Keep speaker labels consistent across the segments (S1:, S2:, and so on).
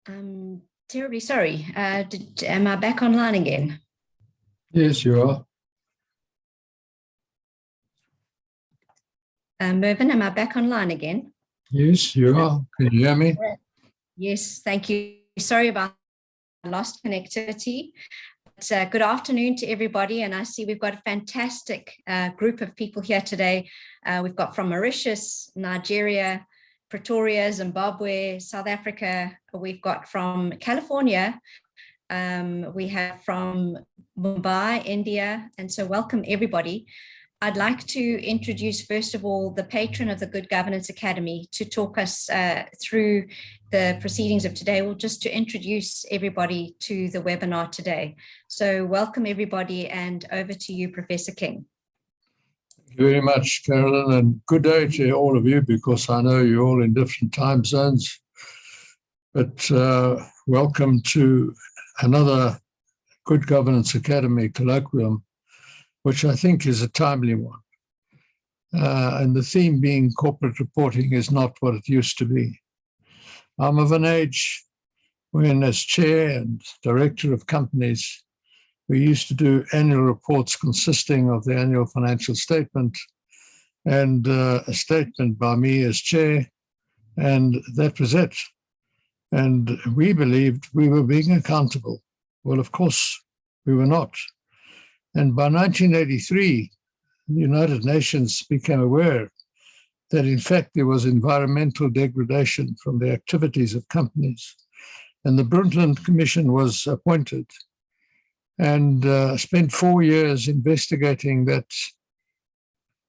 S1: I'm terribly sorry. Am I back online again?
S2: Yes, you are.
S1: Mervyn, am I back online again?
S2: Yes, you are. Can you hear me?
S1: Yes, thank you. Sorry about lost connectivity. But, good afternoon to everybody. And I see we've got a fantastic group of people here today. We've got from Mauritius, Nigeria, Pretoria, Zimbabwe, South Africa. We've got from California. We have from Mumbai, India. And so welcome everybody. I'd like to introduce, first of all, the patron of the Good Governance Academy to talk us through the proceedings of today. Well, just to introduce everybody to the webinar today. So welcome everybody, and over to you, Professor King.
S2: Thank you very much, Carolyn, and good day to all of you, because I know you're all in different time zones. But welcome to another Good Governance Academy colloquium, which I think is a timely one. And the theme being corporate reporting is not what it used to be. I'm of an age when, as chair and director of companies, we used to do annual reports consisting of the annual financial statement and a statement by me as chair, and that was it. And we believed we were being accountable. Well, of course, we were not. And by 1983, the United Nations became aware that, in fact, there was environmental degradation from the activities of companies. And the Brundtland Commission was appointed and spent 4 years investigating that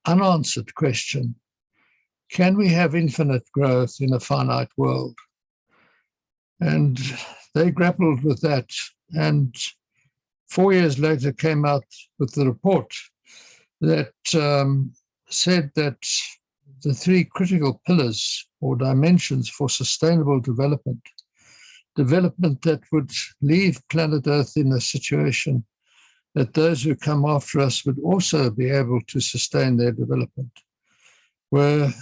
S2: unanswered question: can we have infinite growth in a finite world? And they grappled with that, and 4 years later came out with the report that said that the three critical pillars or dimensions for sustainable development that would leave planet Earth in a situation that those who come after us would also be able to sustain their development, were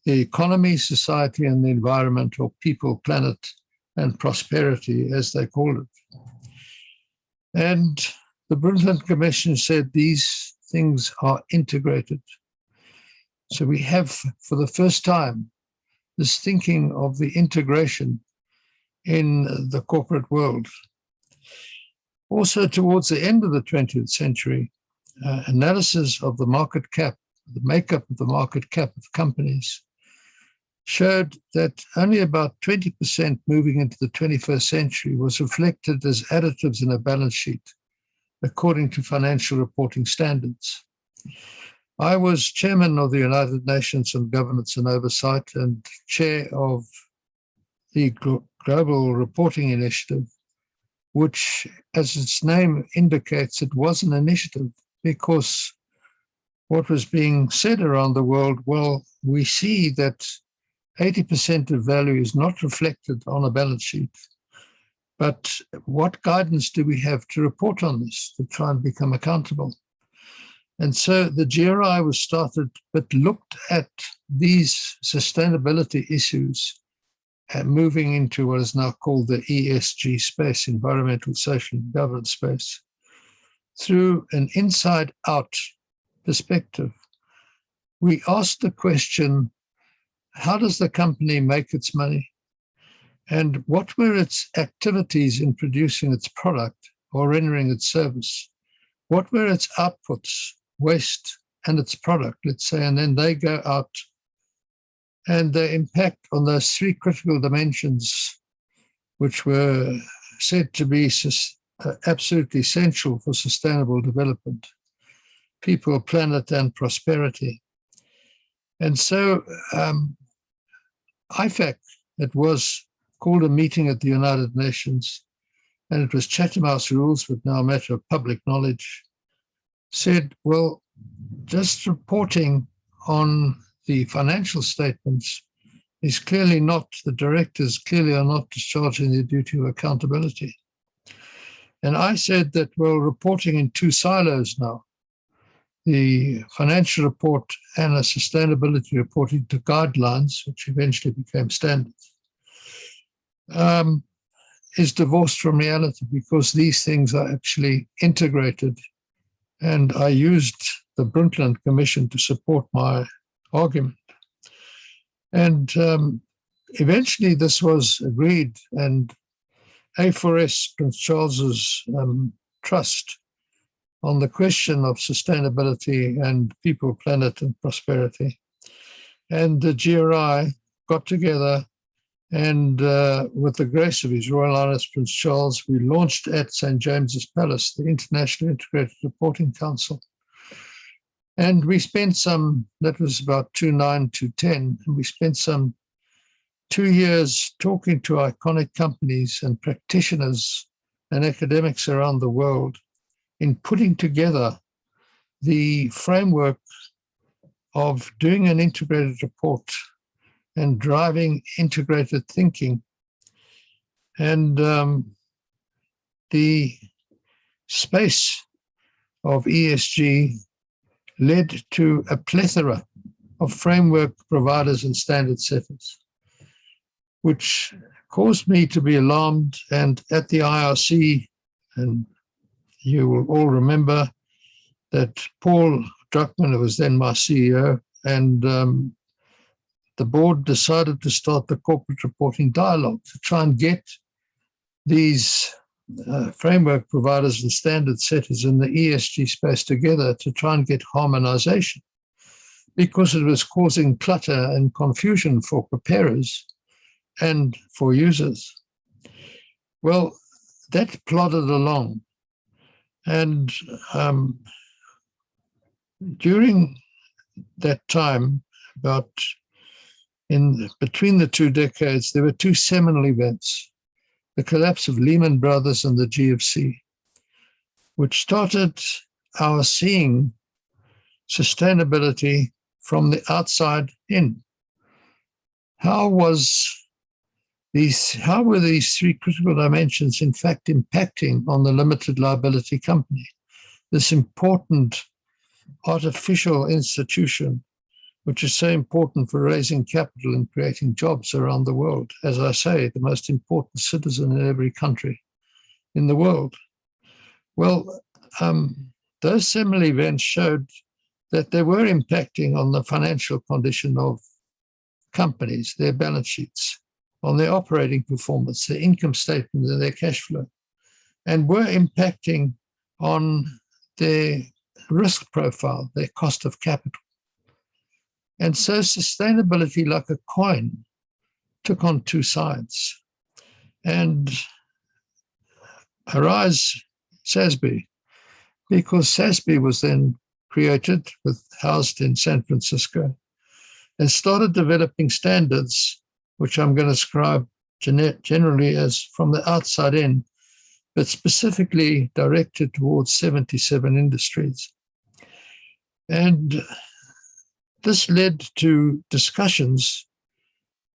S2: the economy, society, and the environment, or people, planet, and prosperity, as they call it. And the Brundtland Commission said these things are integrated. So we have, for the first time, this thinking of the integration in the corporate world. Also, towards the end of the 20th century, analysis of the market cap, the makeup of the market cap of companies, showed that only about 20% moving into the 21st century was reflected as additives in a balance sheet, according to financial reporting standards. I was chairman of the United Nations on Governance and Oversight and chair of the Global Reporting Initiative, which, as its name indicates, it was an initiative because what was being said around the world, well, we see that 80% of value is not reflected on a balance sheet. But what guidance do we have to report on this, to try and become accountable? And so the GRI was started, but looked at these sustainability issues and moving into what is now called the ESG space, environmental, social, and governance space, through an inside-out perspective. We asked the question, how does the company make its money? And what were its activities in producing its product or rendering its service? What were its outputs, waste, and its product, let's say, and then they go out and they impact on those three critical dimensions, which were said to be absolutely essential for sustainable development: people, planet, and prosperity. And so IFAC, it was called a meeting at the United Nations, and it was Chatham House rules, but now a matter of public knowledge, said, well, just reporting on the financial statements is clearly not, the directors clearly are not discharging their duty of accountability. And I said that, well, reporting in two silos now, the financial report and a sustainability reporting to guidelines, which eventually became standards, is divorced from reality, because these things are actually integrated. And I used the Brundtland Commission to support my argument. And eventually this was agreed, and IFRS Prince Charles's trust on the question of sustainability and people, planet, and prosperity. And the GRI got together, and with the grace of His Royal Highness Prince Charles, we launched at St. James's Palace the International Integrated Reporting Council. And we spent that was about 2009 to 2010, and we spent some 2 years talking to iconic companies and practitioners and academics around the world in putting together the framework of doing an integrated report and driving integrated thinking. And the space of ESG led to a plethora of framework providers and standard setters, which caused me to be alarmed. And at the IIRC, and you will all remember that Paul Druckmann, who was then my CEO, and the board decided to start the corporate reporting dialogue to try and get these framework providers and standard setters in the ESG space together to try and get harmonization, because it was causing clutter and confusion for preparers and for users. Well, that plodded along. And during that time, between the two decades, there were two seminal events: the collapse of Lehman Brothers and the GFC, which started our seeing sustainability from the outside in. How were these three critical dimensions in fact impacting on the limited liability company, this important artificial institution, which is so important for raising capital and creating jobs around the world? As I say, the most important citizen in every country in the world. Well, those seminal events showed that they were impacting on the financial condition of companies, their balance sheets, on their operating performance, their income statement and their cash flow, and were impacting on their risk profile, their cost of capital. And so sustainability, like a coin, took on two sides. And arise SASB, because SASB was then created, housed in San Francisco, and started developing standards, which I'm going to describe generally as from the outside in, but specifically directed towards 77 industries. And this led to discussions,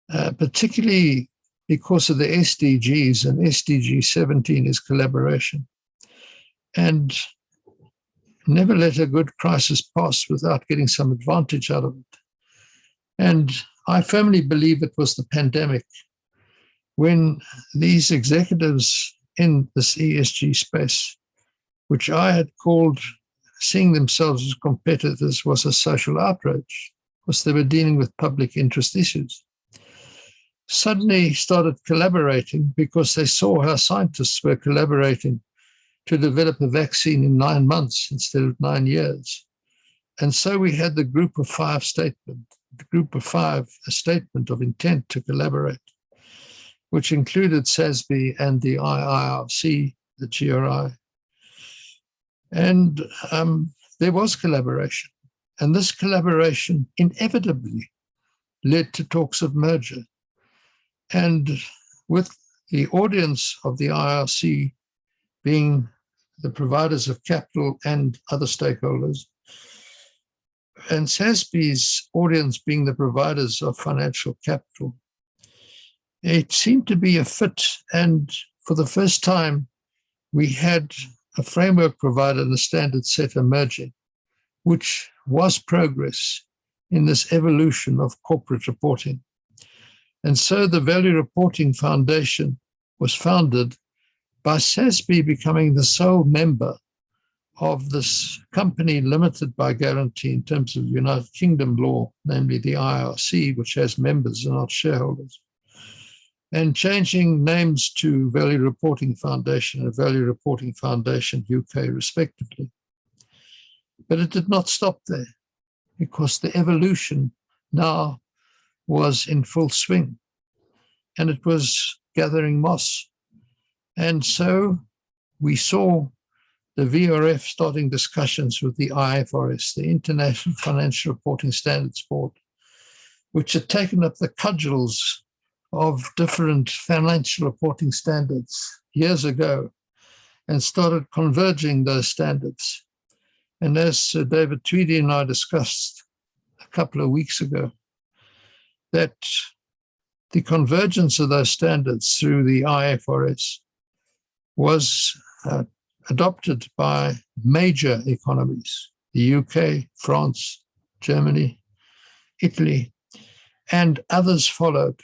S2: particularly because of the SDGs, and SDG 17 is collaboration. And never let a good crisis pass without getting some advantage out of it. And I firmly believe it was the pandemic when these executives in this ESG space, which I had called seeing themselves as competitors, was a social outrage, because they were dealing with public interest issues, suddenly started collaborating because they saw how scientists were collaborating to develop a vaccine in 9 months instead of 9 years. And so we had the Group of Five statement, a statement of intent to collaborate, which included SASB and the IIRC, the GRI. And there was collaboration. And this collaboration inevitably led to talks of merger. And with the audience of the IIRC being the providers of capital and other stakeholders, and SASB's audience being the providers of financial capital, it seemed to be a fit. And for the first time, we had a framework provider and a standard set emerging, which was progress in this evolution of corporate reporting. And so the Value Reporting Foundation was founded by SASB becoming the sole member of this company limited by guarantee in terms of United Kingdom law, namely the IIRC, which has members and not shareholders, and changing names to Value Reporting Foundation and Value Reporting Foundation UK, respectively. But it did not stop there, because the evolution now was in full swing, and it was gathering moss. And so we saw the VRF starting discussions with the IFRS, the International Financial Reporting Standards Board, which had taken up the cudgels of different financial reporting standards years ago and started converging those standards. And as Sir David Tweedy and I discussed a couple of weeks ago, that the convergence of those standards through the IFRS was adopted by major economies, the UK, France, Germany, Italy, and others followed.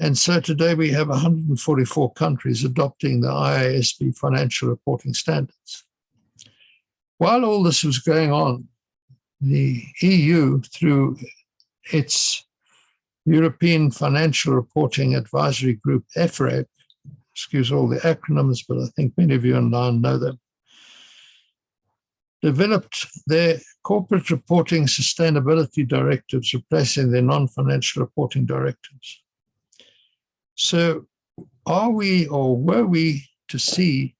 S2: And so today we have 144 countries adopting the ISSB financial reporting standards. While all this was going on, the EU, through its European Financial Reporting Advisory Group, EFRAG, excuse all the acronyms, but I think many of you online know them, developed their corporate reporting sustainability directives, replacing their non-financial reporting directives. So are we or were we to see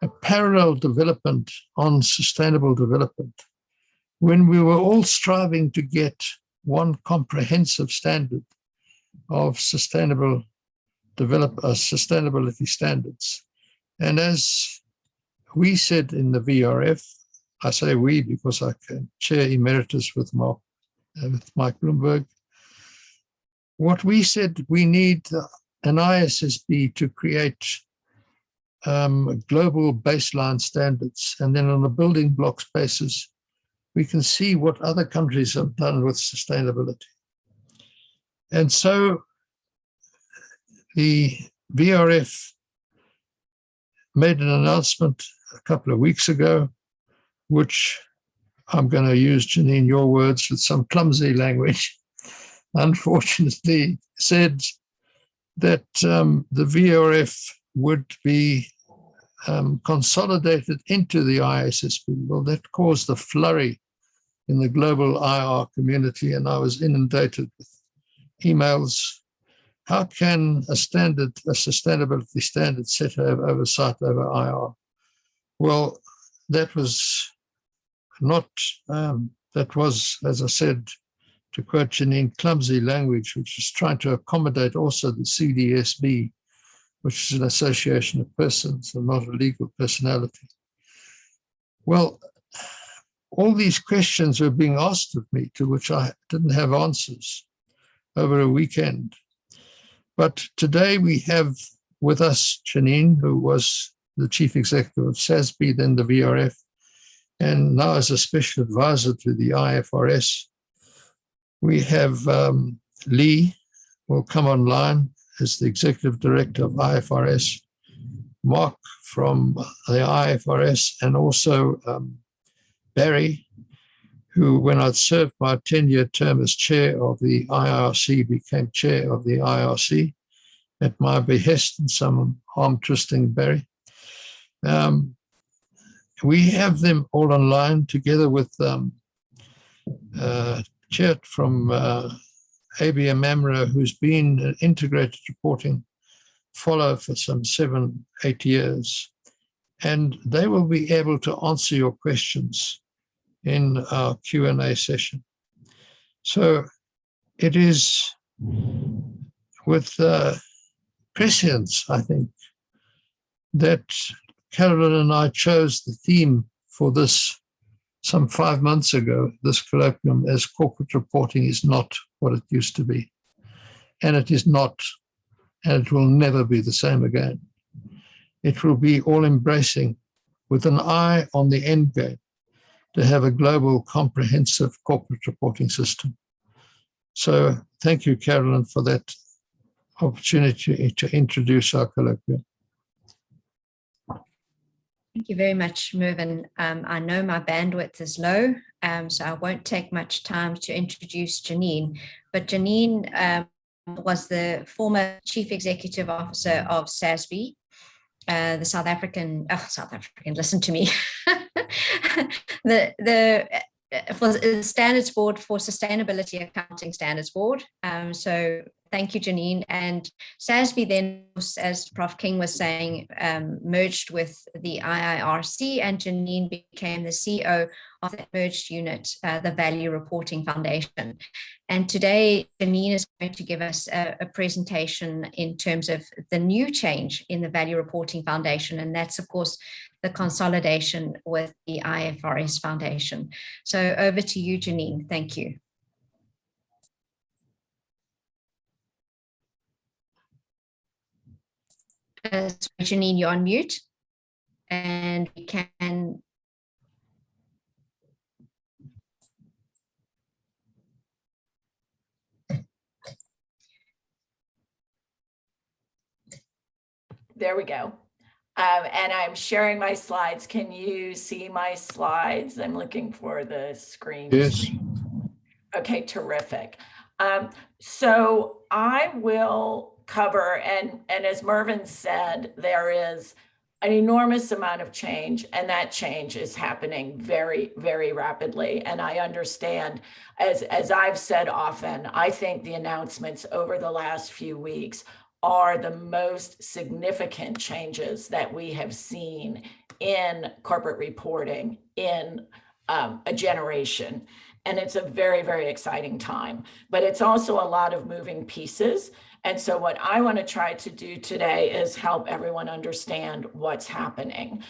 S2: a parallel development on sustainable development when we were all striving to get one comprehensive standard of sustainability standards? And as we said in the VRF, I say we because I can chair emeritus with Mike Bloomberg, what we said, we need an ISSB to create global baseline standards, and then on a building blocks basis, we can see what other countries have done with sustainability. And so the VRF made an announcement a couple of weeks ago, which I'm going to use, Janine, your words with some clumsy language, unfortunately said that the VRF would be consolidated into the ISSB. Well, that caused a flurry in the global IR community, and I was inundated with emails. How can a sustainability standard set have oversight over IR? Well, that was not, that was, as I said, to quote Janine, clumsy language, which is trying to accommodate also the CDSB, which is an association of persons and not a legal personality. Well, all these questions were being asked of me, to which I didn't have answers over a weekend. But today we have with us Janine, who was the chief executive of SASB, then the VRF, and now as a special advisor to the IFRS. We have Lee, will come online as the executive director of IFRS, Mark from the IFRS, and also Barry, who, when I'd served my 10-year term as chair of the IIRC, became chair of the IRC at my behest and some arm twisting Barry. We have them all online together with Chet from ABM AMRO, who's been an integrated reporting follow for some 7-8 years. And they will be able to answer your questions in our Q&A session. So it is with prescience, I think, that Carolyn and I chose the theme for this some 5 months ago, this colloquium, as corporate reporting is not what it used to be. And it is not, and it will never be the same again. It will be all-embracing with an eye on the end game to have a global, comprehensive corporate reporting system. So thank you, Carolyn, for that opportunity to introduce our colloquium.
S1: Thank you very much, Mervyn. I know my bandwidth is low, so I won't take much time to introduce Janine. But Janine was the former Chief Executive Officer of SASB, the South African, listen to me, for the Standards Board for Sustainability Accounting Standards Board. So thank you, Janine. And SASB then, as Prof. King was saying, merged with the IIRC, and Janine became the CEO of that merged unit, the Value Reporting Foundation. And today, Janine is going to give us a presentation in terms of the new change in the Value Reporting Foundation, and that's, of course, the consolidation with the IFRS Foundation. So over to you, Janine. Thank you. Janine, you're on mute, and we can.
S3: There we go. And I'm sharing my slides. Can you see my slides? I'm looking for the screen.
S2: Yes.
S3: Okay, terrific. So I will cover, and as Mervyn said, there is an enormous amount of change, and that change is happening very, very rapidly. And I understand, as I've said often, I think the announcements over the last few weeks are the most significant changes that we have seen in corporate reporting in a generation. And it's a very, very exciting time, but it's also a lot of moving pieces. And so what I want to try to do today is help everyone understand what's happening.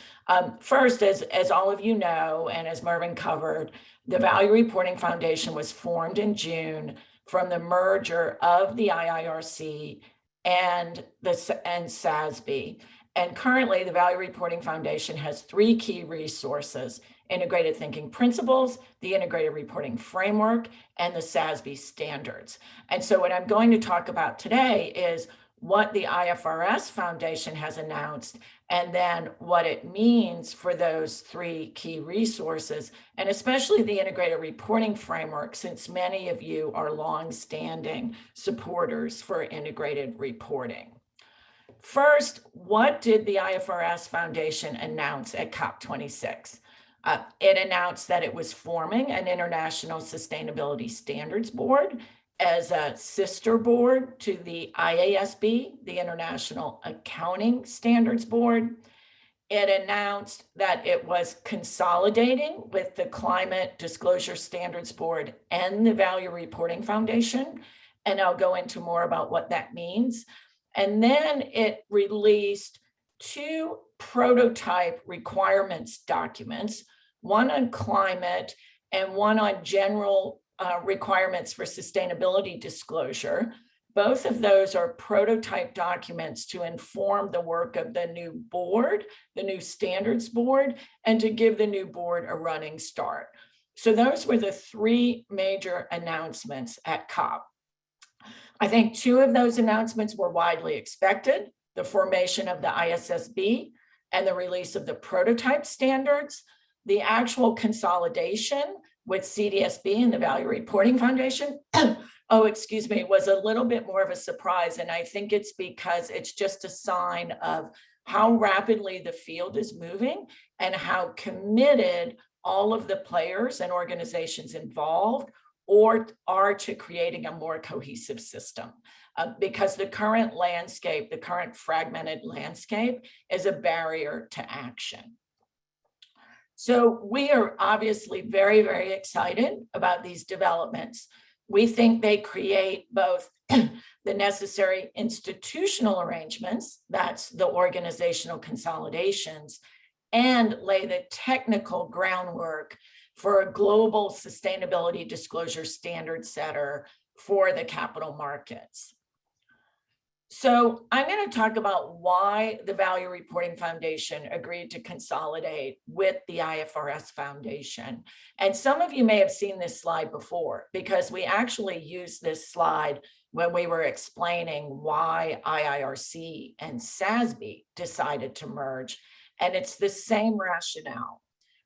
S3: First, as all of you know, and as Mervyn covered, the Value Reporting Foundation was formed in June from the merger of the IIRC and SASB. And currently, the Value Reporting Foundation has 3 key resources: Integrated Thinking Principles, the Integrated Reporting Framework, and the SASB standards. And so what I'm going to talk about today is what the IFRS Foundation has announced, and then what it means for those 3 key resources, and especially the Integrated Reporting Framework, since many of you are longstanding supporters for integrated reporting. First, what did the IFRS Foundation announce at COP26? It announced that it was forming an International Sustainability Standards Board as a sister board to the IASB, the International Accounting Standards Board. It announced that it was consolidating with the Climate Disclosure Standards Board and the Value Reporting Foundation. And I'll go into more about what that means. And then it released 2 prototype requirements documents, one on climate and one on general requirements for sustainability disclosure. Both of those are prototype documents to inform the work of the new board, the new standards board, and to give the new board a running start. So those were the 3 major announcements at COP. I think 2 of those announcements were widely expected: the formation of the ISSB and the release of the prototype standards. The actual consolidation with CDSB and the Value Reporting Foundation, was a little bit more of a surprise. And I think it's because it's just a sign of how rapidly the field is moving and how committed all of the players and organizations involved are to creating a more cohesive system, because the current landscape, the current fragmented landscape, is a barrier to action. So we are obviously very, very excited about these developments. We think they create both the necessary institutional arrangements, that's the organizational consolidations, and lay the technical groundwork for a global sustainability disclosure standard setter for the capital markets. So I'm going to talk about why the Value Reporting Foundation agreed to consolidate with the IFRS Foundation. And some of you may have seen this slide before, because we actually used this slide when we were explaining why IIRC and SASB decided to merge. And it's the same rationale.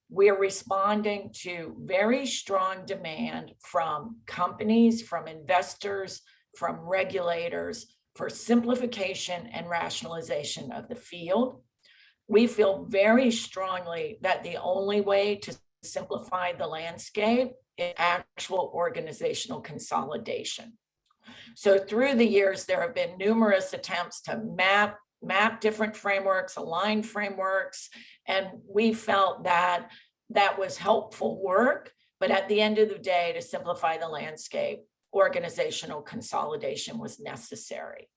S3: We're responding to very strong demand from companies, from investors, from regulators for simplification and rationalization of the field. We feel very strongly that the only way to simplify the landscape is actual organizational consolidation. So through the years, there have been numerous attempts to map different frameworks, align frameworks, and we felt that that was helpful work, but at the end of the day, to simplify the landscape, organizational consolidation was necessary.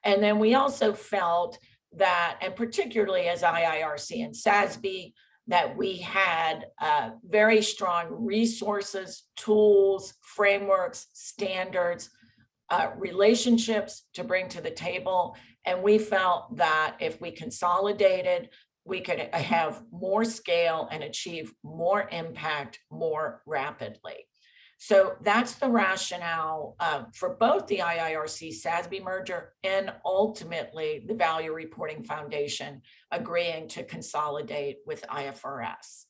S3: And then we also felt that, and particularly as IIRC and SASB, that we had very strong resources, tools, frameworks, standards, relationships to bring to the table. And we felt that if we consolidated, we could have more scale and achieve more impact more rapidly. So that's the rationale for both the IIRC-SASB merger and ultimately the Value Reporting Foundation agreeing to consolidate with IFRS.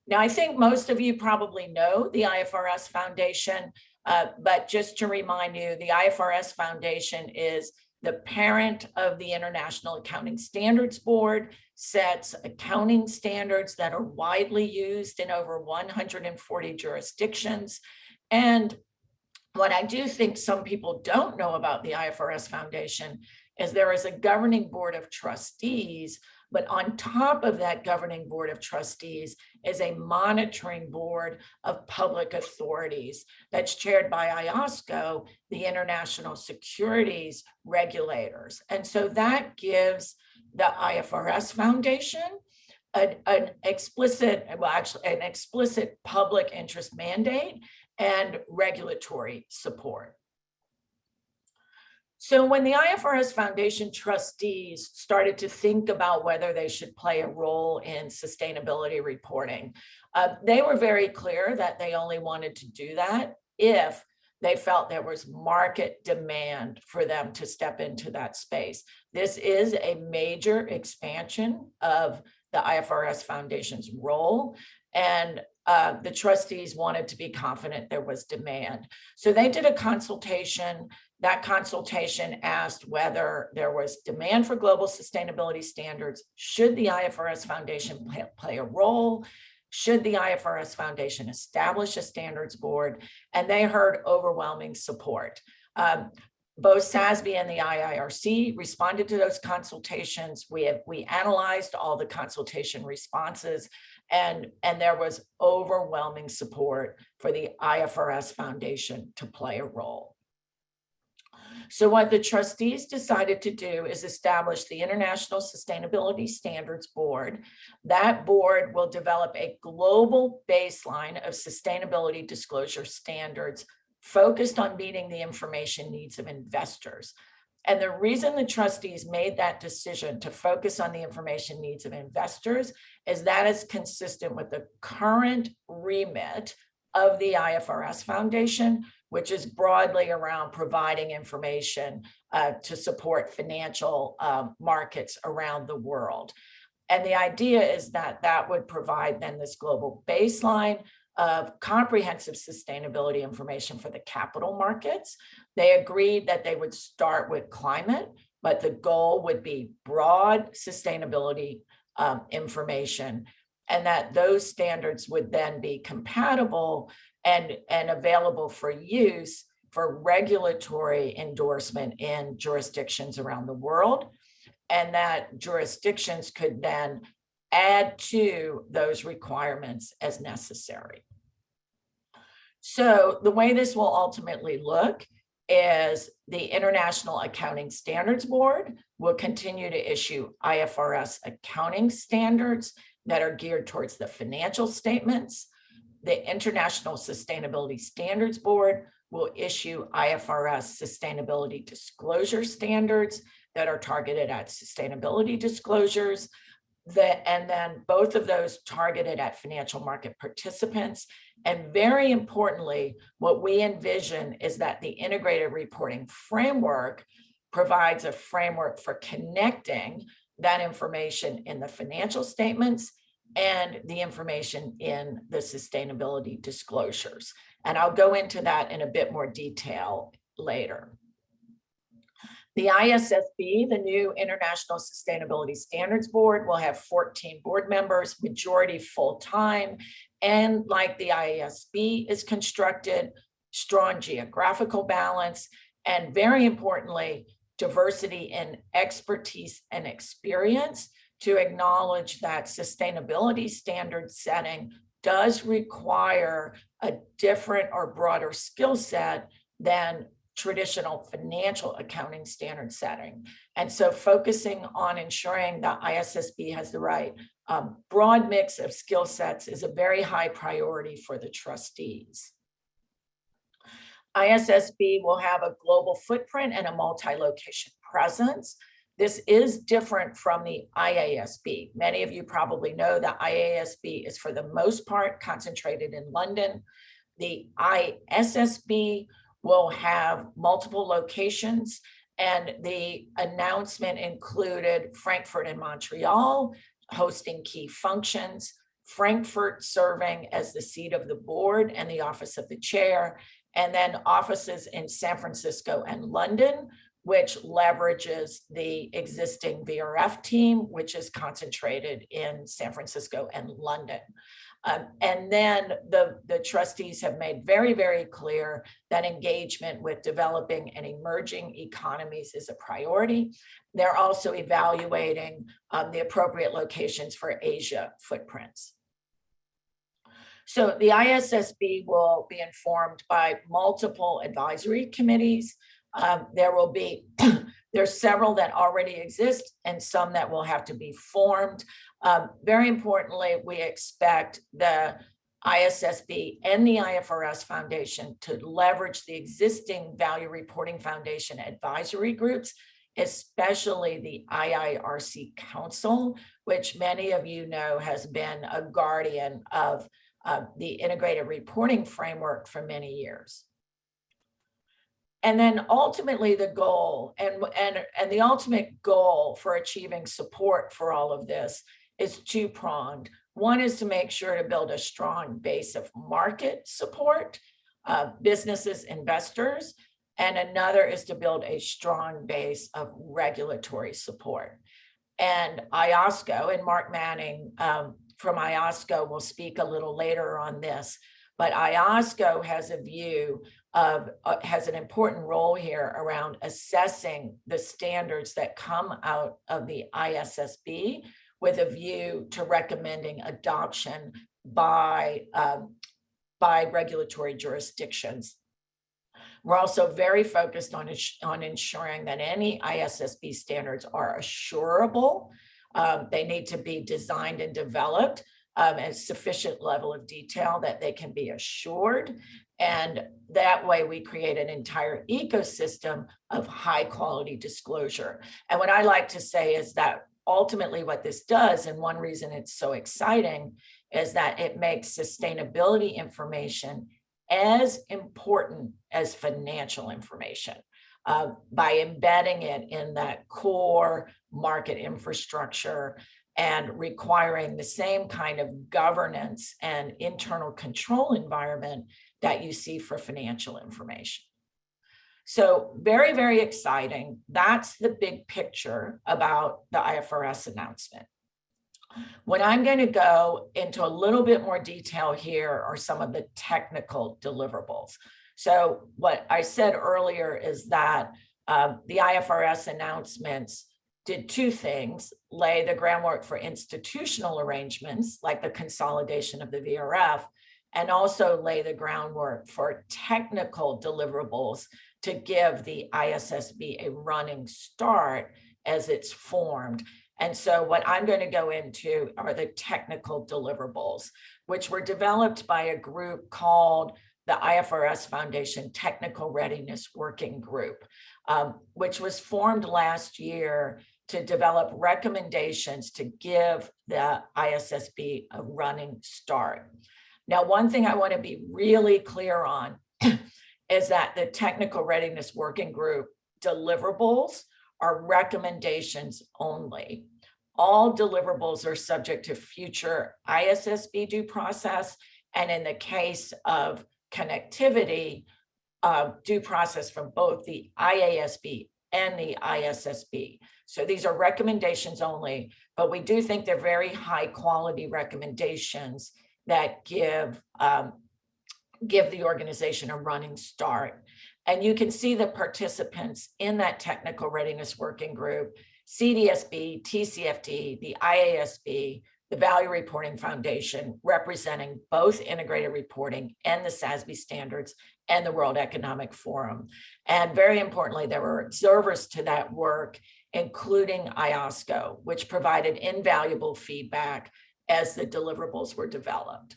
S3: Now, I think most of you probably know the IFRS Foundation, but just to remind you, the IFRS Foundation is the parent of the International Accounting Standards Board, sets accounting standards that are widely used in over 140 jurisdictions. And What I do think some people don't know about the IFRS Foundation is there is a governing board of trustees, but on top of that governing board of trustees is a monitoring board of public authorities that's chaired by IOSCO, the International Securities Regulators. And so that gives the IFRS Foundation an explicit public interest mandate and regulatory support. So when the IFRS Foundation trustees started to think about whether they should play a role in sustainability reporting, they were very clear that they only wanted to do that if they felt there was market demand for them to step into that space. This is a major expansion of the IFRS Foundation's role, and the trustees wanted to be confident there was demand. So they did a consultation. That consultation asked whether there was demand for global sustainability standards. Should the IFRS Foundation play a role? Should the IFRS Foundation establish a standards board? And they heard overwhelming support. Both SASB and the IIRC responded to those consultations. We analyzed all the consultation responses, and there was overwhelming support for the IFRS Foundation to play a role. So what the trustees decided to do is establish the International Sustainability Standards Board. That board will develop a global baseline of sustainability disclosure standards focused on meeting the information needs of investors. And the reason the trustees made that decision to focus on the information needs of investors is that is consistent with the current remit of the IFRS Foundation, which is broadly around providing information to support financial markets around the world. And the idea is that that would provide then this global baseline of comprehensive sustainability information for the capital markets. They agreed that they would start with climate, but the goal would be broad sustainability information, and that those standards would then be compatible and available for use for regulatory endorsement in jurisdictions around the world, and that jurisdictions could then add to those requirements as necessary. So the way this will ultimately look is the International Accounting Standards Board will continue to issue IFRS accounting standards that are geared towards the financial statements. The International Sustainability Standards Board will issue IFRS sustainability disclosure standards that are targeted at sustainability disclosures. And then both of those targeted at financial market participants. And very importantly, what we envision is that the integrated reporting framework provides a framework for connecting that information in the financial statements and the information in the sustainability disclosures. And I'll go into that in a bit more detail later. The ISSB, the new International Sustainability Standards Board, will have 14 board members, majority full-time, and like the IASB is constructed, strong geographical balance, and very importantly, diversity in expertise and experience to acknowledge that sustainability standard setting does require a different or broader skill set than traditional financial accounting standard setting. And so focusing on ensuring that ISSB has the right broad mix of skill sets is a very high priority for the trustees. ISSB will have a global footprint and a multi-location presence. This is different from the IASB. Many of you probably know that IASB is for the most part concentrated in London. The ISSB will have multiple locations, and the announcement included Frankfurt and Montreal hosting key functions, Frankfurt serving as the seat of the board and the office of the chair, and then offices in San Francisco and London, which leverages the existing VRF team, which is concentrated in San Francisco and London. And then the trustees have made very, very clear that engagement with developing and emerging economies is a priority. They're also evaluating the appropriate locations for Asia footprints. So the ISSB will be informed by multiple advisory committees. There's several that already exist and some that will have to be formed. Very importantly, we expect the ISSB and the IFRS Foundation to leverage the existing Value Reporting Foundation advisory groups, especially the IIRC Council, which many of you know has been a guardian of the integrated reporting framework for many years. And then ultimately the goal and the ultimate goal for achieving support for all of this is two-pronged. One is to make sure to build a strong base of market support, businesses, investors, and another is to build a strong base of regulatory support. And IOSCO and Mark Manning from IOSCO will speak a little later on this, but IOSCO has a view of, has an important role here around assessing the standards that come out of the ISSB with a view to recommending adoption by regulatory jurisdictions. We're also very focused on ensuring that any ISSB standards are assurable. They need to be designed and developed at sufficient level of detail that they can be assured. And that way we create an entire ecosystem of high quality disclosure. And what I like to say is that ultimately what this does, and one reason it's so exciting, is that it makes sustainability information as important as financial information by embedding it in that core market infrastructure and requiring the same kind of governance and internal control environment that you see for financial information. So very, very exciting. That's the big picture about the IFRS announcement. What I'm going to go into a little bit more detail here are some of the technical deliverables. So what I said earlier is that the IFRS announcements did two things: lay the groundwork for institutional arrangements like the consolidation of the VRF, and also lay the groundwork for technical deliverables to give the ISSB a running start as it's formed. And so what I'm going to go into are the technical deliverables, which were developed by a group called the IFRS Foundation Technical Readiness Working Group, which was formed last year to develop recommendations to give the ISSB a running start. Now, one thing I want to be really clear on is that the Technical Readiness Working Group deliverables are recommendations only. All deliverables are subject to future ISSB due process, and in the case of connectivity, due process from both the IASB and the ISSB. So these are recommendations only, but we do think they're very high quality recommendations that give the organization a running start. And you can see the participants in that Technical Readiness Working Group: CDSB, TCFD, the IASB, the Value Reporting Foundation, representing both integrated reporting and the SASB standards, and the World Economic Forum. And very importantly, there were observers to that work, including IOSCO, which provided invaluable feedback as the deliverables were developed.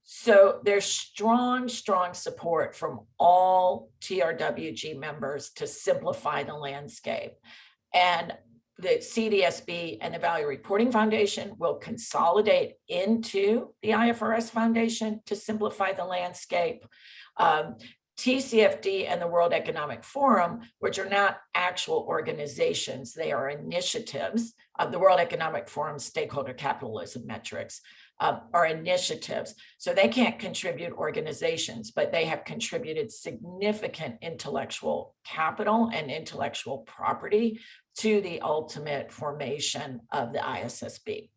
S3: So there's strong support from all TRWG members to simplify the landscape. And the CDSB and the Value Reporting Foundation will consolidate into the IFRS Foundation to simplify the landscape. TCFD and the World Economic Forum, which are not actual organizations, they are initiatives of the World Economic Forum stakeholder capitalism metrics, are initiatives. So they can't contribute organizations, but they have contributed significant intellectual capital and intellectual property to the ultimate formation of the ISSB.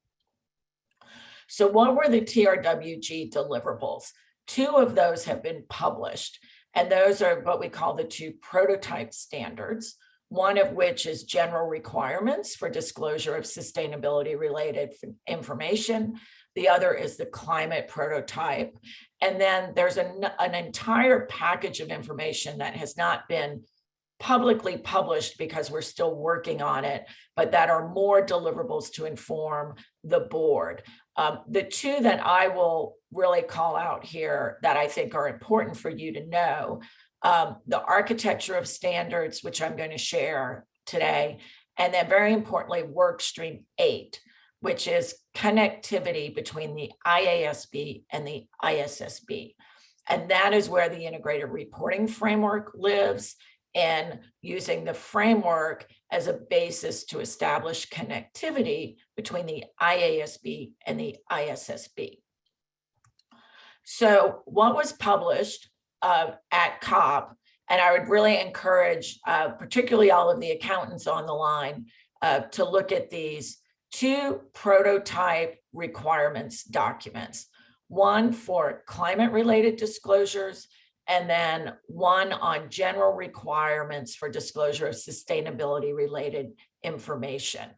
S3: So what were the TRWG deliverables? 2 of those have been published, and those are what we call the 2 prototype standards, one of which is general requirements for disclosure of sustainability related information. The other is the climate prototype. And then there's an entire package of information that has not been publicly published because we're still working on it, but that are more deliverables to inform the board. The 2 that I will really call out here that I think are important for you to know, the architecture of standards, which I'm going to share today, and then very importantly, work stream 8, which is connectivity between the IASB and the ISSB. And that is where the integrated reporting framework lives, and using the framework as a basis to establish connectivity between the IASB and the ISSB. So what was published at COP, and I would really encourage particularly all of the accountants on the line to look at these 2 prototype requirements documents, one for climate related disclosures, and then one on general requirements for disclosure of sustainability related information.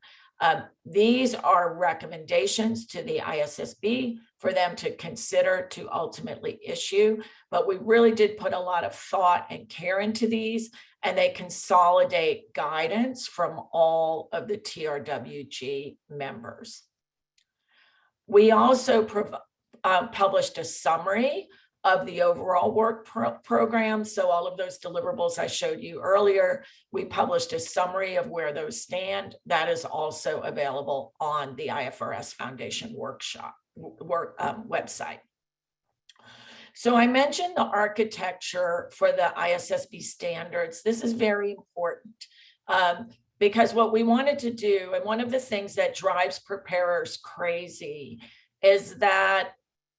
S3: These are recommendations to the ISSB for them to consider to ultimately issue, but we really did put a lot of thought and care into these, and they consolidate guidance from all of the TRWG members. We also published a summary of the overall work program. So all of those deliverables I showed you earlier, we published a summary of where those stand. That is also available on the IFRS Foundation website. So I mentioned the architecture for the ISSB standards. This is very important because what we wanted to do, and one of the things that drives preparers crazy, is that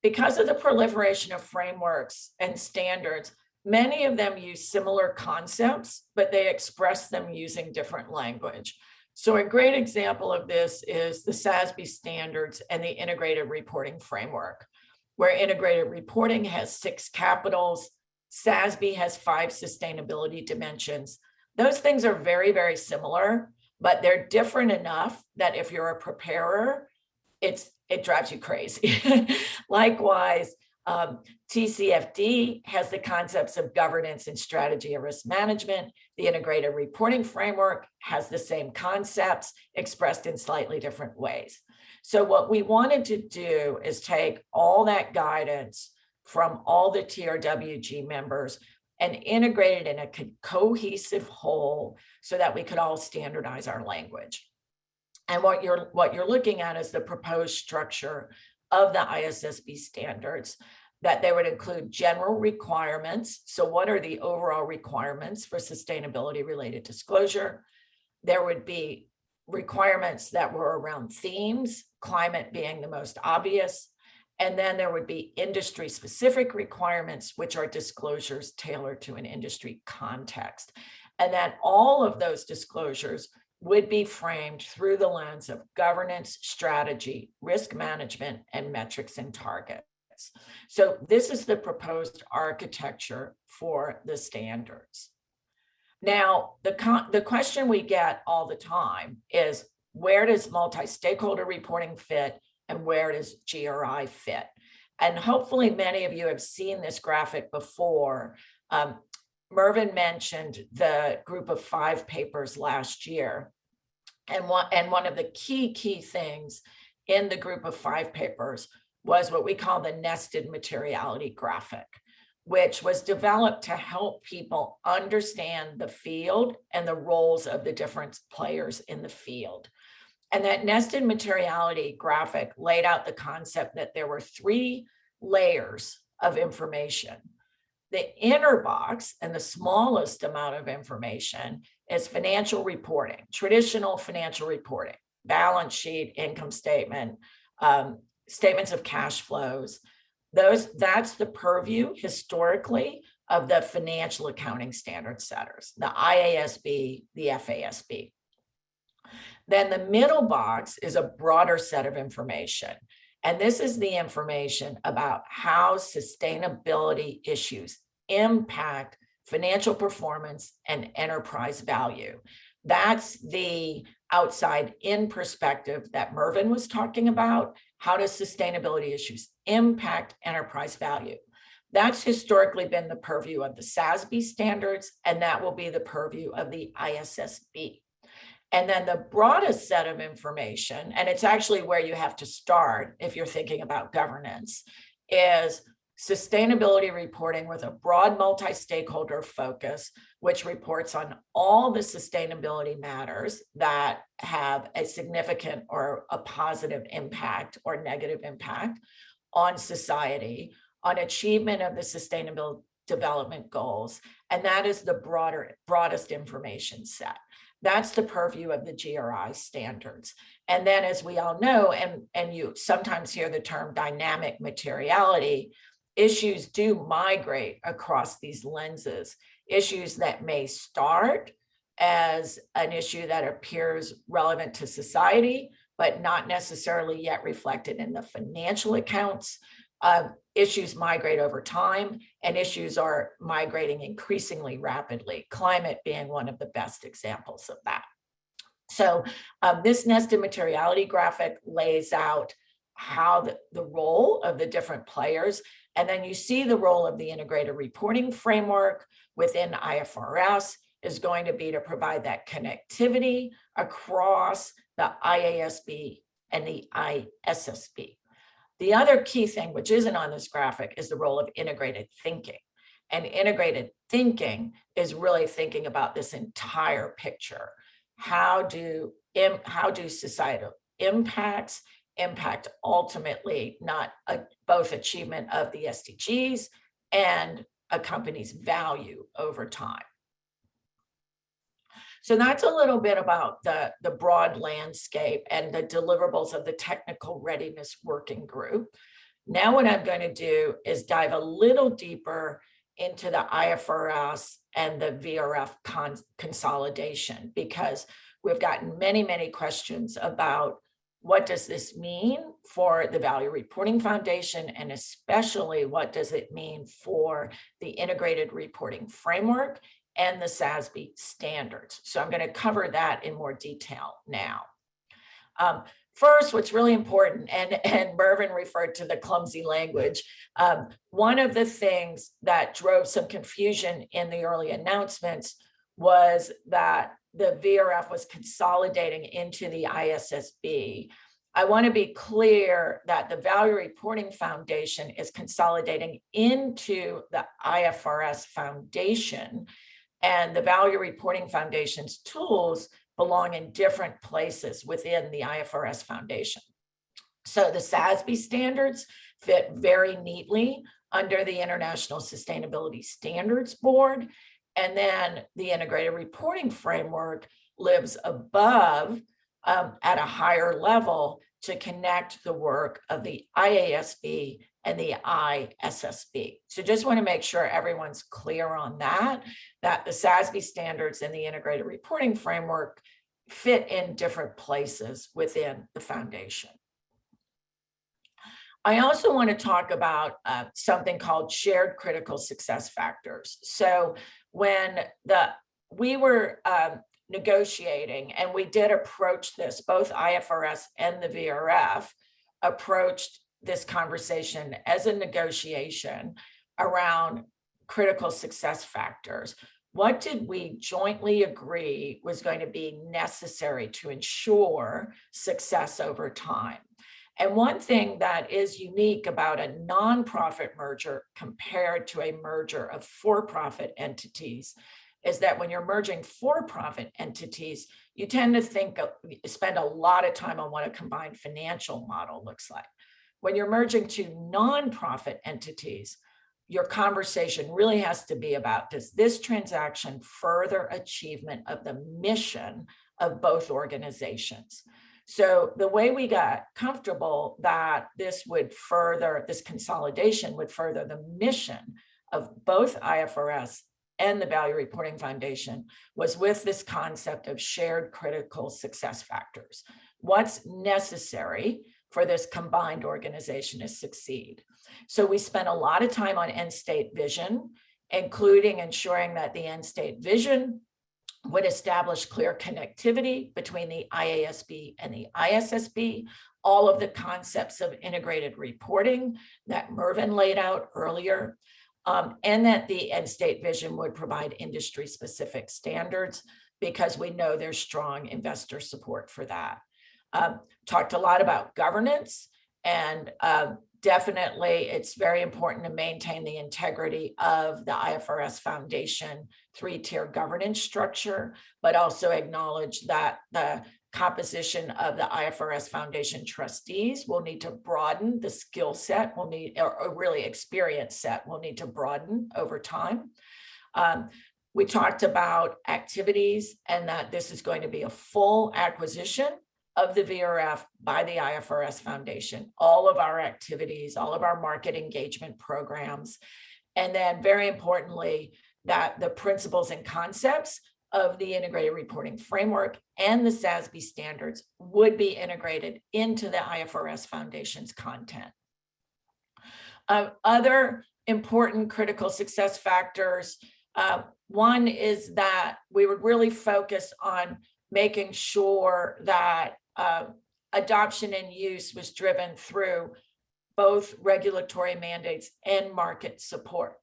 S3: because of the proliferation of frameworks and standards, many of them use similar concepts, but they express them using different language. So a great example of this is the SASB standards and the integrated reporting framework, where integrated reporting has 6 capitals, SASB has 5 sustainability dimensions. Those things are very, very similar, but they're different enough that if you're a preparer, it drives you crazy. Likewise, TCFD has the concepts of governance and strategy and risk management. The integrated reporting framework has the same concepts expressed in slightly different ways. So what we wanted to do is take all that guidance from all the TRWG members and integrate it in a cohesive whole so that we could all standardize our language. And what you're looking at is the proposed structure of the ISSB standards, that they would include general requirements. So what are the overall requirements for sustainability related disclosure? There would be requirements that were around themes, climate being the most obvious. And then there would be industry specific requirements, which are disclosures tailored to an industry context. And that all of those disclosures would be framed through the lens of governance, strategy, risk management, and metrics and targets. So this is the proposed architecture for the standards. Now, the question we get all the time is, where does multi-stakeholder reporting fit and where does GRI fit? And hopefully many of you have seen this graphic before. Mervyn mentioned the group of 5 papers last year. And one of the key things in the group of 5 papers was what we call the nested materiality graphic, which was developed to help people understand the field and the roles of the different players in the field. And that nested materiality graphic laid out the concept that there were 3 layers of information. The inner box and the smallest amount of information is financial reporting, traditional financial reporting, balance sheet, income statement, statements of cash flows. That's the purview historically of the financial accounting standard setters, the IASB, the FASB. Then the middle box is a broader set of information. And this is the information about how sustainability issues impact financial performance and enterprise value. That's the outside in perspective that Mervyn was talking about. How does sustainability issues impact enterprise value? That's historically been the purview of the SASB standards, and that will be the purview of the ISSB. And then the broadest set of information, and it's actually where you have to start if you're thinking about governance, is sustainability reporting with a broad multi-stakeholder focus, which reports on all the sustainability matters that have a significant or a positive impact or negative impact on society, on achievement of the sustainable development goals. And that is the broadest information set. That's the purview of the GRI standards. And then, as we all know, and you sometimes hear the term dynamic materiality, issues do migrate across these lenses. Issues that may start as an issue that appears relevant to society, but not necessarily yet reflected in the financial accounts. Issues migrate over time, and issues are migrating increasingly rapidly, climate being one of the best examples of that. So this nested materiality graphic lays out how the role of the different players, and then you see the role of the integrated reporting framework within IFRS is going to be to provide that connectivity across the IASB and the ISSB. The other key thing, which isn't on this graphic, is the role of integrated thinking. And integrated thinking is really thinking about this entire picture. How do societal impacts impact ultimately not both achievement of the SDGs and a company's value over time? So that's a little bit about the broad landscape and the deliverables of the technical readiness working group. Now what I'm going to do is dive a little deeper into the IFRS and the VRF consolidation, because we've gotten many, many questions about what does this mean for the Value Reporting Foundation, and especially what does it mean for the integrated reporting framework and the SASB standards. So I'm going to cover that in more detail now. First, what's really important, and Mervyn referred to the clumsy language, one of the things that drove some confusion in the early announcements was that the VRF was consolidating into the ISSB. I want to be clear that the Value Reporting Foundation is consolidating into the IFRS Foundation, and the Value Reporting Foundation's tools belong in different places within the IFRS Foundation. So the SASB standards fit very neatly under the International Sustainability Standards Board, and then the integrated reporting framework lives above at a higher level to connect the work of the IASB and the ISSB. So just want to make sure everyone's clear on that the SASB standards and the integrated reporting framework fit in different places within the foundation. I also want to talk about something called shared critical success factors. So when we were negotiating, and we did approach this, both IFRS and the VRF approached this conversation as a negotiation around critical success factors. What did we jointly agree was going to be necessary to ensure success over time? And one thing that is unique about a nonprofit merger compared to a merger of for-profit entities is that when you're merging for-profit entities, you tend to spend a lot of time on what a combined financial model looks like. When you're merging two nonprofit entities, your conversation really has to be about, does this transaction further achievement of the mission of both organizations? So the way we got comfortable that this consolidation would further the mission of both IFRS and the Value Reporting Foundation was with this concept of shared critical success factors. What's necessary for this combined organization to succeed. So we spent a lot of time on end state vision, including ensuring that the end state vision would establish clear connectivity between the IASB and the ISSB, all of the concepts of integrated reporting that Mervyn laid out earlier, and that the end state vision would provide industry-specific standards, because we know there's strong investor support for that. Talked a lot about governance, and definitely it's very important to maintain the integrity of the IFRS Foundation three-tier governance structure, but also acknowledge that the composition of the IFRS Foundation trustees will need to broaden. The skill set will need, or really experience set will need to broaden over time. We talked about activities, and that this is going to be a full acquisition of the VRF by the IFRS Foundation, all of our activities, all of our market engagement programs, and then very importantly, that the principles and concepts of the integrated reporting framework and the SASB standards would be integrated into the IFRS Foundation's content. Other important critical success factors, one is that we would really focus on making sure that adoption and use was driven through both regulatory mandates and market support.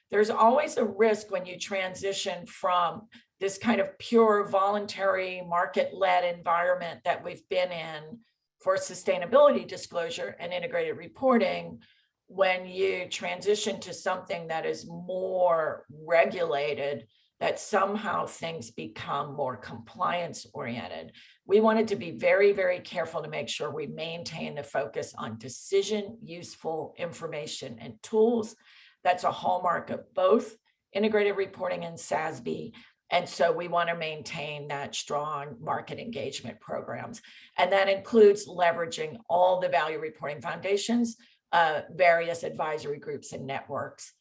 S3: There's always a risk when you transition from this kind of pure voluntary market-led environment that we've been in for sustainability disclosure and integrated reporting, when you transition to something that is more regulated, that somehow things become more compliance oriented. We wanted to be very, very careful to make sure we maintain the focus on decision, useful information and tools. That's a hallmark of both integrated reporting and SASB. And so we want to maintain that strong market engagement programs. And that includes leveraging all the value reporting foundations, various advisory groups and networks.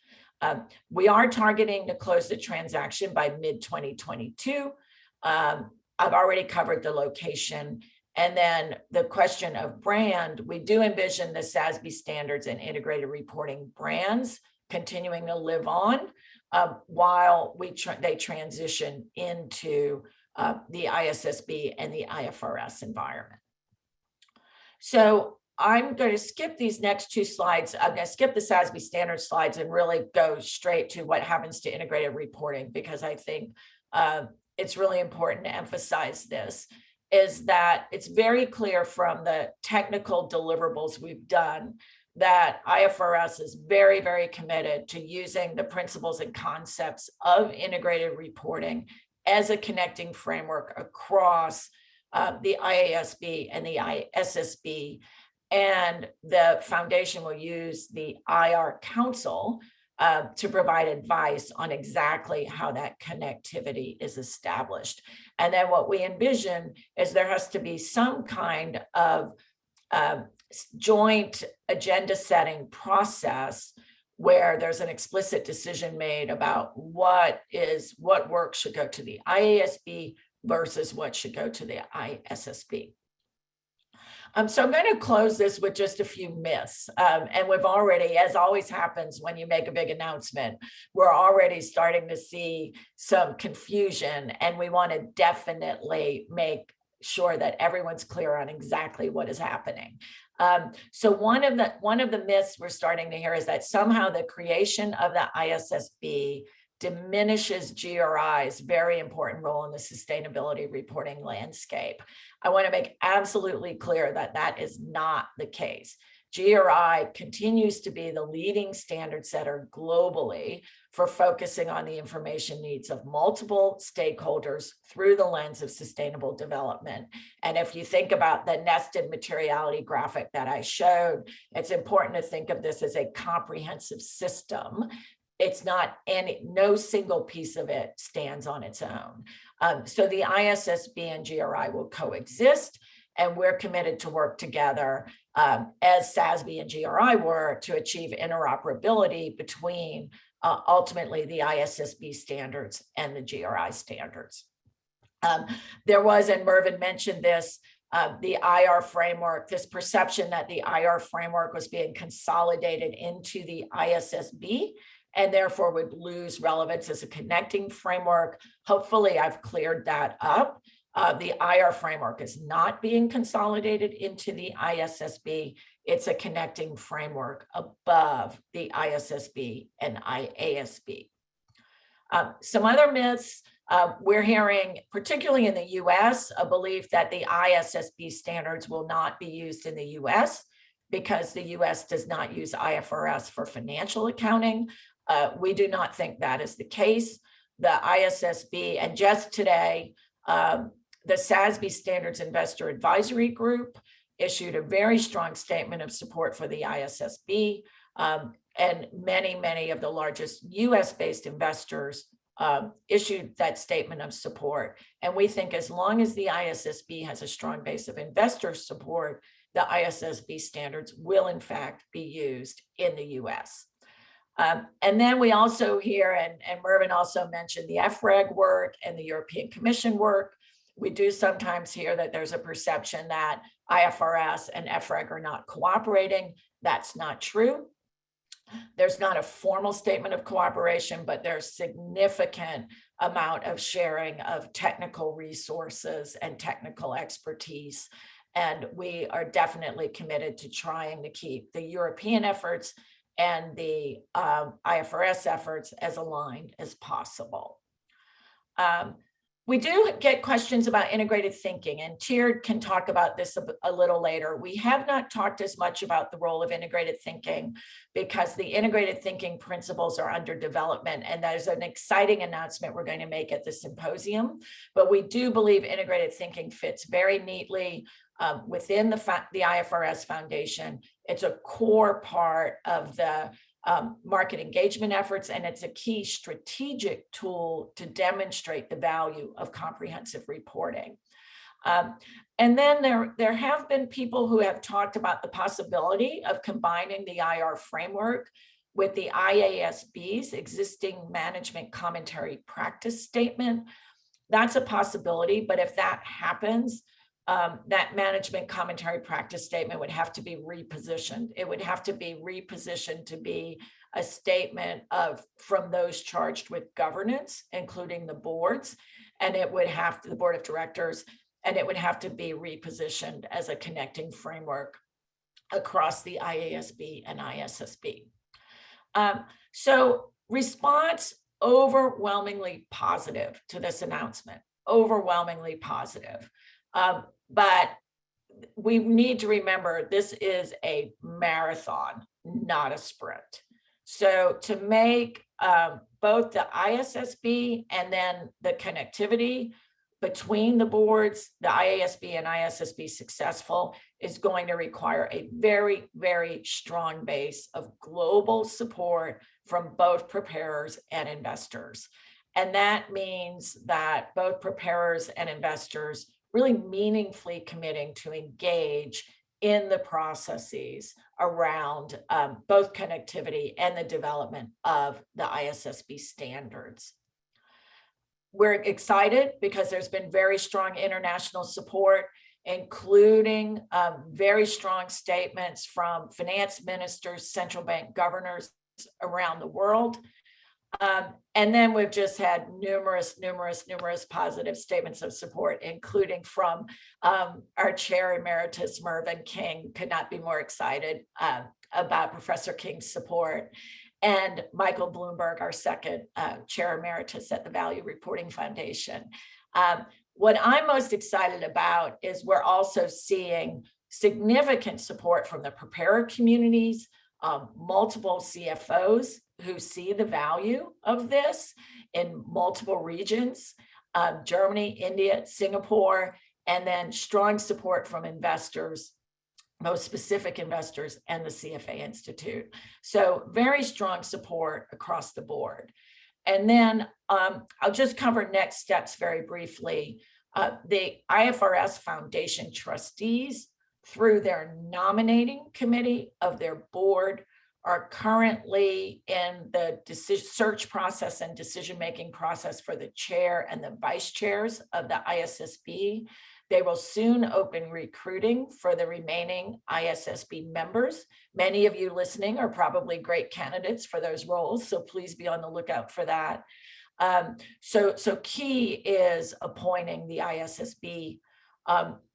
S3: We are targeting to close the transaction by mid-2022. I've already covered the location. And then the question of brand, we do envision the SASB standards and integrated reporting brands continuing to live on while they transition into the ISSB and the IFRS environment. So I'm going to skip these next two slides. I'm going to skip the SASB standard slides and really go straight to what happens to integrated reporting, because I think it's really important to emphasize this, is that it's very clear from the technical deliverables we've done that IFRS is very, very committed to using the principles and concepts of integrated reporting as a connecting framework across the IASB and the ISSB. And the foundation will use the IR Council to provide advice on exactly how that connectivity is established. And then what we envision is there has to be some kind of joint agenda setting process where there's an explicit decision made about what work should go to the IASB versus what should go to the ISSB. So I'm going to close this with just a few myths. And we've already, as always happens when you make a big announcement, we're already starting to see some confusion, and we want to definitely make sure that everyone's clear on exactly what is happening. So one of the myths we're starting to hear is that somehow the creation of the ISSB diminishes GRI's very important role in the sustainability reporting landscape. I want to make absolutely clear that that is not the case. GRI continues to be the leading standard setter globally for focusing on the information needs of multiple stakeholders through the lens of sustainable development. And if you think about the nested materiality graphic that I showed, it's important to think of this as a comprehensive system. It's not no single piece of it stands on its own. So the ISSB and GRI will coexist, and we're committed to work together as SASB and GRI were to achieve interoperability between ultimately the ISSB standards and the GRI standards. There was, and Mervyn mentioned this, the IR framework, this perception that the IR framework was being consolidated into the ISSB and therefore would lose relevance as a connecting framework. Hopefully I've cleared that up. The IR framework is not being consolidated into the ISSB. It's a connecting framework above the ISSB and IASB. Some other myths, we're hearing, particularly in the US, a belief that the ISSB standards will not be used in the US because the US does not use IFRS for financial accounting. We do not think that is the case. The ISSB, and just today, the SASB Standards Investor Advisory Group issued a very strong statement of support for the ISSB, and many of the largest US-based investors issued that statement of support. And we think as long as the ISSB has a strong base of investor support, the ISSB standards will in fact be used in the US. And then we also hear, and Mervyn also mentioned the FREG work and the European Commission work. We do sometimes hear that there's a perception that IFRS and FREG are not cooperating. That's not true. There's not a formal statement of cooperation, but there's significant amount of sharing of technical resources and technical expertise. And we are definitely committed to trying to keep the European efforts and the IFRS efforts as aligned as possible. We do get questions about integrated thinking, and Tiered can talk about this a little later. We have not talked as much about the role of integrated thinking because the integrated thinking principles are under development, and there's an exciting announcement we're going to make at the symposium. But we do believe integrated thinking fits very neatly within the IFRS Foundation. It's a core part of the market engagement efforts, and it's a key strategic tool to demonstrate the value of comprehensive reporting. And then there have been people who have talked about the possibility of combining the IR framework with the IASB's existing management commentary practice statement. That's a possibility, but if that happens, that management commentary practice statement would have to be repositioned. It would have to be repositioned to be a statement from those charged with governance, including the boards, and it would have the board of directors, and it would have to be repositioned as a connecting framework across the IASB and ISSB. So response overwhelmingly positive to this announcement, overwhelmingly positive. But we need to remember this is a marathon, not a sprint. So to make both the ISSB and then the connectivity between the boards, the IASB and ISSB successful is going to require a very, very strong base of global support from both preparers and investors. And that means that both preparers and investors really meaningfully committing to engage in the processes around both connectivity and the development of the ISSB standards. We're excited because there's been very strong international support, including very strong statements from finance ministers, central bank governors around the world. And then we've just had numerous positive statements of support, including from our chair emeritus, Mervyn King. Could not be more excited about Professor King's support, and Michael Bloomberg, our second chair emeritus at the Value Reporting Foundation. What I'm most excited about is we're also seeing significant support from the preparer communities, multiple CFOs who see the value of this in multiple regions, Germany, India, Singapore, and then strong support from investors, most specific investors, and the CFA Institute. So very strong support across the board. And then I'll just cover next steps very briefly. The IFRS Foundation trustees, through their nominating committee of their board, are currently in the search process and decision-making process for the chair and the vice chairs of the ISSB. They will soon open recruiting for the remaining ISSB members. Many of you listening are probably great candidates for those roles, so please be on the lookout for that. So key is appointing the ISSB.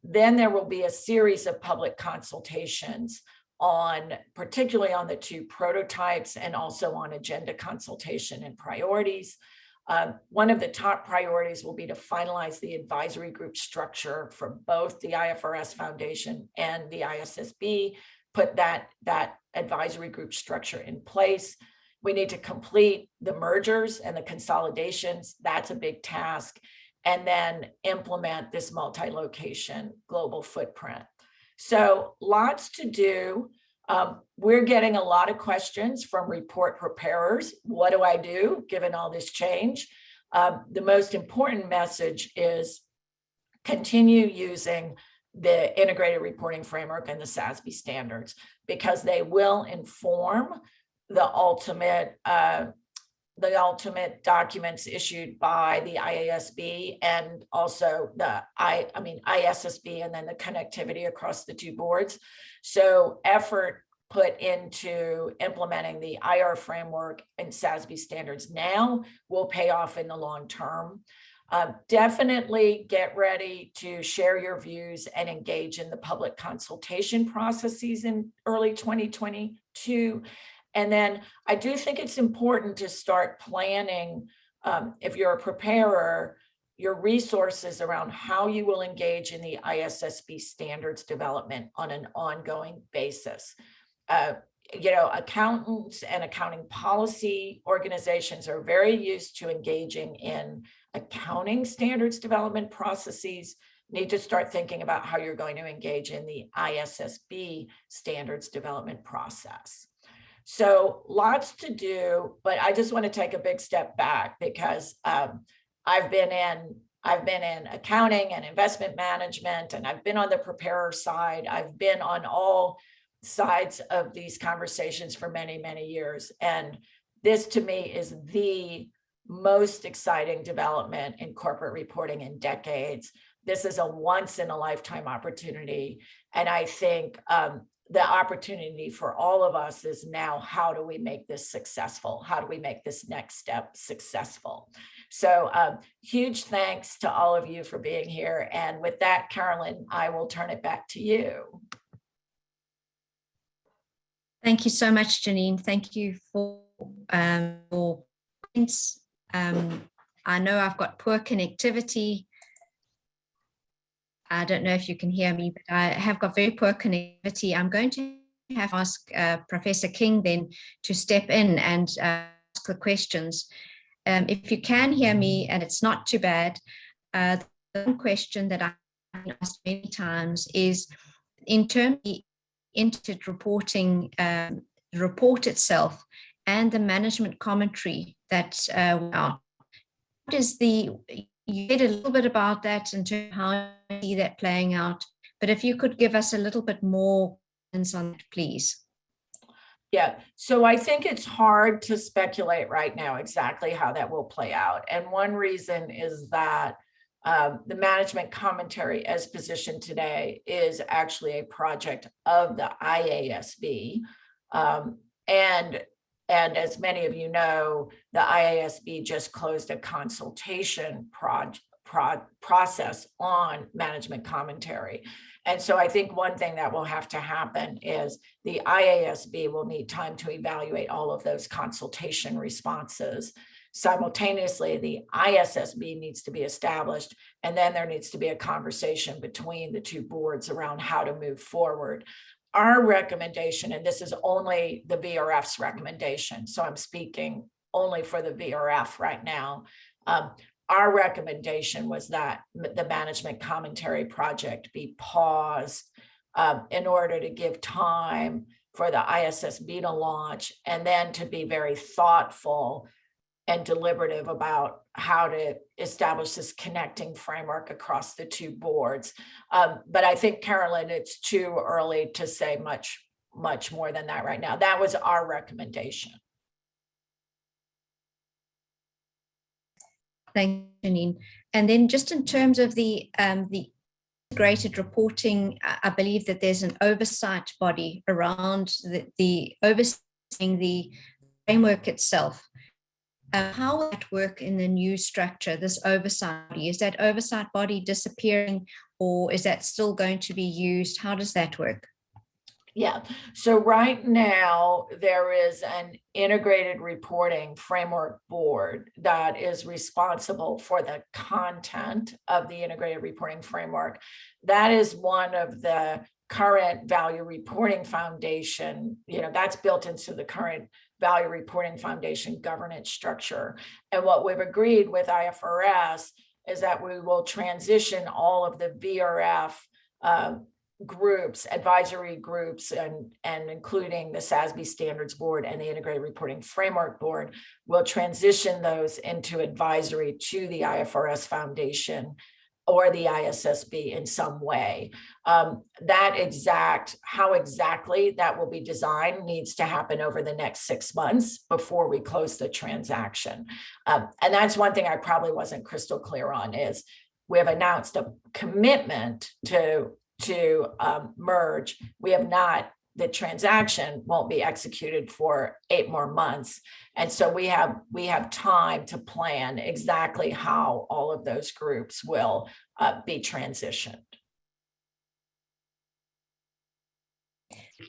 S3: Then there will be a series of public consultations on, particularly on the two prototypes, and also on agenda consultation and priorities. One of the top priorities will be to finalize the advisory group structure for both the IFRS Foundation and the ISSB, put that advisory group structure in place. We need to complete the mergers and the consolidations. That's a big task. And then implement this multi-location global footprint. So lots to do. We're getting a lot of questions from report preparers. What do I do given all this change? The most important message is continue using the integrated reporting framework and the SASB standards, because they will inform the ultimate documents issued by the IASB and also the ISSB, and then the connectivity across the two boards. So effort put into implementing the IR framework and SASB standards now will pay off in the long term. Definitely get ready to share your views and engage in the public consultation processes in early 2022. And then I do think it's important to start planning, if you're a preparer, your resources around how you will engage in the ISSB standards development on an ongoing basis. Accountants and accounting policy organizations are very used to engaging in accounting standards development processes. Need to start thinking about how you're going to engage in the ISSB standards development process. So lots to do, but I just want to take a big step back, because I've been in accounting and investment management, and I've been on the preparer side. I've been on all sides of these conversations for many, many years. And this to me is the most exciting development in corporate reporting in decades. This is a once in a lifetime opportunity. And I think the opportunity for all of us is now, how do we make this successful? How do we make this next step successful? So huge thanks to all of you for being here. And with that, Carolyn, I will turn it back to you.
S1: Thank you so much, Janine. Thank you for points. I know I've got poor connectivity. I don't know if you can hear me, but I have got very poor connectivity. I'm going to have to ask Professor King then to step in and ask the questions. If you can hear me and it's not too bad, the one question that I've asked many times is, in terms of the integrated reporting report itself and the management commentary that what is the, you said a little bit about that in terms of how you see that playing out, but if you could give us a little bit more on that, please.
S3: Yeah, so I think it's hard to speculate right now exactly how that will play out. And one reason is that the management commentary as positioned today is actually a project of the IASB. And as many of you know, the IASB just closed a consultation process on management commentary. And so I think one thing that will have to happen is the IASB will need time to evaluate all of those consultation responses. Simultaneously, the ISSB needs to be established, and then there needs to be a conversation between the two boards around how to move forward. Our recommendation, and this is only the VRF's recommendation, so I'm speaking only for the VRF right now, our recommendation was that the management commentary project be paused in order to give time for the ISSB to launch, and then to be very thoughtful and deliberative about how to establish this connecting framework across the two boards. But I think, Carolyn, it's too early to say much more than that right now. That was our recommendation.
S1: Thank you, Janine. And then just in terms of the integrated reporting, I believe that there's an oversight body around the overseeing the framework itself. How will that work in the new structure, this oversight body? Is that oversight body disappearing, or is that still going to be used? How does that work?
S3: Yeah, so right now there is an integrated reporting framework board that is responsible for the content of the integrated reporting framework. That is one of the current Value Reporting Foundation, that's built into the current Value Reporting Foundation governance structure. And what we've agreed with IFRS is that we will transition all of the VRF groups, advisory groups, and including the SASB Standards Board and the Integrated Reporting Framework Board, will transition those into advisory to the IFRS Foundation or the ISSB in some way. How exactly that will be designed needs to happen over the next 6 months before we close the transaction. And that's one thing I probably wasn't crystal clear on, is we have announced a commitment to merge. We have not, the transaction won't be executed for 8 more months. And so we have time to plan exactly how all of those groups will be transitioned.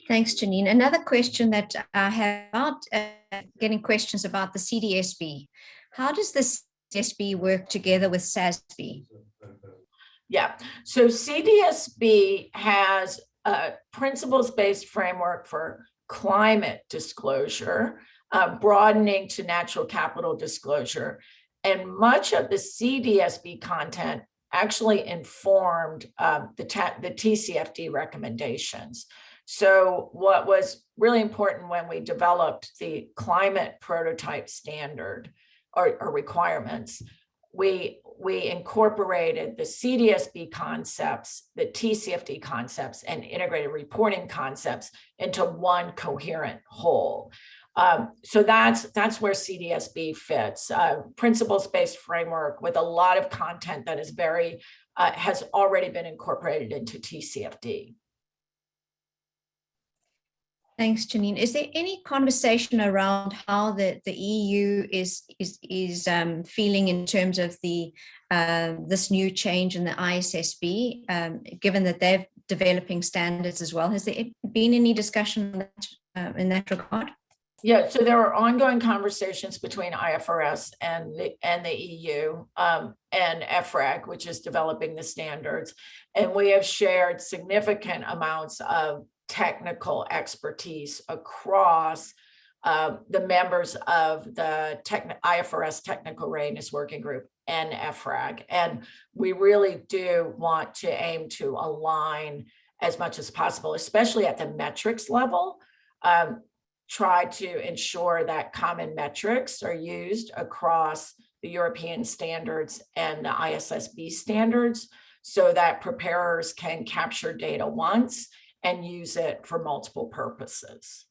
S1: Thanks, Janine. Another question that I have about getting questions about the CDSB. How does the CDSB work together with SASB?
S3: Yeah, so CDSB has a principles-based framework for climate disclosure, broadening to natural capital disclosure. And much of the CDSB content actually informed the TCFD recommendations. So what was really important when we developed the climate prototype standard or requirements, we incorporated the CDSB concepts, the TCFD concepts, and integrated reporting concepts into one coherent whole. So that's where CDSB fits. Principles-based framework with a lot of content that is has already been incorporated into TCFD.
S1: Thanks, Janine. Is there any conversation around how the EU is feeling in terms of the this new change in the ISSB, given that they're developing standards as well? Has there been any discussion in that regard?
S3: Yeah, so there are ongoing conversations between IFRS and the EU and EFRAG, which is developing the standards, and we have shared significant amounts of technical expertise across the members of the IFRS Technical Readiness Working Group and EFRAG. And we really do want to aim to align as much as possible, especially at the metrics level, try to ensure that common metrics are used across the European standards and the ISSB standards so that preparers can capture data once and use it for multiple purposes.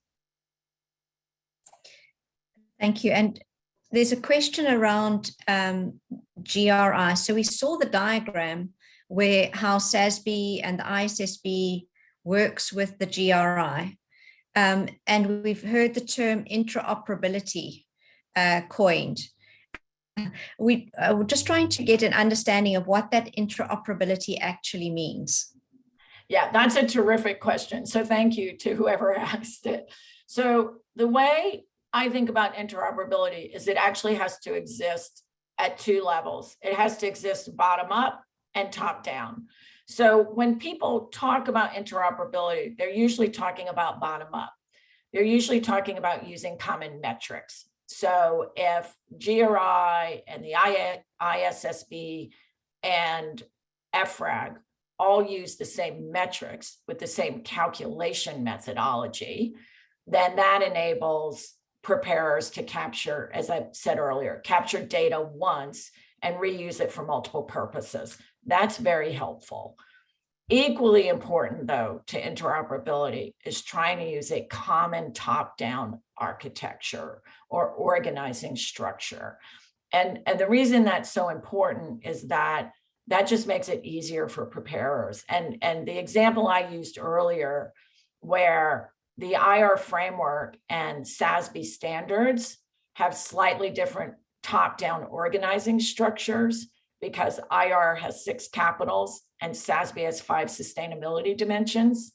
S1: Thank you. And there's a question around GRI. So we saw the diagram where how SASB and the ISSB works with the GRI. And we've heard the term interoperability coined. We're just trying to get an understanding of what that interoperability actually means.
S3: Yeah, that's a terrific question. So thank you to whoever asked it. So the way I think about interoperability is it actually has to exist at 2 levels. It has to exist bottom up and top down. So when people talk about interoperability, they're usually talking about bottom up. They're usually talking about using common metrics. So if GRI and the ISSB and EFRAG all use the same metrics with the same calculation methodology, then that enables preparers to capture, as I said earlier, capture data once and reuse it for multiple purposes. That's very helpful. Equally important, though, to interoperability is trying to use a common top-down architecture or organizing structure. And the reason that's so important is that that just makes it easier for preparers. And the example I used earlier, where the IR framework and SASB standards have slightly different top-down organizing structures, because IR has 6 capitals and SASB has 5 sustainability dimensions,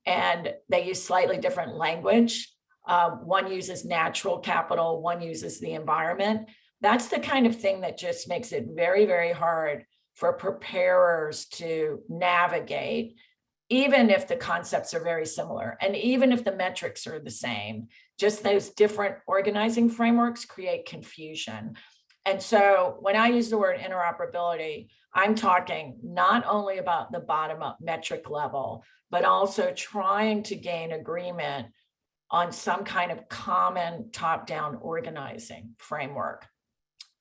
S3: and they use slightly different language. One uses natural capital, one uses the environment. That's the kind of thing that just makes it very, very hard for preparers to navigate, even if the concepts are very similar, and even if the metrics are the same. Just those different organizing frameworks create confusion. And so when I use the word interoperability, I'm talking not only about the bottom-up metric level, but also trying to gain agreement on some kind of common top-down organizing framework.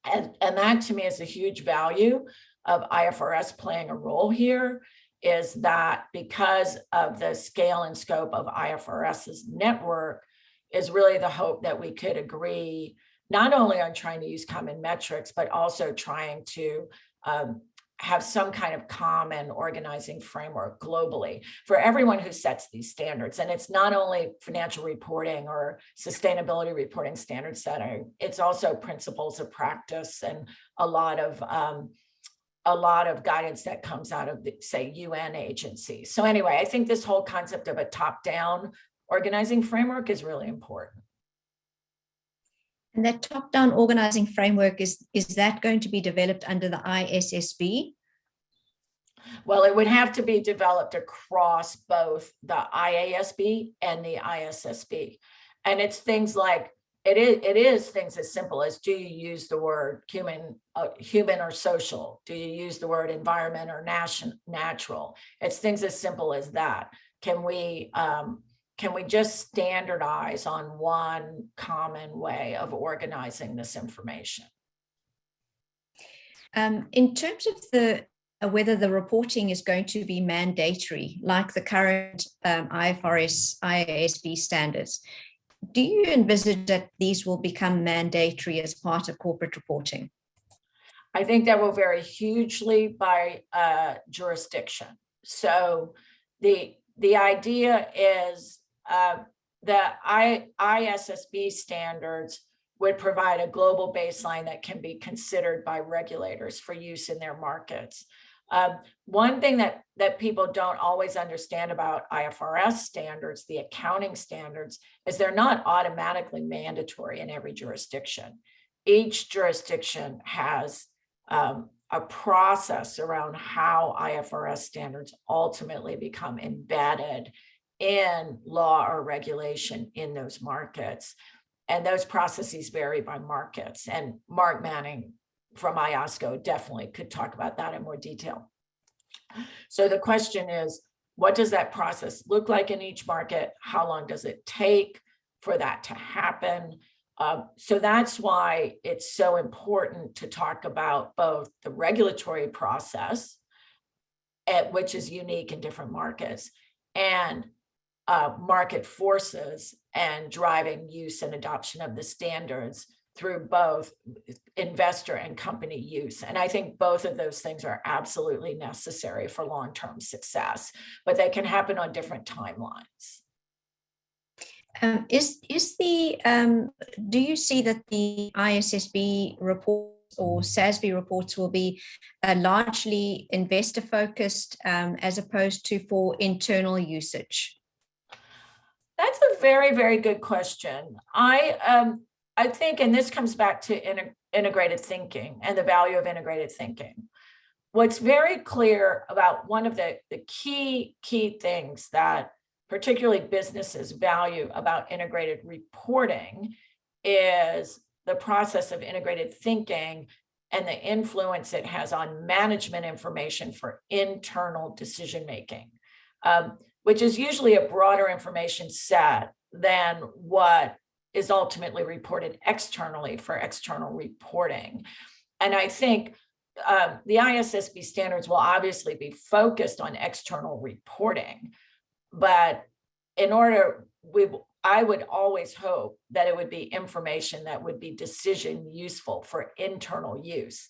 S3: And that to me is a huge value of IFRS playing a role here, is that because of the scale and scope of IFRS's network, is really the hope that we could agree not only on trying to use common metrics, but also trying to have some kind of common organizing framework globally for everyone who sets these standards. And it's not only financial reporting or sustainability reporting standard setting, it's also principles of practice and a lot of guidance that comes out of the, say, UN agencies. So anyway, I think this whole concept of a top-down organizing framework is really important.
S1: And that top-down organizing framework, is that going to be developed under the ISSB?
S3: Well, it would have to be developed across both the IASB and the ISSB. And it's things like, it is things as simple as, do you use the word human or social? Do you use the word environment or natural? It's things as simple as that. Can we just standardize on one common way of organizing this information?
S1: In terms of whether the reporting is going to be mandatory, like the current IFRS IASB standards, do you envisage that these will become mandatory as part of corporate reporting?
S3: I think that will vary hugely by jurisdiction. So the idea is the ISSB standards would provide a global baseline that can be considered by regulators for use in their markets. One thing that people don't always understand about IFRS standards, the accounting standards, is they're not automatically mandatory in every jurisdiction. Each jurisdiction has a process around how IFRS standards ultimately become embedded in law or regulation in those markets. And those processes vary by markets. And Mark Manning from IOSCO definitely could talk about that in more detail. So the question is, what does that process look like in each market? How long does it take for that to happen? So that's why it's so important to talk about both the regulatory process, which is unique in different markets, and market forces and driving use and adoption of the standards through both investor and company use. And I think both of those things are absolutely necessary for long-term success, but they can happen on different timelines.
S1: Do you see that the ISSB reports or SASB reports will be largely investor focused as opposed to for internal usage?
S3: That's a very, very good question. I think, and this comes back to integrated thinking and the value of integrated thinking. What's very clear about one of the key things that particularly businesses value about integrated reporting is the process of integrated thinking and the influence it has on management information for internal decision-making, which is usually a broader information set than what is ultimately reported externally for external reporting. And I think the ISSB standards will obviously be focused on external reporting, but I would always hope that it would be information that would be decision useful for internal use.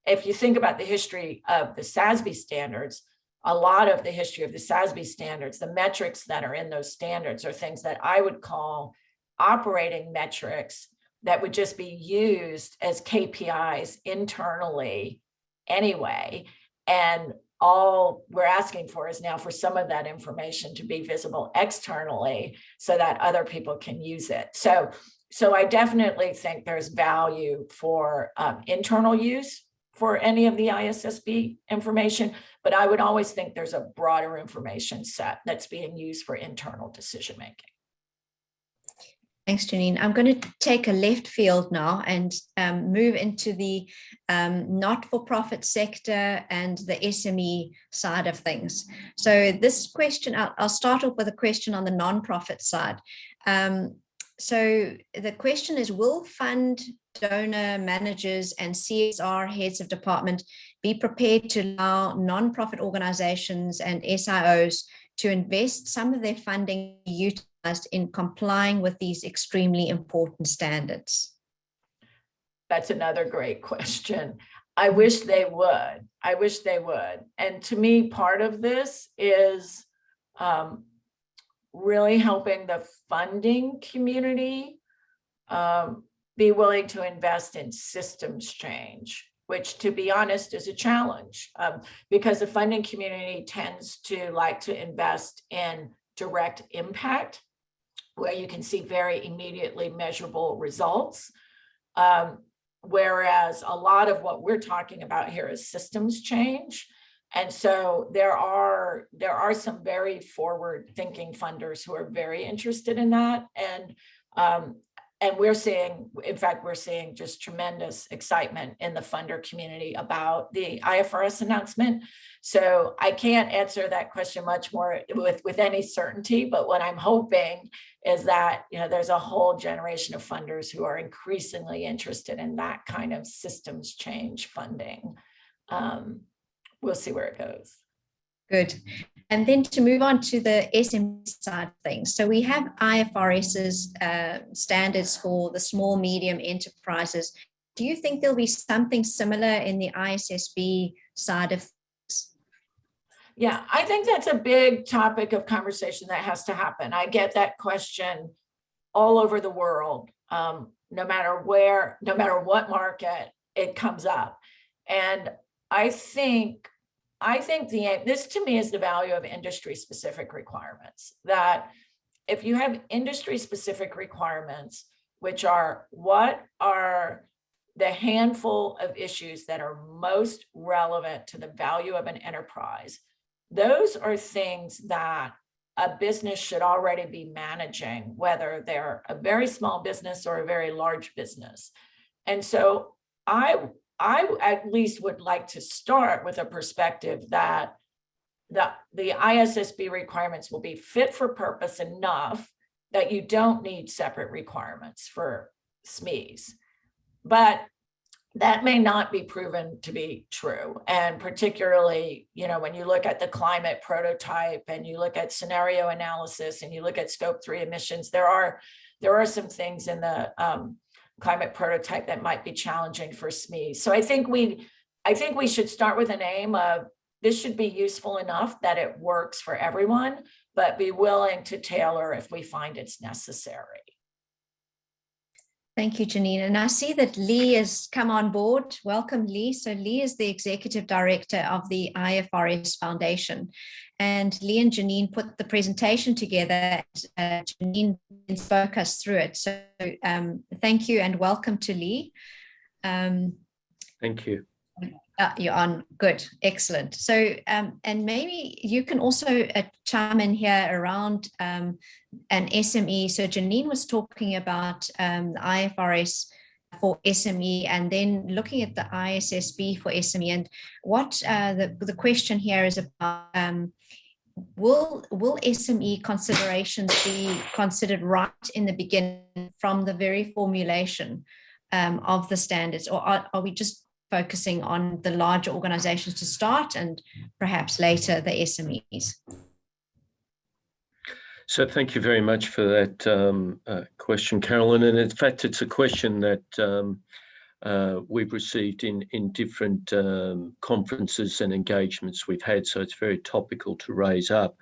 S3: if you think about the history of the SASB standards, a lot of the history of the SASB standards, the metrics that are in those standards are things that I would call operating metrics that would just be used as KPIs internally anyway. And all we're asking for is now for some of that information to be visible externally so that other people can use it. So I definitely think there's value for internal use for any of the ISSB information, but I would always think there's a broader information set that's being used for internal decision making.
S1: Thanks, Janine. I'm going to take a left field now and move into the not-for-profit sector and the SME side of things. So this question, I'll start off with a question on the non-profit side. So the question is, will fund donor managers and CSR heads of department be prepared to allow non-profit organizations and SIOs to invest some of their funding utilized in complying with these extremely important standards?
S3: That's another great question. I wish they would. I wish they would. And to me, part of this is really helping the funding community be willing to invest in systems change, which, to be honest, is a challenge because the funding community tends to like to invest in direct impact, where you can see very immediately measurable results. Whereas a lot of what we're talking about here is systems change. And so there are some very forward-thinking funders who are very interested in that. And we're seeing, in fact, we're seeing just tremendous excitement in the funder community about the IFRS announcement. So I can't answer that question much more with any certainty, but what I'm hoping is that, you know, there's a whole generation of funders who are increasingly interested in that kind of systems change funding. We'll see where it goes.
S1: Good. And then to move on to the SME side of things. So we have IFRS's standards for the small, medium enterprises. Do you think there'll be something similar in the ISSB side of things?
S3: Yeah, I think that's a big topic of conversation that has to happen. I get that question all over the world, no matter where, no matter what market it comes up. And I think this to me is the value of industry specific requirements, that if you have industry specific requirements, which are what are the handful of issues that are most relevant to the value of an enterprise, those are things that a business should already be managing, whether they're a very small business or a very large business. And so I at least would like to start with a perspective that the ISSB requirements will be fit for purpose enough that you don't need separate requirements for SMEs. But that may not be proven to be true. And particularly, you know, when you look at the climate prototype and you look at scenario analysis and you look at scope 3 emissions, there are some things in the climate prototype that might be challenging for SMEs. So I think we should start with an aim of this should be useful enough that it works for everyone, but be willing to tailor if we find it's necessary.
S1: Thank you, Janine. And I see that Lee has come on board. Welcome, Lee. So Lee is the Executive Director of the IFRS Foundation. And Lee and Janine put the presentation together. Janine spoke us through it. So thank you and welcome to Lee.
S4: Thank you.
S1: You're on. Good. Excellent. So, and maybe you can also chime in here around an SME. So Janine was talking about the IFRS for SME and then looking at the ISSB for SME. And what the question here is about, will SME considerations be considered right in the beginning from the very formulation of the standards, or are we just focusing on the larger organizations to start and perhaps later the SMEs?
S4: So thank you very much for that question, Carolyn. And in fact, it's a question that we've received in different conferences and engagements we've had, so it's very topical to raise up.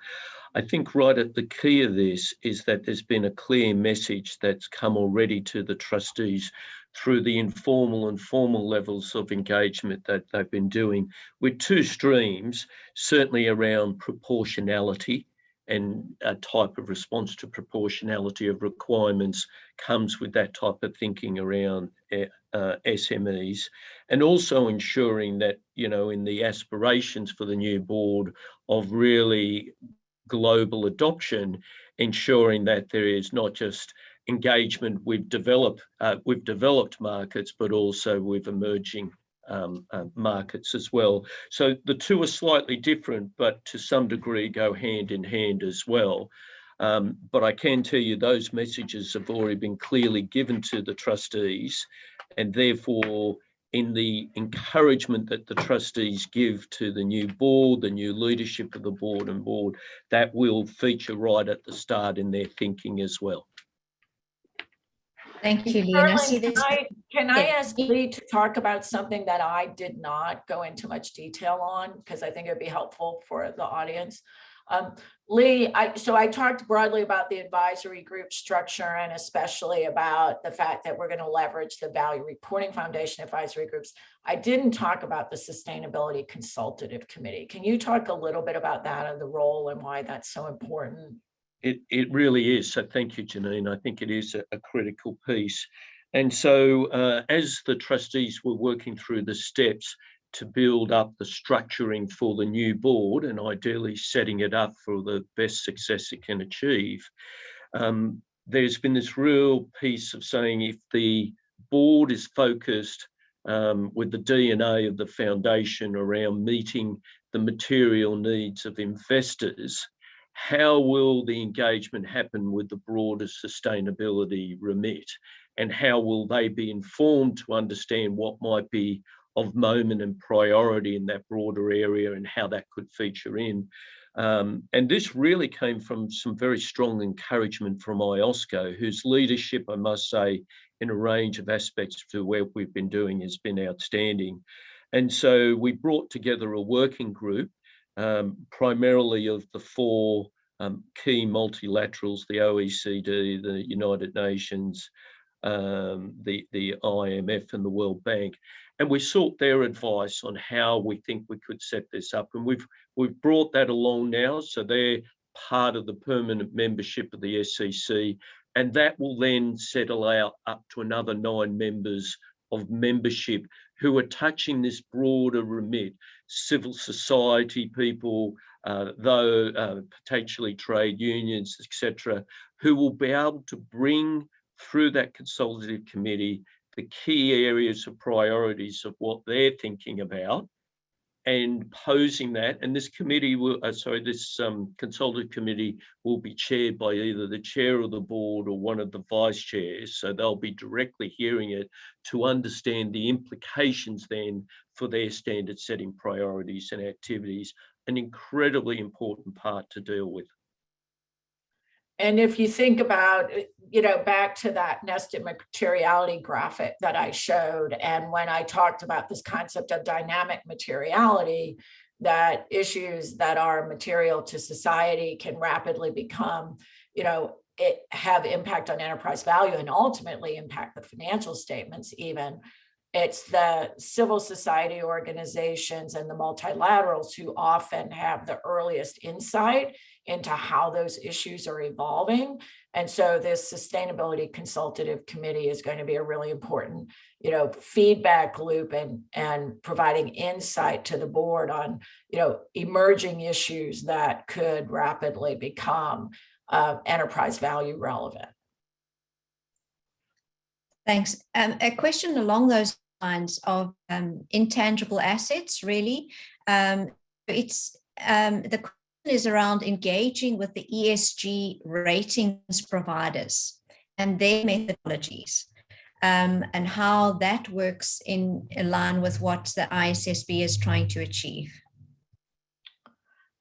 S4: I think right at the key of this is that there's been a clear message that's come already to the trustees through the informal and formal levels of engagement that they've been doing with two streams, certainly around proportionality, and a type of response to proportionality of requirements comes with that type of thinking around SMEs, and also ensuring that, in the aspirations for the new board of really global adoption, ensuring that there is not just engagement with developed markets, but also with emerging markets as well. So the two are slightly different, but to some degree go hand in hand as well. But I can tell you those messages have already been clearly given to the trustees, and therefore in the encouragement that the trustees give to the new board, the new leadership of the board, that will feature right at the start in their thinking as well.
S1: Thank you, Lee. And I see this.
S3: Can I ask Lee to talk about something that I did not go into much detail on, because I think it'd be helpful for the audience. Lee, so I talked broadly about the advisory group structure, and especially about the fact that we're going to leverage the Value Reporting Foundation advisory groups. I didn't talk about the Sustainability Consultative Committee. Can you talk a little bit about that and the role and why that's so important?
S4: It really is. So thank you, Janine. I think it is a critical piece. And so as the trustees were working through the steps to build up the structuring for the new board, and ideally setting it up for the best success it can achieve, there's been this real piece of saying, if the board is focused with the DNA of the foundation around meeting the material needs of investors, how will the engagement happen with the broader sustainability remit? And how will they be informed to understand what might be of moment and priority in that broader area, and how that could feature in? And this really came from some very strong encouragement from IOSCO, whose leadership, I must say, in a range of aspects to where we've been doing has been outstanding. And so we brought together a working group, primarily of the four key multilaterals, the OECD, the United Nations, the IMF and the World Bank, and we sought their advice on how we think we could set this up. And we've brought that along now, so they're part of the permanent membership of the SEC, and that will then settle out up to another 9 members of membership who are touching this broader remit: civil society people, potentially trade unions, etc., who will be able to bring through that consultative committee the key areas of priorities of what they're thinking about, and posing that. And this committee will, consultative committee will be chaired by either the chair of the board or one of the vice chairs. So they'll be directly hearing it to understand the implications then for their standard setting priorities and activities, an incredibly important part to deal with.
S3: And if you think about, back to that nested materiality graphic that I showed, and when I talked about this concept of dynamic materiality, that issues that are material to society can rapidly become, it have impact on enterprise value and ultimately impact the financial statements even. It's the civil society organizations and the multilaterals who often have the earliest insight into how those issues are evolving. And so this Sustainability Consultative Committee is going to be a really important, feedback loop and providing insight to the board on, emerging issues that could rapidly become enterprise value relevant.
S1: Thanks. A question along those lines of intangible assets, really. The question is around engaging with the ESG ratings providers and their methodologies, and how that works in line with what the ISSB is trying to achieve.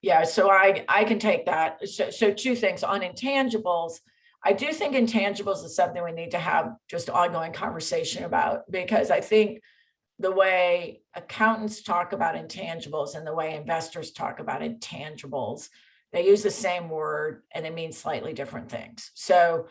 S3: Yeah, so I can take that. So 2 things on intangibles. I do think intangibles is something we need to have just ongoing conversation about, because I think the way accountants talk about intangibles and the way investors talk about intangibles, they use the same word and it means slightly different things. So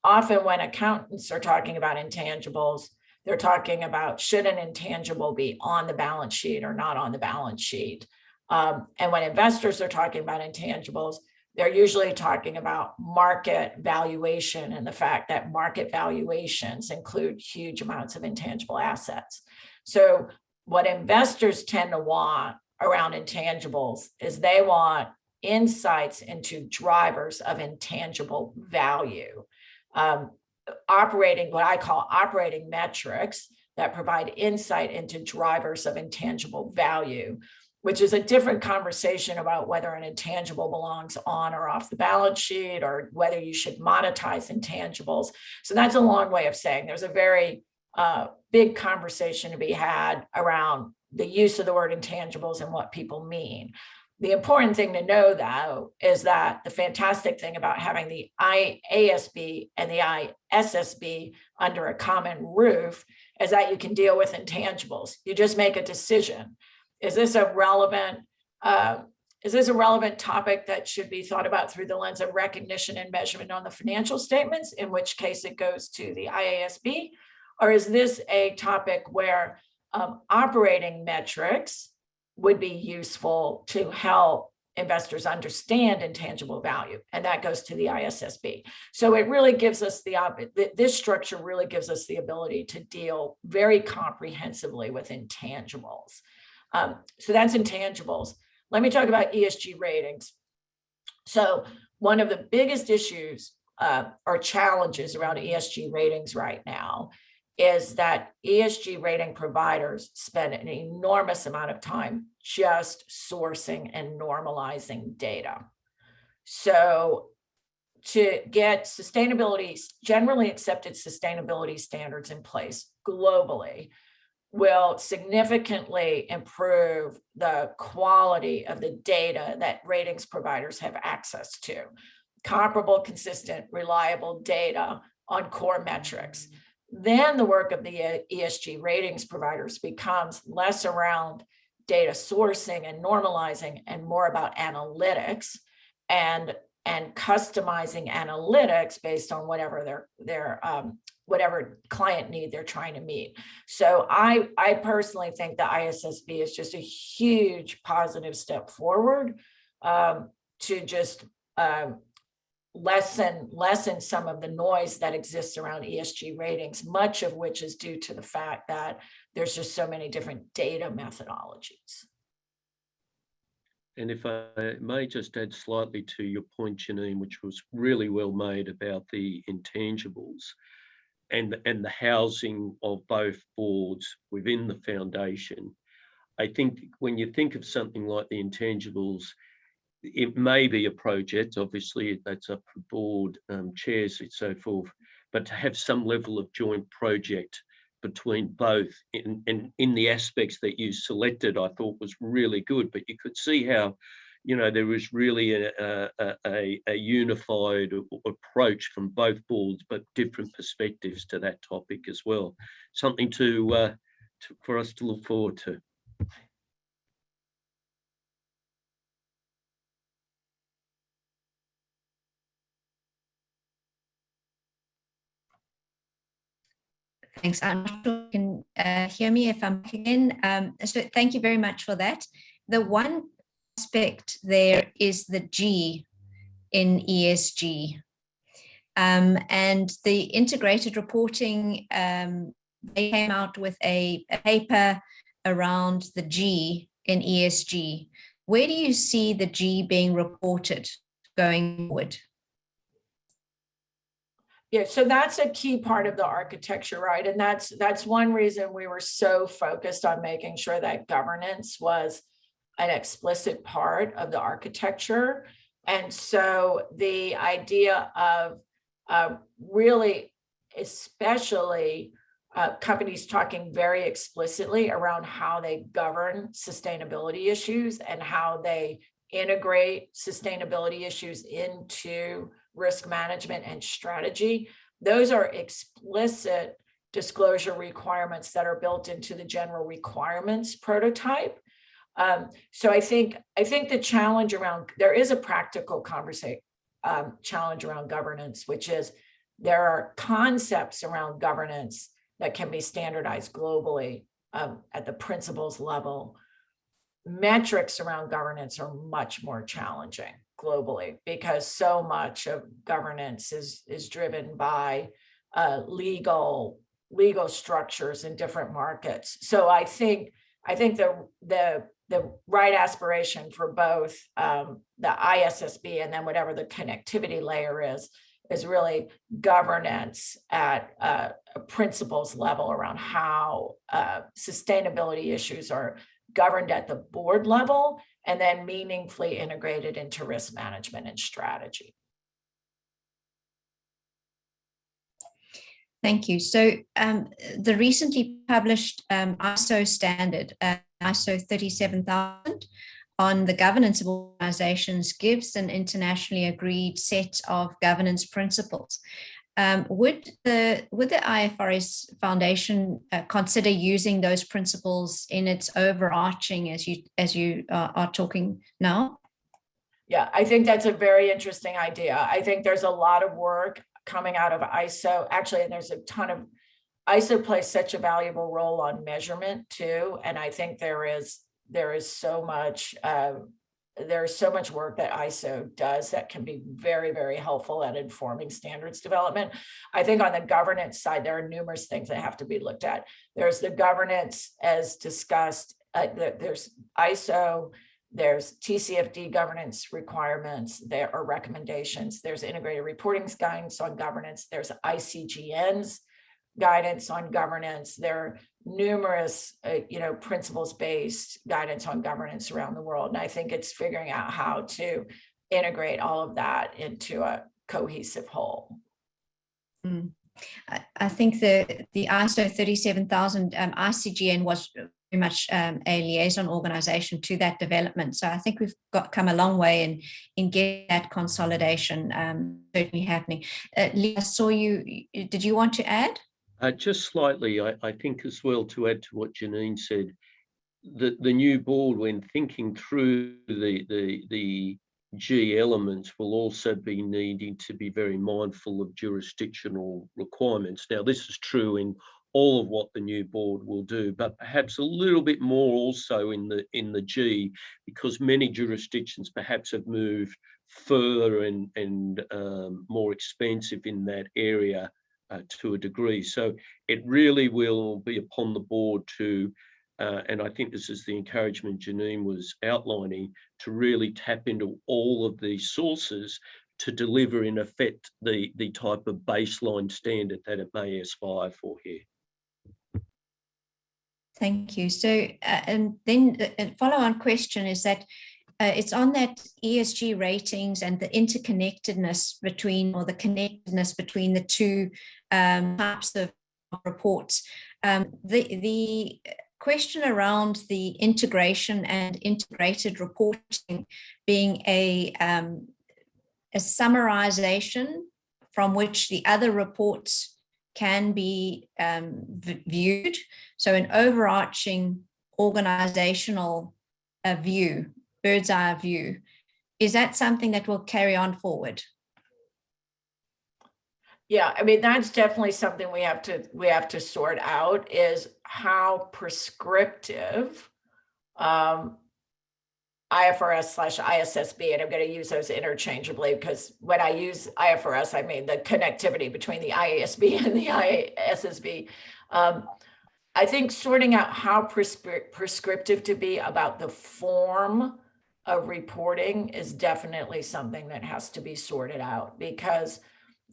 S3: often when accountants are talking about intangibles, they're talking about, should an intangible be on the balance sheet or not on the balance sheet? And when investors are talking about intangibles, they're usually talking about market valuation and the fact that market valuations include huge amounts of intangible assets. So what investors tend to want around intangibles is they want insights into drivers of intangible value. What I call operating metrics that provide insight into drivers of intangible value, which is a different conversation about whether an intangible belongs on or off the balance sheet, or whether you should monetize intangibles. So that's a long way of saying there's a very big conversation to be had around the use of the word intangibles and what people mean. The important thing to know, though, is that the fantastic thing about having the IASB and the ISSB under a common roof is that you can deal with intangibles. You just make a decision. Is this a relevant topic that should be thought about through the lens of recognition and measurement on the financial statements, in which case it goes to the IASB? Or is this a topic where operating metrics would be useful to help investors understand intangible value? And that goes to the ISSB. So it really gives us this structure really gives us the ability to deal very comprehensively with intangibles. So that's intangibles. Let me talk about ESG ratings. So one of the biggest issues or challenges around ESG ratings right now is that ESG rating providers spend an enormous amount of time just sourcing and normalizing data. So to get generally accepted sustainability standards in place globally will significantly improve the quality of the data that ratings providers have access to. Comparable, consistent, reliable data on core metrics. Then the work of the ESG ratings providers becomes less around data sourcing and normalizing and more about analytics and customizing analytics based on whatever whatever client need they're trying to meet. So I personally think the ISSB is just a huge positive step forward to just lessen some of the noise that exists around ESG ratings, much of which is due to the fact that there's just so many different data methodologies.
S4: And if I may just add slightly to your point, Janine, which was really well made about the intangibles and the housing of both boards within the foundation. I think when you think of something like the intangibles, it may be a project, obviously that's up for board chairs and so forth, but to have some level of joint project between both in the aspects that you selected, I thought was really good. But you could see how, you know, there was really a unified approach from both boards, but different perspectives to that topic as well. Something for us to look forward to.
S1: Thanks. I'm not sure you can hear me if I'm back again. So thank you very much for that. The one aspect there is the G in ESG. And the integrated reporting, they came out with a paper around the G in ESG. Where do you see the G being reported going forward?
S3: Yeah, so that's a key part of the architecture, right? And that's one reason we were so focused on making sure that governance was an explicit part of the architecture. And so the idea of really, especially companies talking very explicitly around how they govern sustainability issues and how they integrate sustainability issues into risk management and strategy. Those are explicit disclosure requirements that are built into the general requirements prototype. So I think the challenge around, there is a practical challenge around governance, which is there are concepts around governance that can be standardized globally at the principles level. Metrics around governance are much more challenging globally because so much of governance is driven by legal structures in different markets. So I think the right aspiration for both the ISSB and then whatever the connectivity layer is really governance at a principles level around how sustainability issues are governed at the board level and then meaningfully integrated into risk management and strategy.
S1: Thank you. So the recently published ISO standard, ISO 37000 on the governance of organizations gives an internationally agreed set of governance principles. Would the IFRS Foundation consider using those principles in its overarching as you are talking now?
S3: Yeah, I think that's a very interesting idea. I think there's a lot of work coming out of ISO, actually, and there's a ton of, ISO plays such a valuable role on measurement too. And I think there is so much work that ISO does that can be very, very helpful at informing standards development. I think on the governance side, there are numerous things that have to be looked at. There's the governance as discussed, there's ISO, there's TCFD governance requirements, there are recommendations, there's integrated reporting guidance on governance, there's ICGN's guidance on governance, there are numerous principles-based guidance on governance around the world. And I think it's figuring out how to integrate all of that into a cohesive whole.
S1: I think the ISO 37000 ICGN was very much a liaison organization to that development. So I think we've come a long way in getting that consolidation certainly happening. Lee, I saw you. Did you want to add?
S4: Just slightly, I think as well, to add to what Janine said, the new board, when thinking through the G elements, will also be needing to be very mindful of jurisdictional requirements. Now, this is true in all of what the new board will do, but perhaps a little bit more also in the G, because many jurisdictions perhaps have moved further and more expensive in that area to a degree. So it really will be upon the board to, and I think this is the encouragement Janine was outlining, to really tap into all of these sources to deliver in effect the type of baseline standard that it may aspire for here.
S1: Thank you. So, and then a follow-on question is that it's on that ESG ratings and the interconnectedness between, or the connectedness between the two types of reports. The question around the integration and integrated reporting being a summarization from which the other reports can be viewed. So an overarching organizational view, bird's eye view. Is that something that will carry on forward?
S3: Yeah, I mean, that's definitely something we have to sort out, is how prescriptive IFRS/ISSB, and I'm going to use those interchangeably because when I use IFRS, I mean the connectivity between the IASB and the ISSB. I think sorting out how prescriptive to be about the form of reporting is definitely something that has to be sorted out, because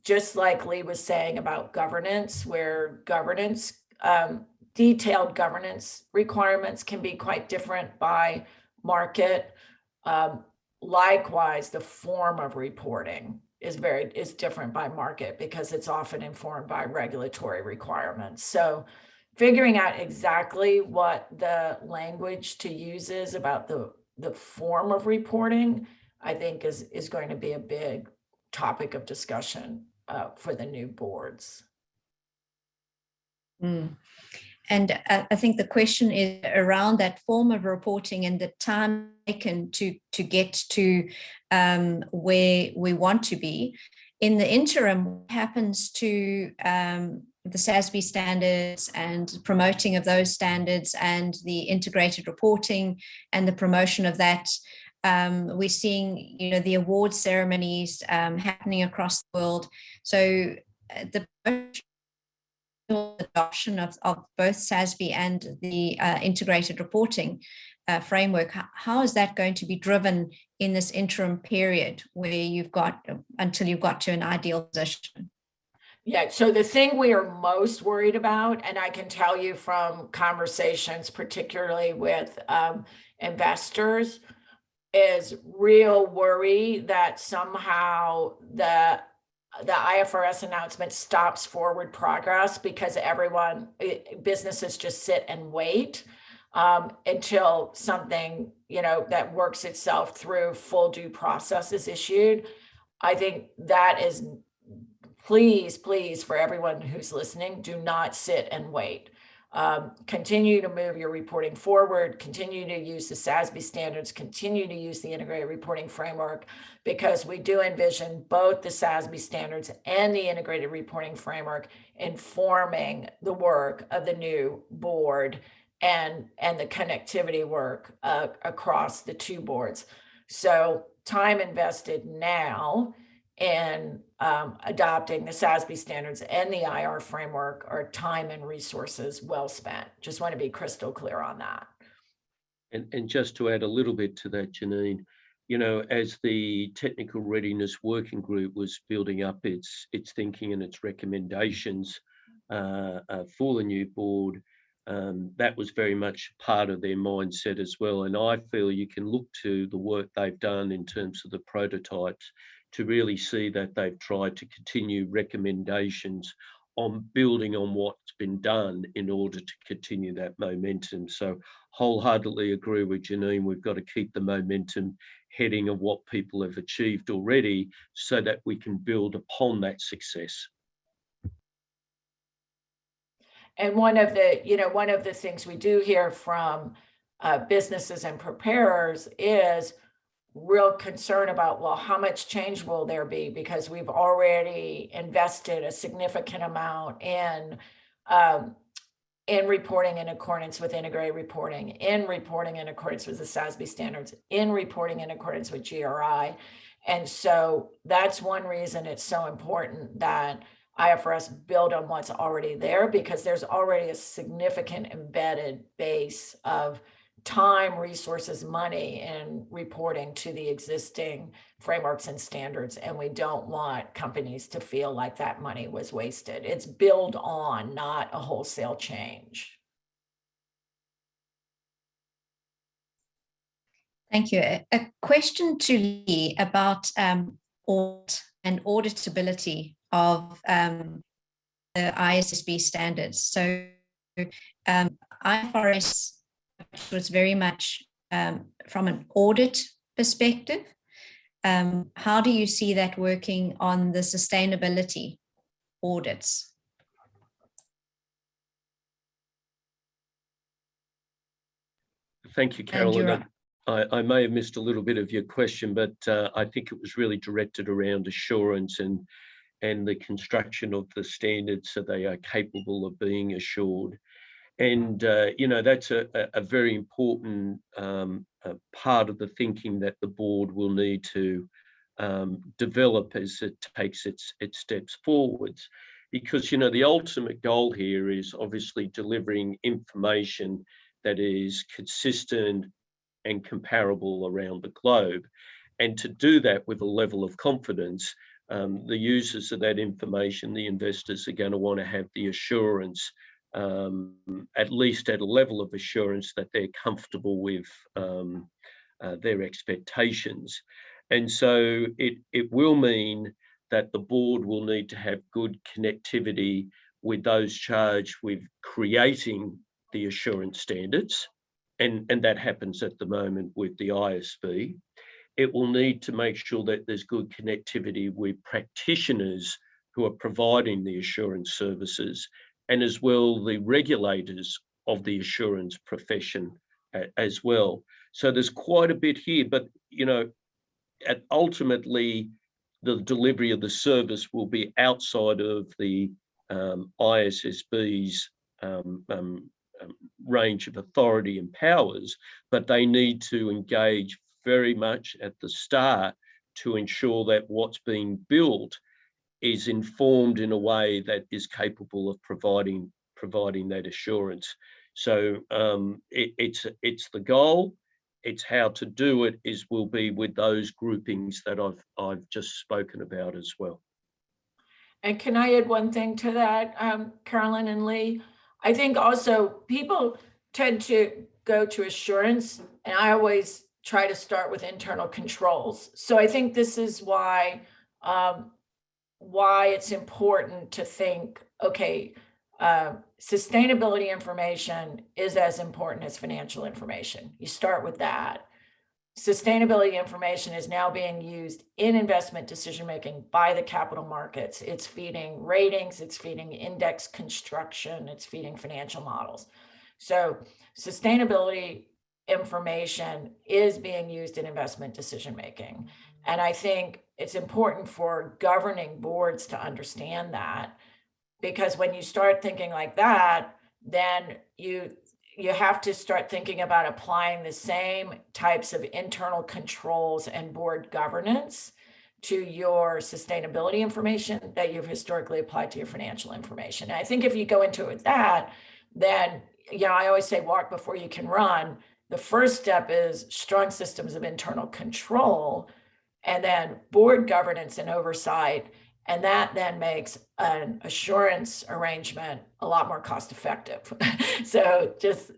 S3: just like Lee was saying about governance, where governance, detailed governance requirements can be quite different by market. Likewise, the form of reporting is different by market because it's often informed by regulatory requirements. So figuring out exactly what the language to use is about the form of reporting, I think is going to be a big topic of discussion for the new boards.
S1: And I think the question is around that form of reporting and the time taken to get to where we want to be. In the interim, what happens to the SASB standards and promoting of those standards and the integrated reporting and the promotion of that? We're seeing, the award ceremonies happening across the world. So the adoption of both SASB and the integrated reporting framework, how is that going to be driven in this interim period where until you've got to an ideal position?
S3: Yeah, so the thing we are most worried about, and I can tell you from conversations, particularly with investors, is real worry that somehow the IFRS announcement stops forward progress because businesses just sit and wait until something, that works itself through full due process is issued. I think that is, please, for everyone who's listening, do not sit and wait. Continue to move your reporting forward, continue to use the SASB standards, continue to use the integrated reporting framework, because we do envision both the SASB standards and the integrated reporting framework informing the work of the new board and the connectivity work across the two boards. So time invested now in adopting the SASB standards and the IR framework are time and resources well spent. Just want to be crystal clear on that.
S4: And just to add a little bit to that, Janine, as the technical readiness working group was building up its thinking and its recommendations for the new board, that was very much part of their mindset as well. And I feel you can look to the work they've done in terms of the prototypes to really see that they've tried to continue recommendations on building on what's been done in order to continue that momentum. So wholeheartedly agree with Janine, we've got to keep the momentum heading of what people have achieved already so that we can build upon that success.
S3: And one of the things we do hear from businesses and preparers is real concern about, well, how much change will there be? Because we've already invested a significant amount in reporting in accordance with integrated reporting, in reporting in accordance with the SASB standards, in reporting in accordance with GRI. And so that's one reason it's so important that IFRS build on what's already there, because there's already a significant embedded base of time, resources, money in reporting to the existing frameworks and standards. And we don't want companies to feel like that money was wasted. It's build on, not a wholesale change.
S1: Thank you. A question to Lee about audit and auditability of the ISSB standards. So IFRS was very much from an audit perspective. How do you see that working on the sustainability audits?
S4: Thank you, Carolyn. I may have missed a little bit of your question, but I think it was really directed around assurance and the construction of the standards so they are capable of being assured. And, that's a very important part of the thinking that the board will need to develop as it takes its steps forwards. Because, the ultimate goal here is obviously delivering information that is consistent and comparable around the globe. And to do that with a level of confidence, the users of that information, the investors, are going to want to have the assurance, at least at a level of assurance that they're comfortable with their expectations. And so it will mean that the board will need to have good connectivity with those charged with creating the assurance standards. And that happens at the moment with the ISSB. it will need to make sure that there's good connectivity with practitioners who are providing the assurance services, and as well the regulators of the assurance profession as well. So there's quite a bit here, but ultimately the delivery of the service will be outside of the ISSB's range of authority and powers, but they need to engage very much at the start to ensure that what's being built is informed in a way that is capable of providing that assurance. So it's the goal. It's how to do it will be with those groupings that I've just spoken about as well.
S3: And can I add one thing to that, Carolyn and Lee? I think also people tend to go to assurance, and I always try to start with internal controls. So I think this is why it's important to think, okay, sustainability information is as important as financial information. You start with that. Sustainability information is now being used in investment decision-making by the capital markets. It's feeding ratings, it's feeding index construction, it's feeding financial models. So sustainability information is being used in investment decision-making. And I think it's important for governing boards to understand that, because when you start thinking like that, then you have to start thinking about applying the same types of internal controls and board governance to your sustainability information that you've historically applied to your financial information. And I think if you go into it with that, then, I always say walk before you can run. The first step is strong systems of internal control, and then board governance and oversight. And that then makes an assurance arrangement a lot more cost effective. So just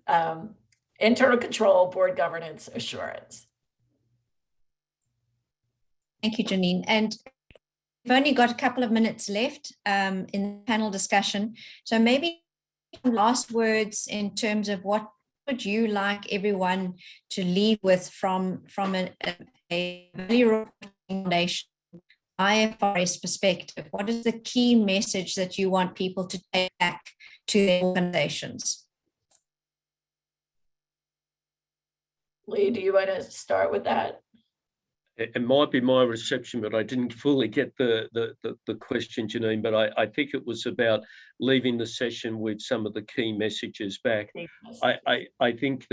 S3: internal control, board governance, assurance.
S1: Thank you, Janine. And we've only got a couple of minutes left in the panel discussion. So maybe last words in terms of what would you like everyone to leave with from a value foundation IFRS perspective? What is the key message that you want people to take back to their organizations?
S3: Lee, do you want to start with that?
S4: It might be my reception, but I didn't fully get the question, Janine, but I think it was about leaving the session with some of the key messages back. I think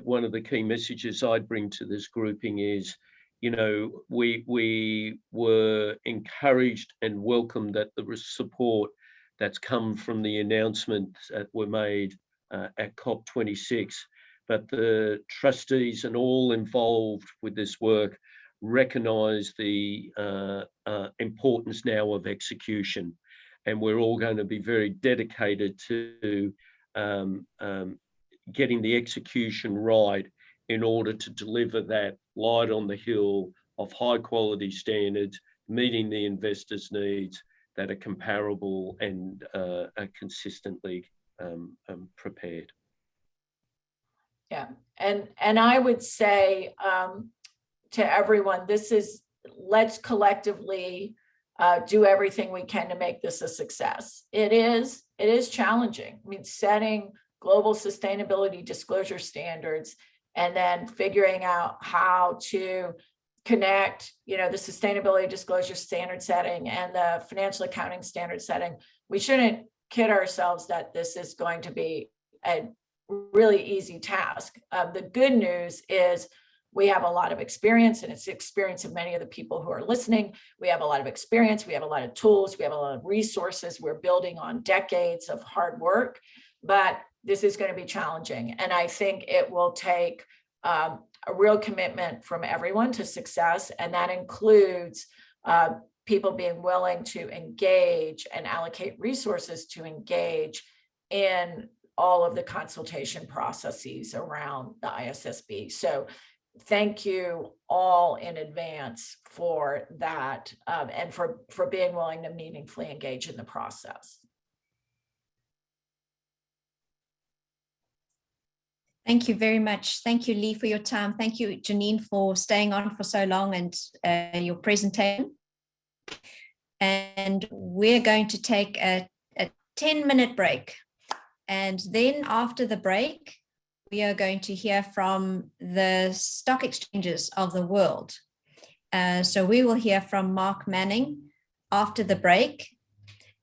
S4: one of the key messages I'd bring to this grouping is, we were encouraged and welcomed that there was support that's come from the announcements that were made at COP26, but the trustees and all involved with this work recognise the importance now of execution, and we're all going to be very dedicated to getting the execution right in order to deliver that light on the hill of high quality standards, meeting the investors' needs that are comparable and are consistently prepared.
S3: Yeah, and I would say to everyone, let's collectively do everything we can to make this a success. It is challenging. I mean, setting global sustainability disclosure standards and then figuring out how to connect, the sustainability disclosure standard setting and the financial accounting standard setting. We shouldn't kid ourselves that this is going to be a really easy task. The good news is we have a lot of experience, and it's the experience of many of the people who are listening. We have a lot of experience, we have a lot of tools, we have a lot of resources. We're building on decades of hard work, but this is going to be challenging. And I think it will take a real commitment from everyone to success. And that includes people being willing to engage and allocate resources to engage in all of the consultation processes around the ISSB. So thank you all in advance for that and for being willing to meaningfully engage in the process.
S1: Thank you very much. Thank you, Lee, for your time. Thank you, Janine, for staying on for so long and your presentation. And we're going to take a 10-minute break. And then after the break, we are going to hear from the stock exchanges of the world. So we will hear from Mark Manning after the break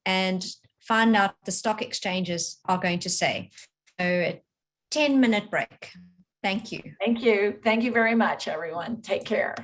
S1: and find out what the stock exchanges are going to say. So a 10-minute break. Thank you.
S3: Thank you. Thank you very much, everyone. Take care.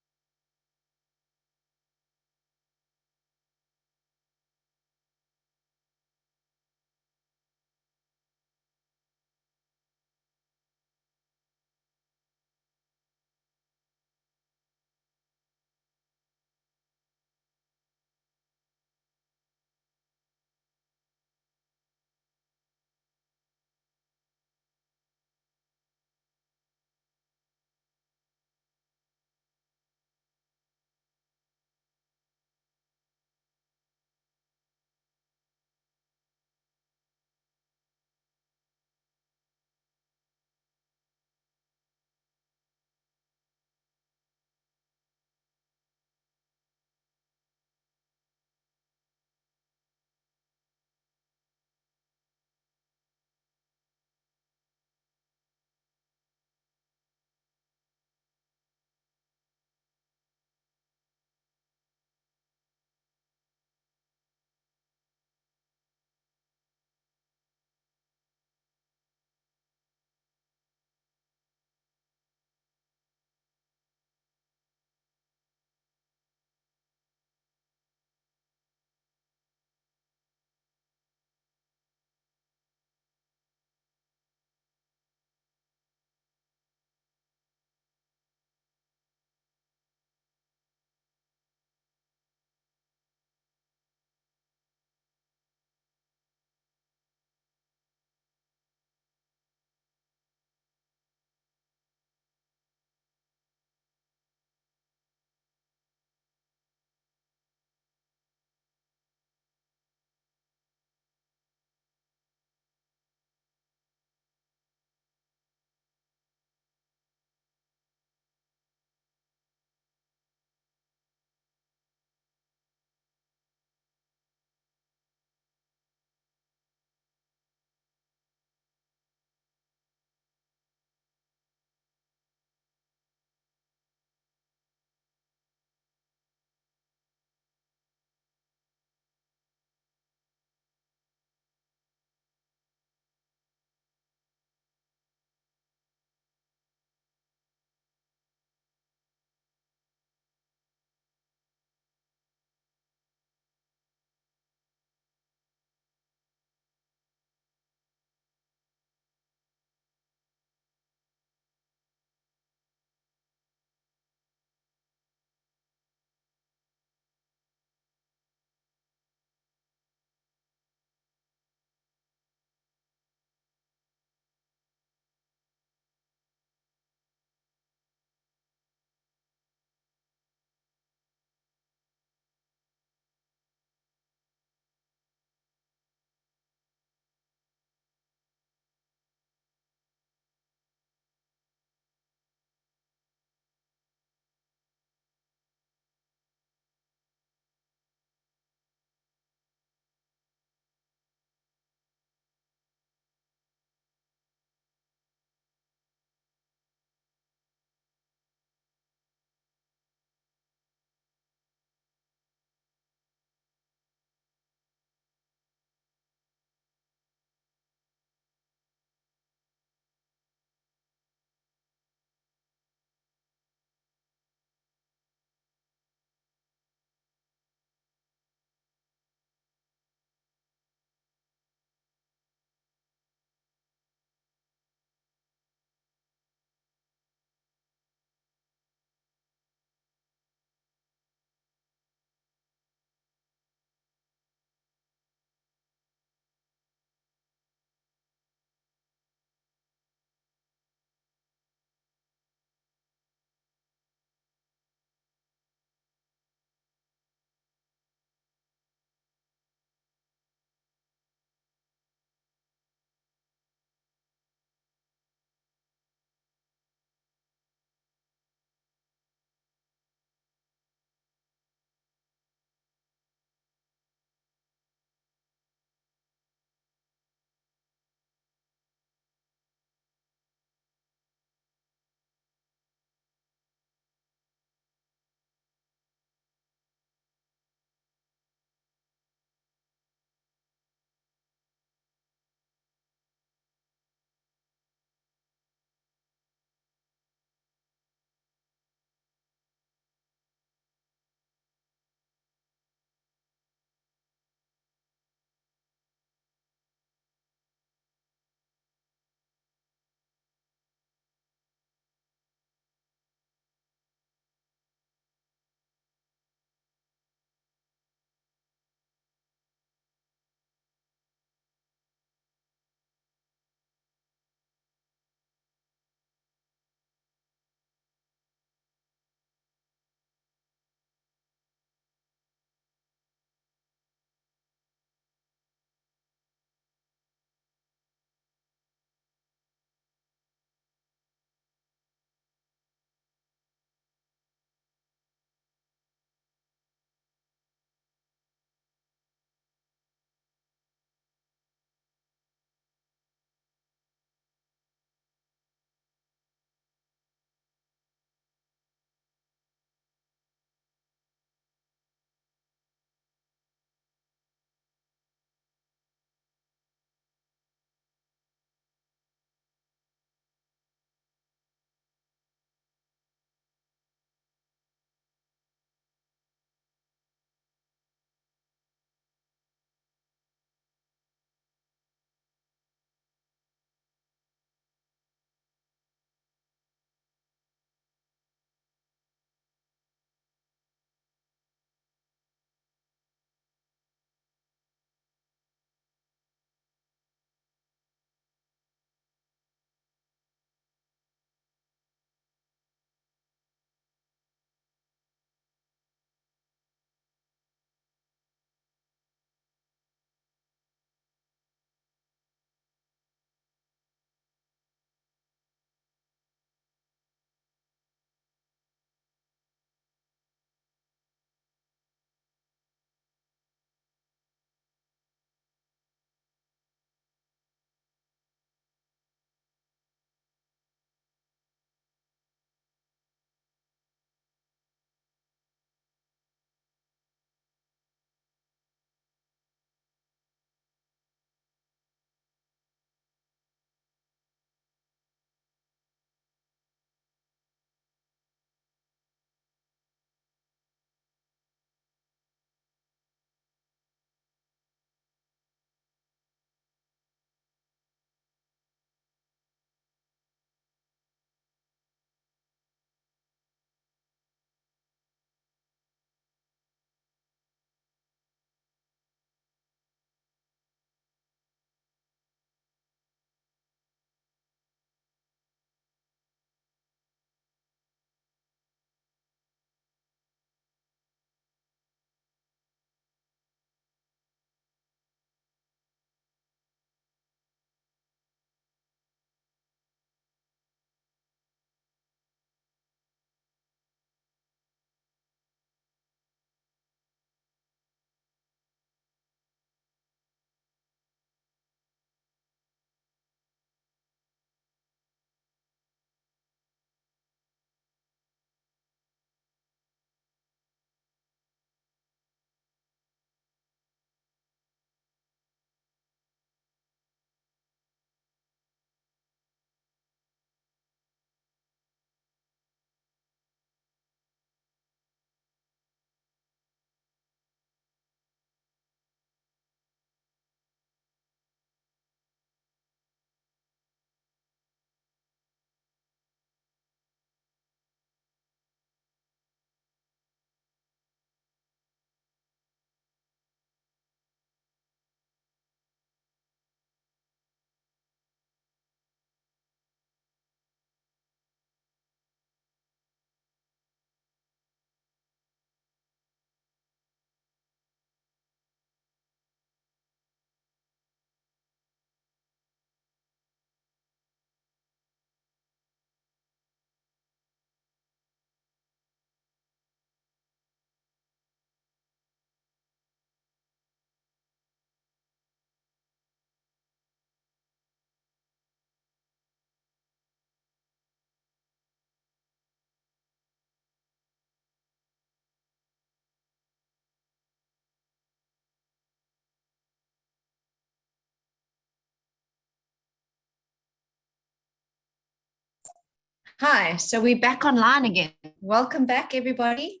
S1: Hi, so we're back online again. Welcome back, everybody.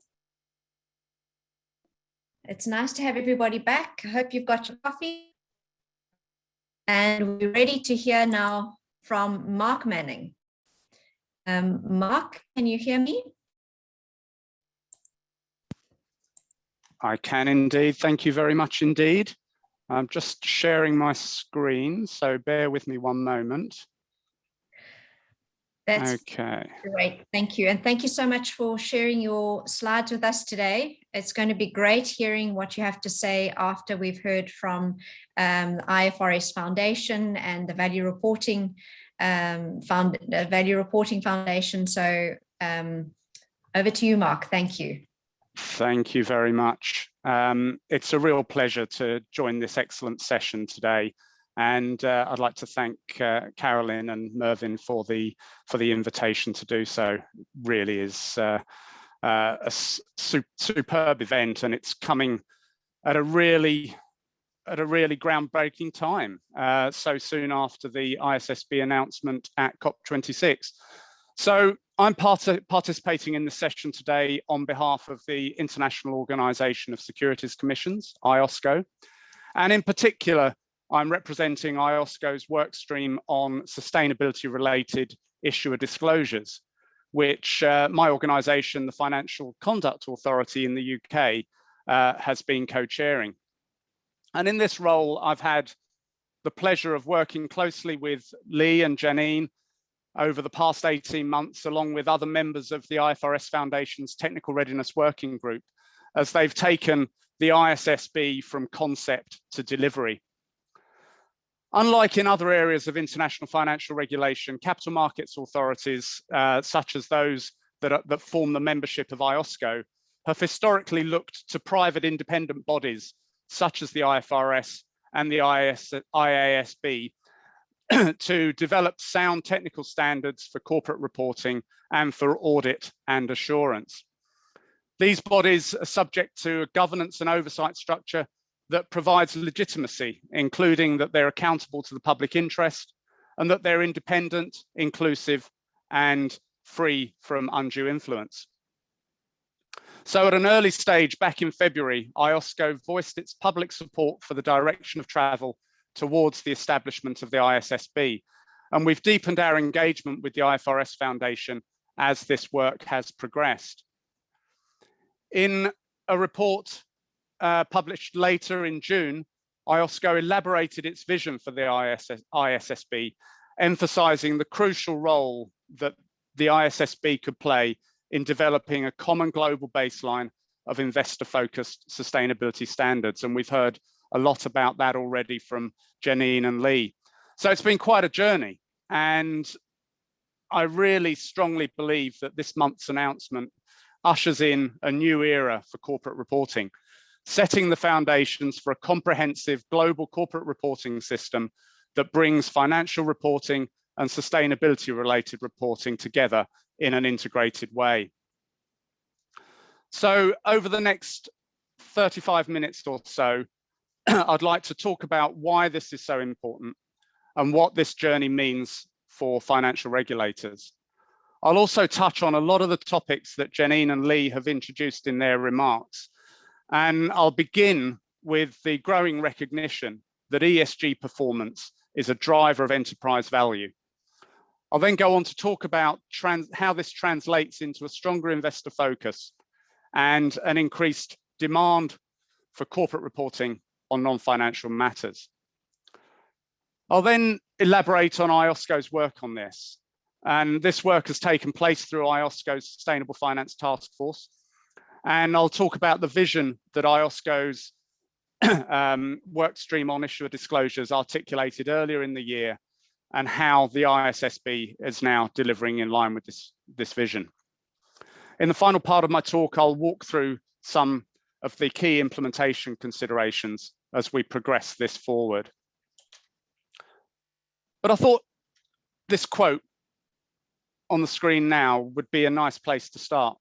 S1: It's nice to have everybody back. I hope you've got your coffee. And we're ready to hear now from Mark Manning. Mark, can you hear me?
S5: I can indeed. Thank you very much indeed. I'm just sharing my screen, so bear with me one moment.
S1: That's
S5: okay.
S1: Great, thank you. And thank you so much for sharing your slides with us today. It's going to be great hearing what you have to say after we've heard from the IFRS Foundation and the Value Reporting Foundation. So over to you, Mark. Thank you.
S5: Thank you very much. It's a real pleasure to join this excellent session today. And I'd like to thank Carolyn and Mervyn for the invitation to do so. Really is a superb event, and it's coming at a really groundbreaking time, so soon after the ISSB announcement at COP26. So I'm participating in the session today on behalf of the International Organization of Securities Commissions, IOSCO, and in particular, I'm representing IOSCO's work stream on sustainability-related issuer disclosures, which my organization, the Financial Conduct Authority in the UK, has been co-chairing. And in this role, I've had the pleasure of working closely with Lee and Janine over the past 18 months, along with other members of the IFRS Foundation's Technical Readiness Working Group, as they've taken the ISSB from concept to delivery. Unlike in other areas of international financial regulation, capital markets authorities, such as those that form the membership of IOSCO, have historically looked to private independent bodies, such as the IFRS and the IASB, to develop sound technical standards for corporate reporting and for audit and assurance. These bodies are subject to a governance and oversight structure that provides legitimacy, including that they're accountable to the public interest and that they're independent, inclusive, and free from undue influence. So at an early stage back in February, IOSCO voiced its public support for the direction of travel towards the establishment of the ISSB. And we've deepened our engagement with the IFRS Foundation as this work has progressed. In a report published later in June, IOSCO elaborated its vision for the ISSB, emphasizing the crucial role that the ISSB could play in developing a common global baseline of investor-focused sustainability standards. And we've heard a lot about that already from Janine and Lee. So it's been quite a journey. And I really strongly believe that this month's announcement ushers in a new era for corporate reporting, setting the foundations for a comprehensive global corporate reporting system that brings financial reporting and sustainability-related reporting together in an integrated way. So over the next 35 minutes or so, I'd like to talk about why this is so important and what this journey means for financial regulators. I'll also touch on a lot of the topics that Janine and Lee have introduced in their remarks. And I'll begin with the growing recognition that ESG performance is a driver of enterprise value. I'll then go on to talk about how this translates into a stronger investor focus and an increased demand for corporate reporting on non-financial matters. I'll then elaborate on IOSCO's work on this. And this work has taken place through IOSCO's Sustainable Finance Task Force. And I'll talk about the vision that IOSCO's work stream on issuer disclosures articulated earlier in the year and how the ISSB is now delivering in line with this vision. In the final part of my talk, I'll walk through some of the key implementation considerations as we progress this forward. But I thought this quote on the screen now would be a nice place to start.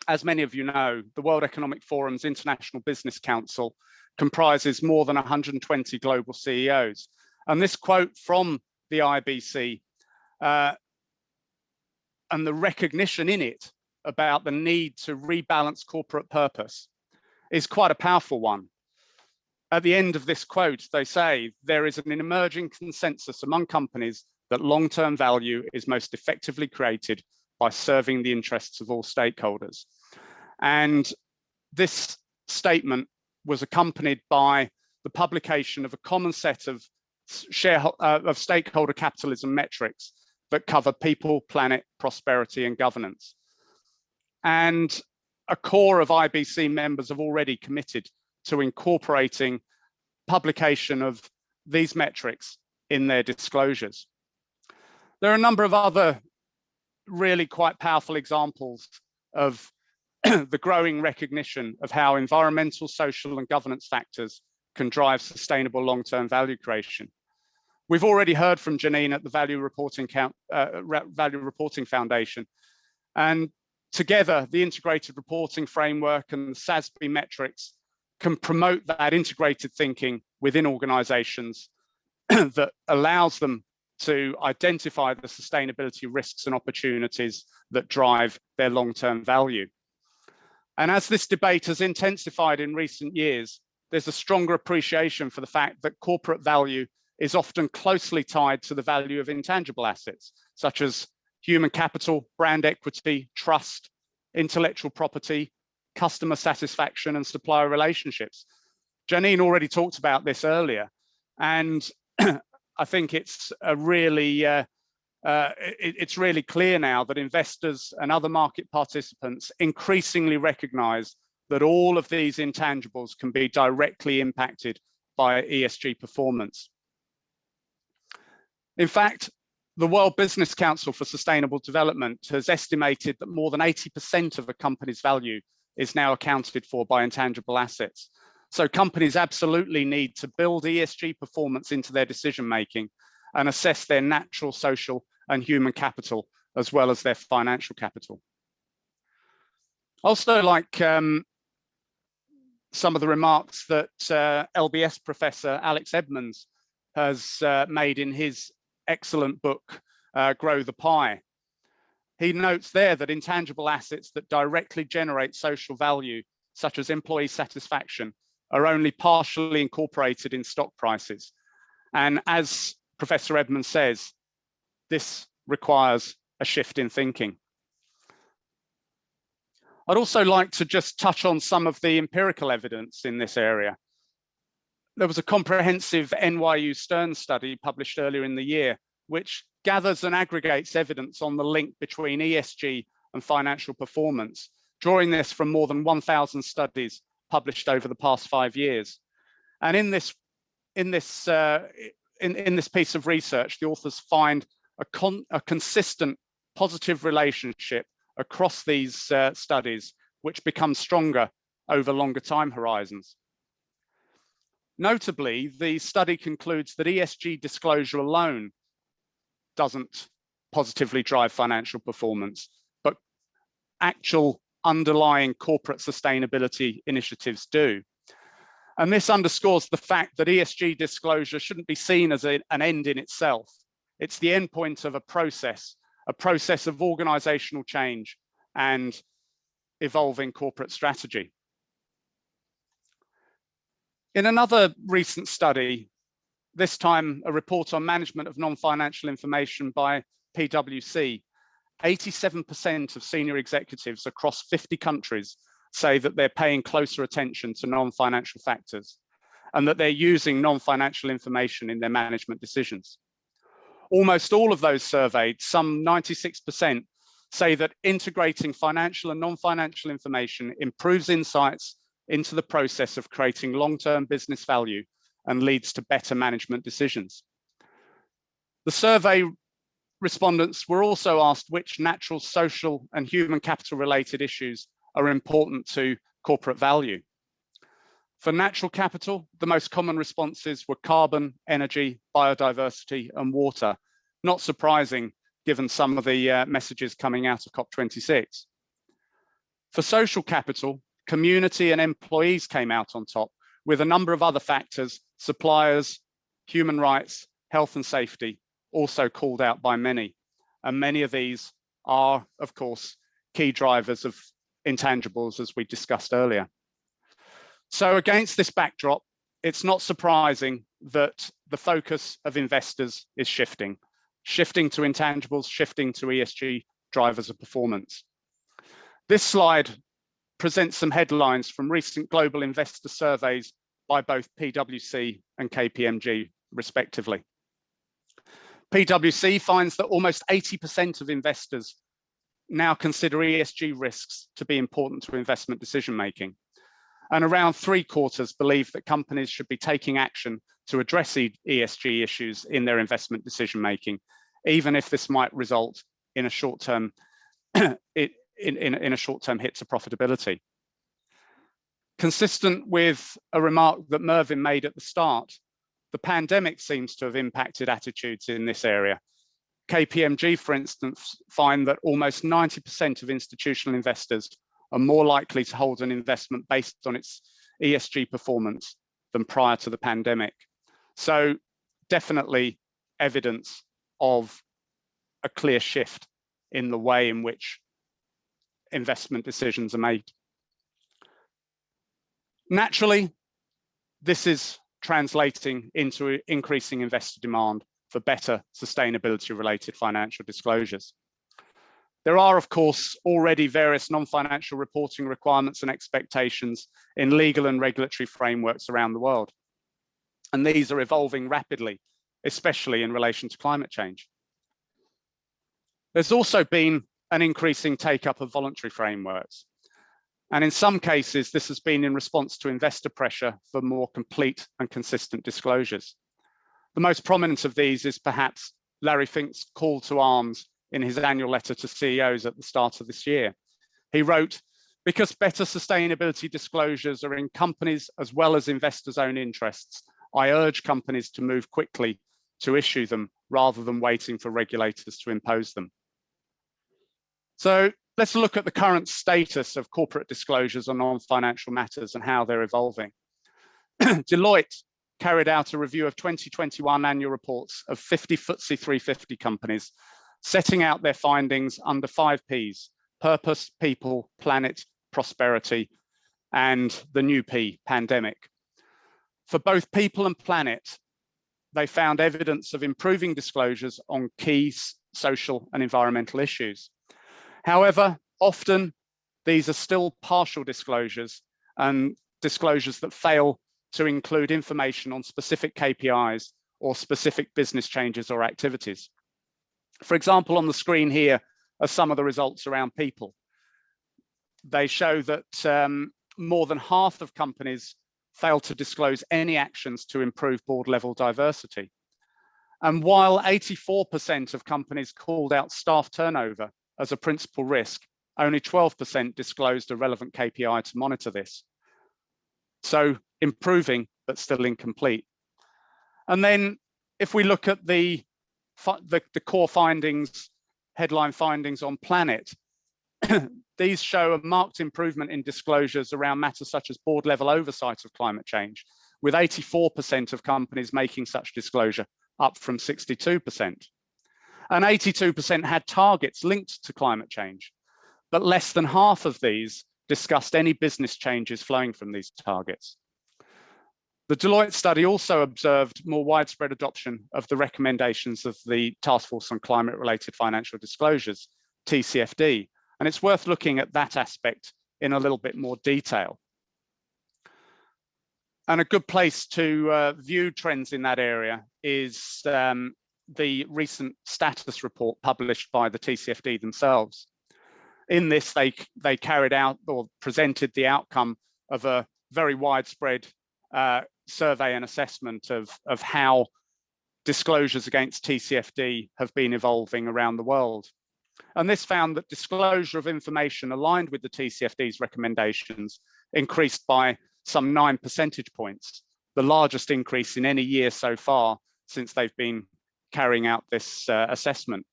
S5: As many of you know, the World Economic Forum's International Business Council comprises more than 120 global CEOs. And this quote from the IBC and the recognition in it about the need to rebalance corporate purpose is quite a powerful one. At the end of this quote, they say, there is an emerging consensus among companies that long-term value is most effectively created by serving the interests of all stakeholders. And this statement was accompanied by the publication of a common set of stakeholder capitalism metrics that cover people, planet, prosperity, and governance. And a core of IBC members have already committed to incorporating publication of these metrics in their disclosures. There are a number of other really quite powerful examples of the growing recognition of how environmental, social, and governance factors can drive sustainable long-term value creation. We've already heard from Janine at the Value Reporting Foundation, and together the integrated reporting framework and the SASB metrics can promote that integrated thinking within organizations that allows them to identify the sustainability risks and opportunities that drive their long-term value. And as this debate has intensified in recent years, there's a stronger appreciation for the fact that corporate value is often closely tied to the value of intangible assets, such as human capital, brand equity, trust, intellectual property, customer satisfaction, and supplier relationships. Janine already talked about this earlier, and I think it's really clear now that investors and other market participants increasingly recognize that all of these intangibles can be directly impacted by ESG performance. In fact, the World Business Council for Sustainable Development has estimated that more than 80% of a company's value is now accounted for by intangible assets. So companies absolutely need to build ESG performance into their decision-making and assess their natural, social, and human capital, as well as their financial capital. Also, like some of the remarks that LBS professor Alex Edmonds has made in his excellent book, Grow the Pie. He notes there that intangible assets that directly generate social value, such as employee satisfaction, are only partially incorporated in stock prices. And as Professor Edmonds says, this requires a shift in thinking. I'd also like to just touch on some of the empirical evidence in this area. There was a comprehensive NYU Stern study published earlier in the year, which gathers and aggregates evidence on the link between ESG and financial performance, drawing this from more than 1,000 studies published over the past 5 years. And in this piece of research, the authors find a consistent positive relationship across these studies, which becomes stronger over longer time horizons. Notably, the study concludes that ESG disclosure alone doesn't positively drive financial performance, but actual underlying corporate sustainability initiatives do. And this underscores the fact that ESG disclosure shouldn't be seen as an end in itself. It's the endpoint of a process of organizational change and evolving corporate strategy. In another recent study, this time a report on management of non-financial information by PwC, 87% of senior executives across 50 countries say that they're paying closer attention to non-financial factors and that they're using non-financial information in their management decisions. Almost all of those surveyed, some 96%, say that integrating financial and non-financial information improves insights into the process of creating long-term business value and leads to better management decisions. The survey respondents were also asked which natural, social, and human capital related issues are important to corporate value. For natural capital, the most common responses were carbon, energy, biodiversity, and water. Not surprising, given some of the messages coming out of COP26. For social capital, community and employees came out on top, with a number of other factors, suppliers, human rights, health and safety, also called out by many. And many of these are, of course, key drivers of intangibles, as we discussed earlier. So against this backdrop, it's not surprising that the focus of investors is shifting to intangibles, shifting to ESG drivers of performance. This slide presents some headlines from recent global investor surveys by both PwC and KPMG, respectively. PwC finds that almost 80% of investors now consider ESG risks to be important to investment decision-making. And around 3/4 believe that companies should be taking action to address ESG issues in their investment decision-making, even if this might result in a short-term in a short-term hit to profitability. Consistent with a remark that Mervyn made at the start, the pandemic seems to have impacted attitudes in this area. KPMG, for instance, find that almost 90% of institutional investors are more likely to hold an investment based on its ESG performance than prior to the pandemic. So definitely evidence of a clear shift in the way in which investment decisions are made. Naturally, this is translating into increasing investor demand for better sustainability-related financial disclosures. There are, of course, already various non-financial reporting requirements and expectations in legal and regulatory frameworks around the world. And these are evolving rapidly, especially in relation to climate change. There's also been an increasing take-up of voluntary frameworks. And in some cases, this has been in response to investor pressure for more complete and consistent disclosures. The most prominent of these is perhaps Larry Fink's call to arms in his annual letter to CEOs at the start of this year. He wrote, "Because better sustainability disclosures are in companies as well as investors' own interests, I urge companies to move quickly to issue them rather than waiting for regulators to impose them." So let's look at the current status of corporate disclosures on non-financial matters and how they're evolving. Deloitte carried out a review of 2021 annual reports of 50 FTSE 350 companies, setting out their findings under 5 Ps: purpose, people, planet, prosperity, and the new P, pandemic. For both people and planet, they found evidence of improving disclosures on key social and environmental issues. However, often these are still partial disclosures and disclosures that fail to include information on specific KPIs or specific business changes or activities. For example, on the screen here are some of the results around people. They show that more than half of companies fail to disclose any actions to improve board level diversity. And while 84% of companies called out staff turnover as a principal risk, only 12% disclosed a relevant KPI to monitor this. So improving, but still incomplete. And then if we look at the core findings, headline findings on planet, these show a marked improvement in disclosures around matters such as board level oversight of climate change, with 84% of companies making such disclosure, up from 62%. And 82% had targets linked to climate change, but less than half of these discussed any business changes flowing from these targets. The Deloitte study also observed more widespread adoption of the recommendations of the Task Force on Climate-Related Financial Disclosures, TCFD, and it's worth looking at that aspect in a little bit more detail. And a good place to view trends in that area is the recent status report published by the TCFD themselves. In this, they carried out or presented the outcome of a very widespread survey and assessment of how disclosures against TCFD have been evolving around the world. And this found that disclosure of information aligned with the TCFD's recommendations increased by some 9 percentage points, the largest increase in any year so far since they've been carrying out this assessment.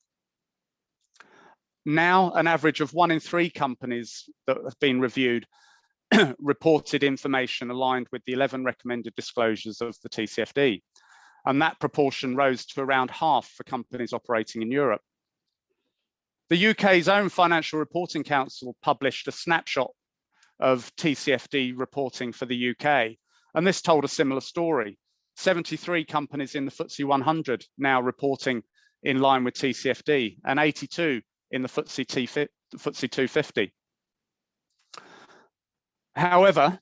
S5: Now, an average of 1 in 3 companies that have been reviewed reported information aligned with the 11 recommended disclosures of the TCFD. And that proportion rose to around half for companies operating in Europe. The UK's own Financial Reporting Council published a snapshot of TCFD reporting for the UK, and this told a similar story. 73 companies in the FTSE 100 now reporting in line with TCFD, and 82 in the FTSE 250. However,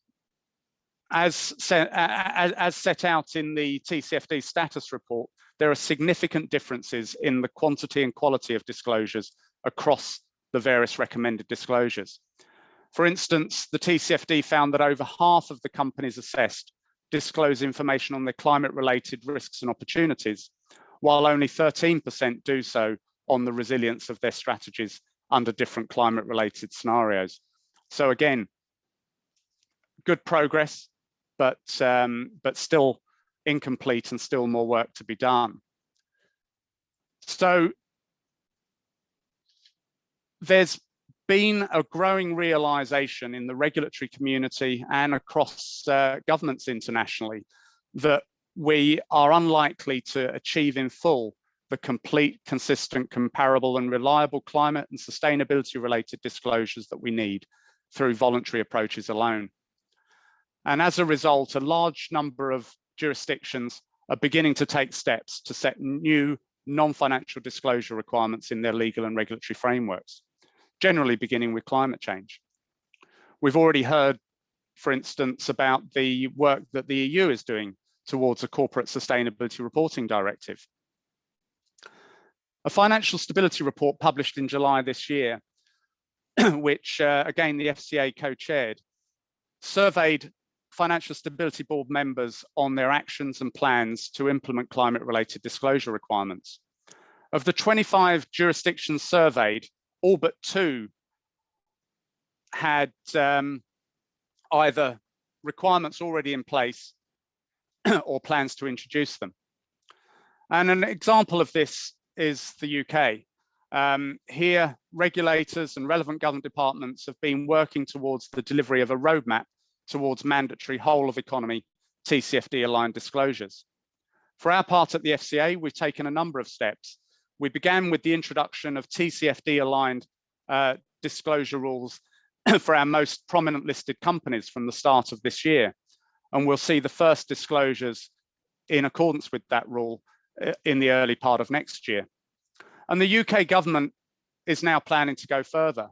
S5: as set out in the TCFD status report, there are significant differences in the quantity and quality of disclosures across the various recommended disclosures. For instance, the TCFD found that over half of the companies assessed disclose information on their climate-related risks and opportunities, while only 13% do so on the resilience of their strategies under different climate-related scenarios. So again, good progress, but still incomplete and still more work to be done. So there's been a growing realization in the regulatory community and across governments internationally that we are unlikely to achieve in full the complete, consistent, comparable and reliable climate and sustainability related disclosures that we need through voluntary approaches alone. And as a result, a large number of jurisdictions are beginning to take steps to set new non-financial disclosure requirements in their legal and regulatory frameworks, generally beginning with climate change. We've already heard, for instance, about the work that the EU is doing towards a corporate sustainability reporting directive. A financial stability report published in July this year, which again the FCA co-chaired, surveyed Financial Stability Board members on their actions and plans to implement climate-related disclosure requirements. Of the 25 jurisdictions surveyed, all but 2 had either requirements already in place or plans to introduce them. And an example of this is the UK. Here, regulators and relevant government departments have been working towards the delivery of a roadmap towards mandatory whole of economy TCFD aligned disclosures. For our part at the FCA, we've taken a number of steps. We began with the introduction of TCFD aligned disclosure rules for our most prominent listed companies from the start of this year. And we'll see the first disclosures in accordance with that rule in the early part of next year. And the UK government is now planning to go further.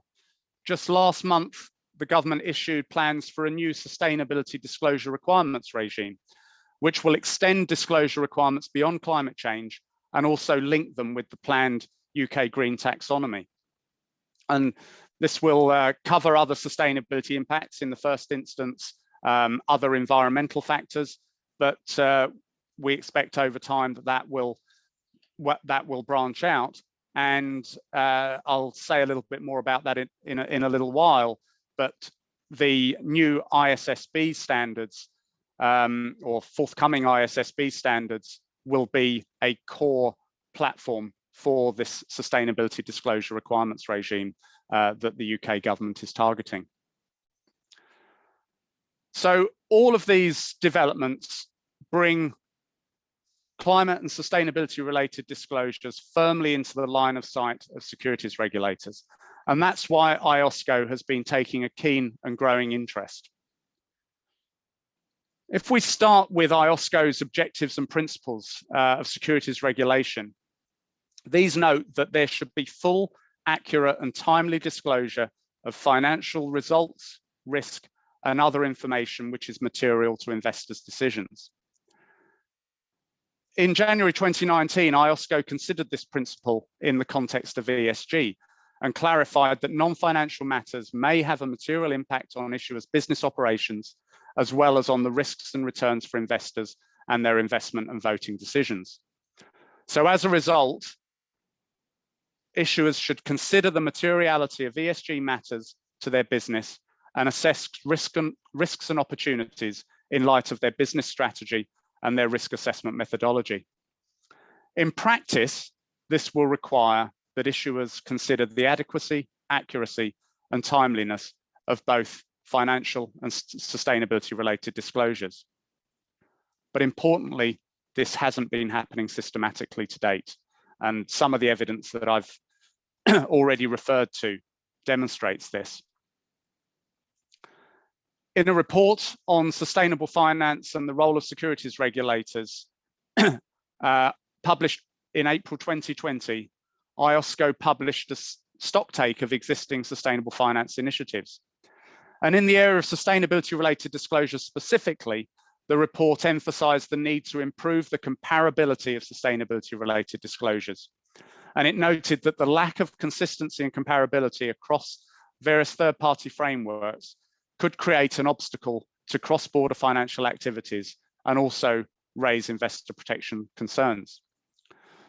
S5: Just last month, the government issued plans for a new sustainability disclosure requirements regime, which will extend disclosure requirements beyond climate change and also link them with the planned UK green taxonomy. And this will cover other sustainability impacts in the first instance, other environmental factors, but we expect over time that will branch out. And I'll say a little bit more about that in a little while, but the new ISSB standards or forthcoming ISSB standards will be a core platform for this sustainability disclosure requirements regime that the UK government is targeting. So all of these developments bring climate and sustainability related disclosures firmly into the line of sight of securities regulators. And that's why IOSCO has been taking a keen and growing interest. If we start with IOSCO's objectives and principles of securities regulation, these note that there should be full, accurate and timely disclosure of financial results, risk and other information which is material to investors' decisions. In January 2019, IOSCO considered this principle in the context of ESG and clarified that non-financial matters may have a material impact on issuers' business operations, as well as on the risks and returns for investors and their investment and voting decisions. So as a result, issuers should consider the materiality of ESG matters to their business and assess risks and opportunities in light of their business strategy and their risk assessment methodology. In practice, this will require that issuers consider the adequacy, accuracy, and timeliness of both financial and sustainability related disclosures. But importantly, this hasn't been happening systematically to date. And some of the evidence that I've already referred to demonstrates this. In a report on sustainable finance and the role of securities regulators published in April 2020, IOSCO published a stocktake of existing sustainable finance initiatives. And in the area of sustainability-related disclosures specifically, the report emphasized the need to improve the comparability of sustainability-related disclosures. And it noted that the lack of consistency and comparability across various third-party frameworks could create an obstacle to cross-border financial activities and also raise investor protection concerns.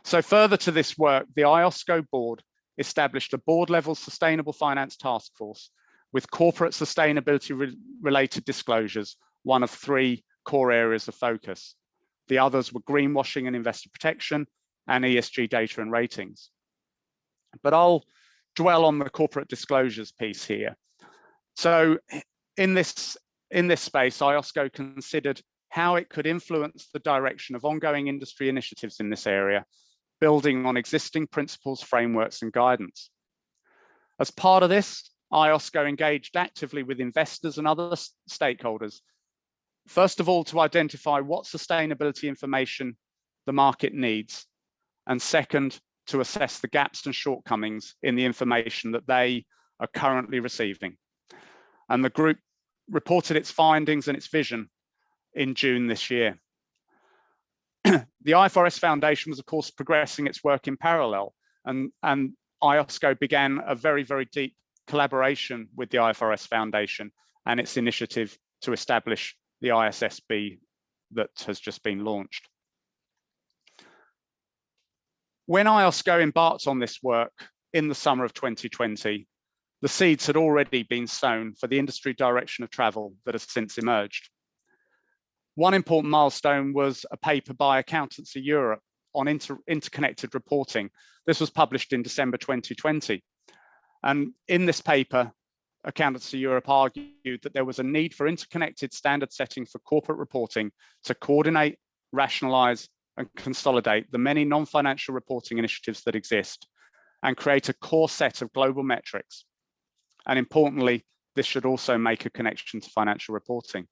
S5: So further to this work, the IOSCO board established a board-level sustainable finance task force with corporate sustainability-related disclosures, one of 3 core areas of focus. The others were greenwashing and investor protection and ESG data and ratings. But I'll dwell on the corporate disclosures piece here. So in this space, IOSCO considered how it could influence the direction of ongoing industry initiatives in this area, building on existing principles, frameworks, and guidance. As part of this, IOSCO engaged actively with investors and other stakeholders, first of all, to identify what sustainability information the market needs, and second, to assess the gaps and shortcomings in the information that they are currently receiving. And the group reported its findings and its vision in June this year. The IFRS Foundation was, of course, progressing its work in parallel, and IOSCO began a very, very deep collaboration with the IFRS Foundation and its initiative to establish the ISSB that has just been launched. When IOSCO embarked on this work in the summer of 2020, the seeds had already been sown for the industry direction of travel that has since emerged. One important milestone was a paper by Accountancy Europe on interconnected reporting. This was published in December 2020. And in this paper, Accountancy Europe argued that there was a need for interconnected standard setting for corporate reporting to coordinate, rationalize, and consolidate the many non-financial reporting initiatives that exist and create a core set of global metrics. And importantly, this should also make a connection to financial reporting.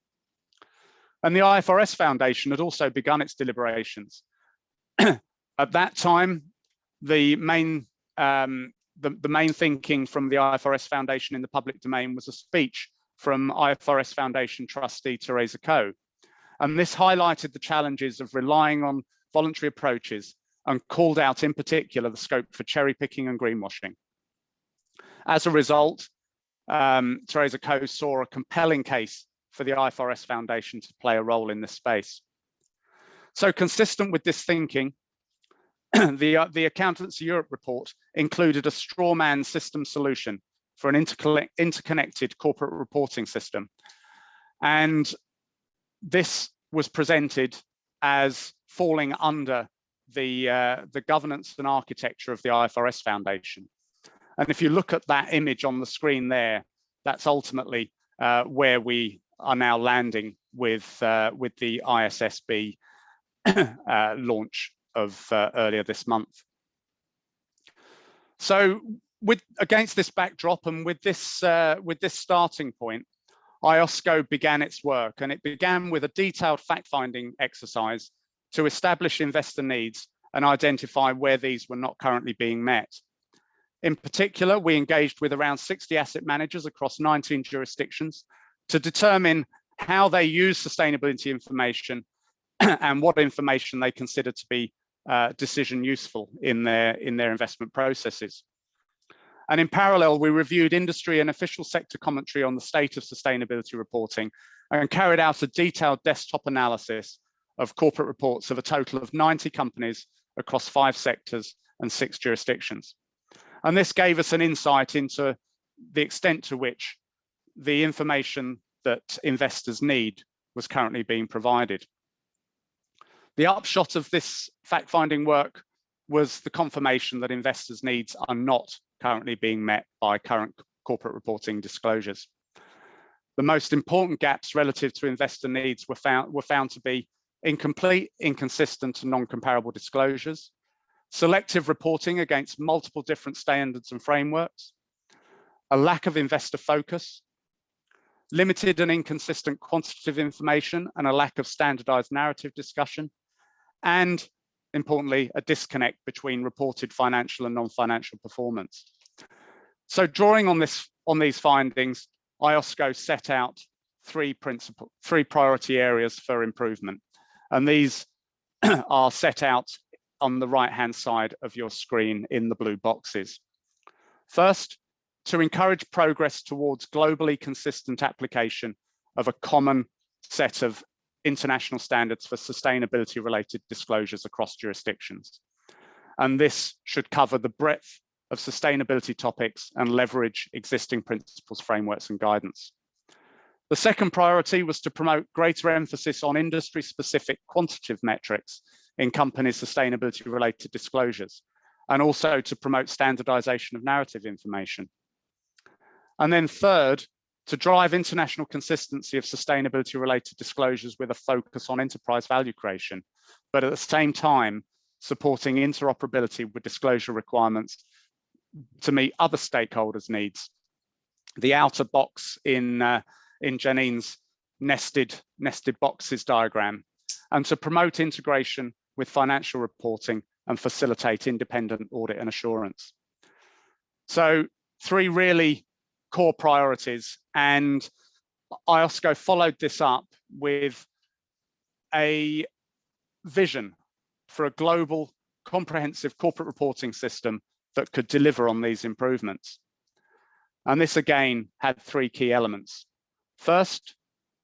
S5: And the IFRS Foundation had also begun its deliberations. At that time, the main thinking from the IFRS Foundation in the public domain was a speech from IFRS Foundation trustee Teresa Coe. And this highlighted the challenges of relying on voluntary approaches and called out in particular the scope for cherry picking and greenwashing. As a result, Teresa Coe saw a compelling case for the IFRS Foundation to play a role in this space. So consistent with this thinking, the Accountancy Europe report included a straw man system solution for an interconnected corporate reporting system. And this was presented as falling under the governance and architecture of the IFRS Foundation. And if you look at that image on the screen there, that's ultimately where we are now landing with the ISSB launch of earlier this month. So against this backdrop and with this starting point, IOSCO began its work, and it began with a detailed fact-finding exercise to establish investor needs and identify where these were not currently being met. In particular, we engaged with around 60 asset managers across 19 jurisdictions to determine how they use sustainability information and what information they consider to be decision useful in their investment processes. And in parallel, we reviewed industry and official sector commentary on the state of sustainability reporting and carried out a detailed desktop analysis of corporate reports of a total of 90 companies across 5 sectors and 6 jurisdictions. And this gave us an insight into the extent to which the information that investors need was currently being provided. The upshot of this fact-finding work was the confirmation that investors' needs are not currently being met by current corporate reporting disclosures. The most important gaps relative to investor needs were found to be incomplete, inconsistent, and non-comparable disclosures, selective reporting against multiple different standards and frameworks, a lack of investor focus, limited and inconsistent quantitative information and a lack of standardized narrative discussion, and importantly, a disconnect between reported financial and non-financial performance. So drawing on these findings, IOSCO set out three priority areas for improvement. And these are set out on the right-hand side of your screen in the blue boxes. First, to encourage progress towards globally consistent application of a common set of international standards for sustainability-related disclosures across jurisdictions. And this should cover the breadth of sustainability topics and leverage existing principles, frameworks, and guidance. The second priority was to promote greater emphasis on industry-specific quantitative metrics in companies' sustainability-related disclosures, and also to promote standardization of narrative information. And then third, to drive international consistency of sustainability-related disclosures with a focus on enterprise value creation, but at the same time, supporting interoperability with disclosure requirements to meet other stakeholders' needs. The outer box in Janine's nested boxes diagram, and to promote integration with financial reporting and facilitate independent audit and assurance. So three really core priorities, and IOSCO followed this up with a vision for a global comprehensive corporate reporting system that could deliver on these improvements. And this again had three key elements. First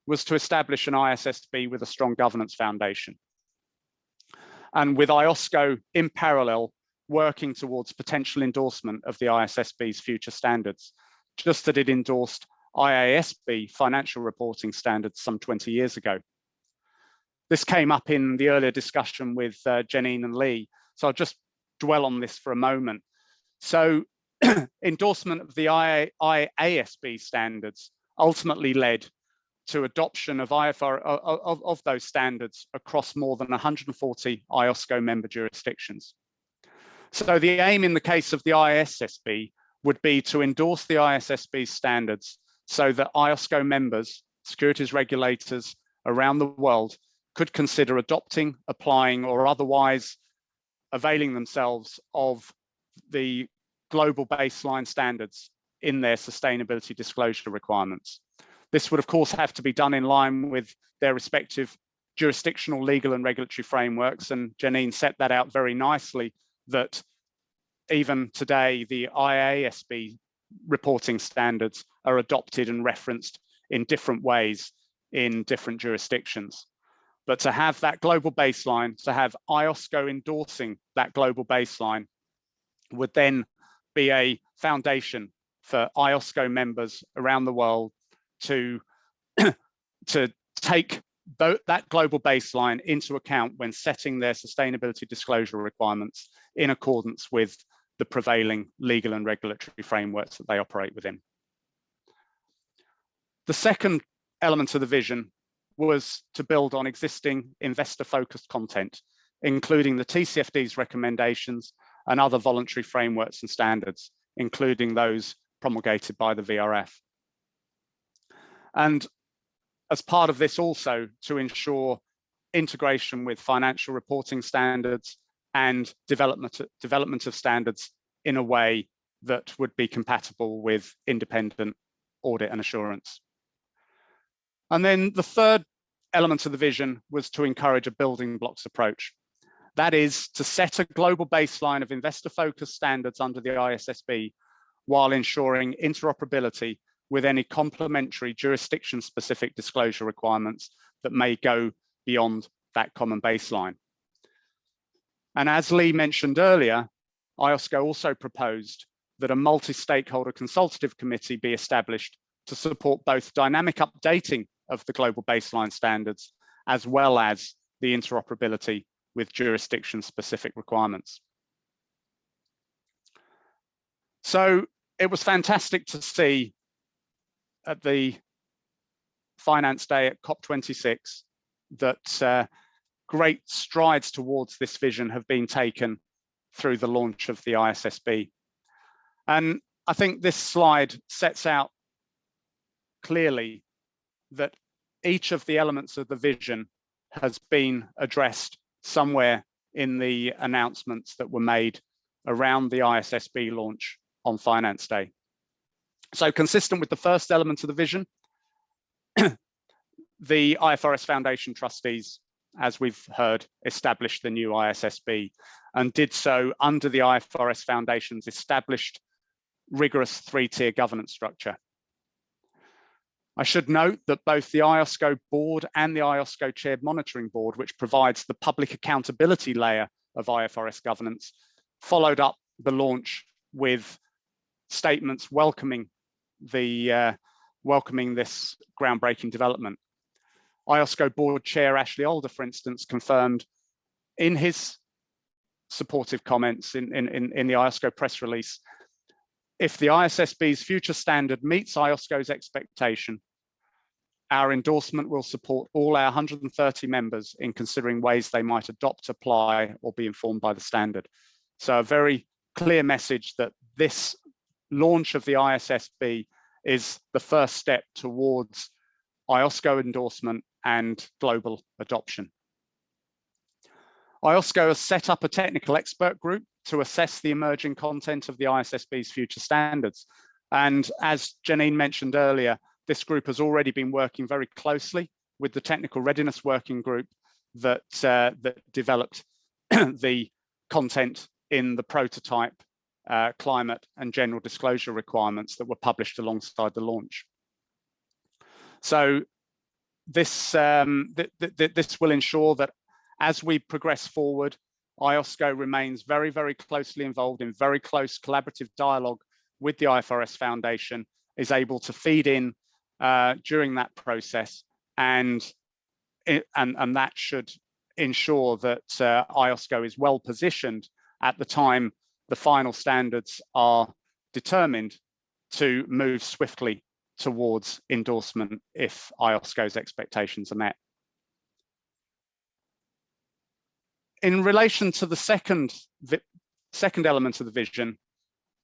S5: was to establish an ISSB with a strong governance foundation. And with IOSCO in parallel, working towards potential endorsement of the ISSB's future standards, just that it endorsed IASB financial reporting standards some 20 years ago. This came up in the earlier discussion with Janine and Lee, so I'll just dwell on this for a moment. So endorsement of the IASB standards ultimately led to adoption of of those standards across more than 140 IOSCO member jurisdictions. So the aim in the case of the ISSB would be to endorse the ISSB standards so that IOSCO members, securities regulators around the world, could consider adopting, applying, or otherwise availing themselves of the global baseline standards in their sustainability disclosure requirements. This would, of course, have to be done in line with their respective jurisdictional, legal, and regulatory frameworks. And Janine set that out very nicely, that even today, the IASB reporting standards are adopted and referenced in different ways in different jurisdictions. But to have that global baseline, to have IOSCO endorsing that global baseline, would then be a foundation for IOSCO members around the world to take that global baseline into account when setting their sustainability disclosure requirements in accordance with the prevailing legal and regulatory frameworks that they operate within. The second element of the vision was to build on existing investor-focused content, including the TCFD's recommendations and other voluntary frameworks and standards, including those promulgated by the VRF. And as part of this also to ensure integration with financial reporting standards and development of standards in a way that would be compatible with independent audit and assurance. And then the third element of the vision was to encourage a building blocks approach. That is to set a global baseline of investor-focused standards under the ISSB while ensuring interoperability with any complementary jurisdiction-specific disclosure requirements that may go beyond that common baseline. And as Lee mentioned earlier, IOSCO also proposed that a multi-stakeholder consultative committee be established to support both dynamic updating of the global baseline standards, as well as the interoperability with jurisdiction-specific requirements. So it was fantastic to see at the Finance Day at COP26 that great strides towards this vision have been taken through the launch of the ISSB. And I think this slide sets out clearly that each of the elements of the vision has been addressed somewhere in the announcements that were made around the ISSB launch on Finance Day. So consistent with the first element of the vision, the IFRS Foundation trustees, as we've heard, established the new ISSB and did so under the IFRS Foundation's established rigorous three-tier governance structure. I should note that both the IOSCO board and the IOSCO chaired monitoring board, which provides the public accountability layer of IFRS governance, followed up the launch with statements welcoming this groundbreaking development. IOSCO board chair Ashley Alder, for instance, confirmed in his supportive comments in the IOSCO press release, if the ISSB's future standard meets IOSCO's expectation, our endorsement will support all our 130 members in considering ways they might adopt, apply, or be informed by the standard. So a very clear message that this launch of the ISSB is the first step towards IOSCO endorsement and global adoption. IOSCO has set up a technical expert group to assess the emerging content of the ISSB's future standards. And as Janine mentioned earlier, this group has already been working very closely with the technical readiness working group that developed the content in the prototype climate and general disclosure requirements that were published alongside the launch. So this will ensure that as we progress forward, IOSCO remains very, very closely involved in very close collaborative dialogue with the IFRS Foundation, is able to feed in during that process, and that should ensure that IOSCO is well positioned at the time the final standards are determined to move swiftly towards endorsement if IOSCO's expectations are met. In relation to the second element of the vision,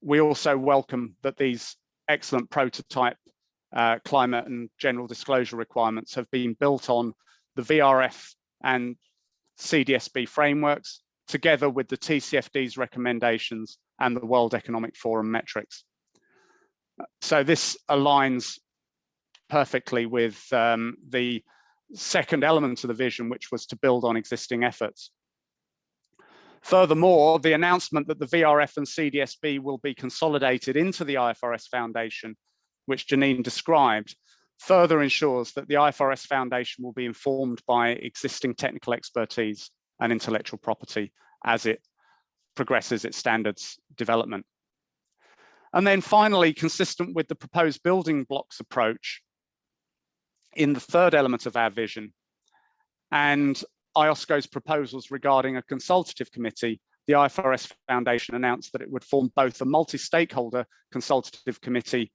S5: we also welcome that these excellent prototype climate and general disclosure requirements have been built on the VRF and CDSB frameworks, together with the TCFD's recommendations and the World Economic Forum metrics. So this aligns perfectly with the second element of the vision, which was to build on existing efforts. Furthermore, the announcement that the VRF and CDSB will be consolidated into the IFRS Foundation, which Janine described, further ensures that the IFRS Foundation will be informed by existing technical expertise and intellectual property as it progresses its standards development. And then finally, consistent with the proposed building blocks approach in the third element of our vision, and IOSCO's proposals regarding a consultative committee, the IFRS Foundation announced that it would form both a multi-stakeholder consultative committee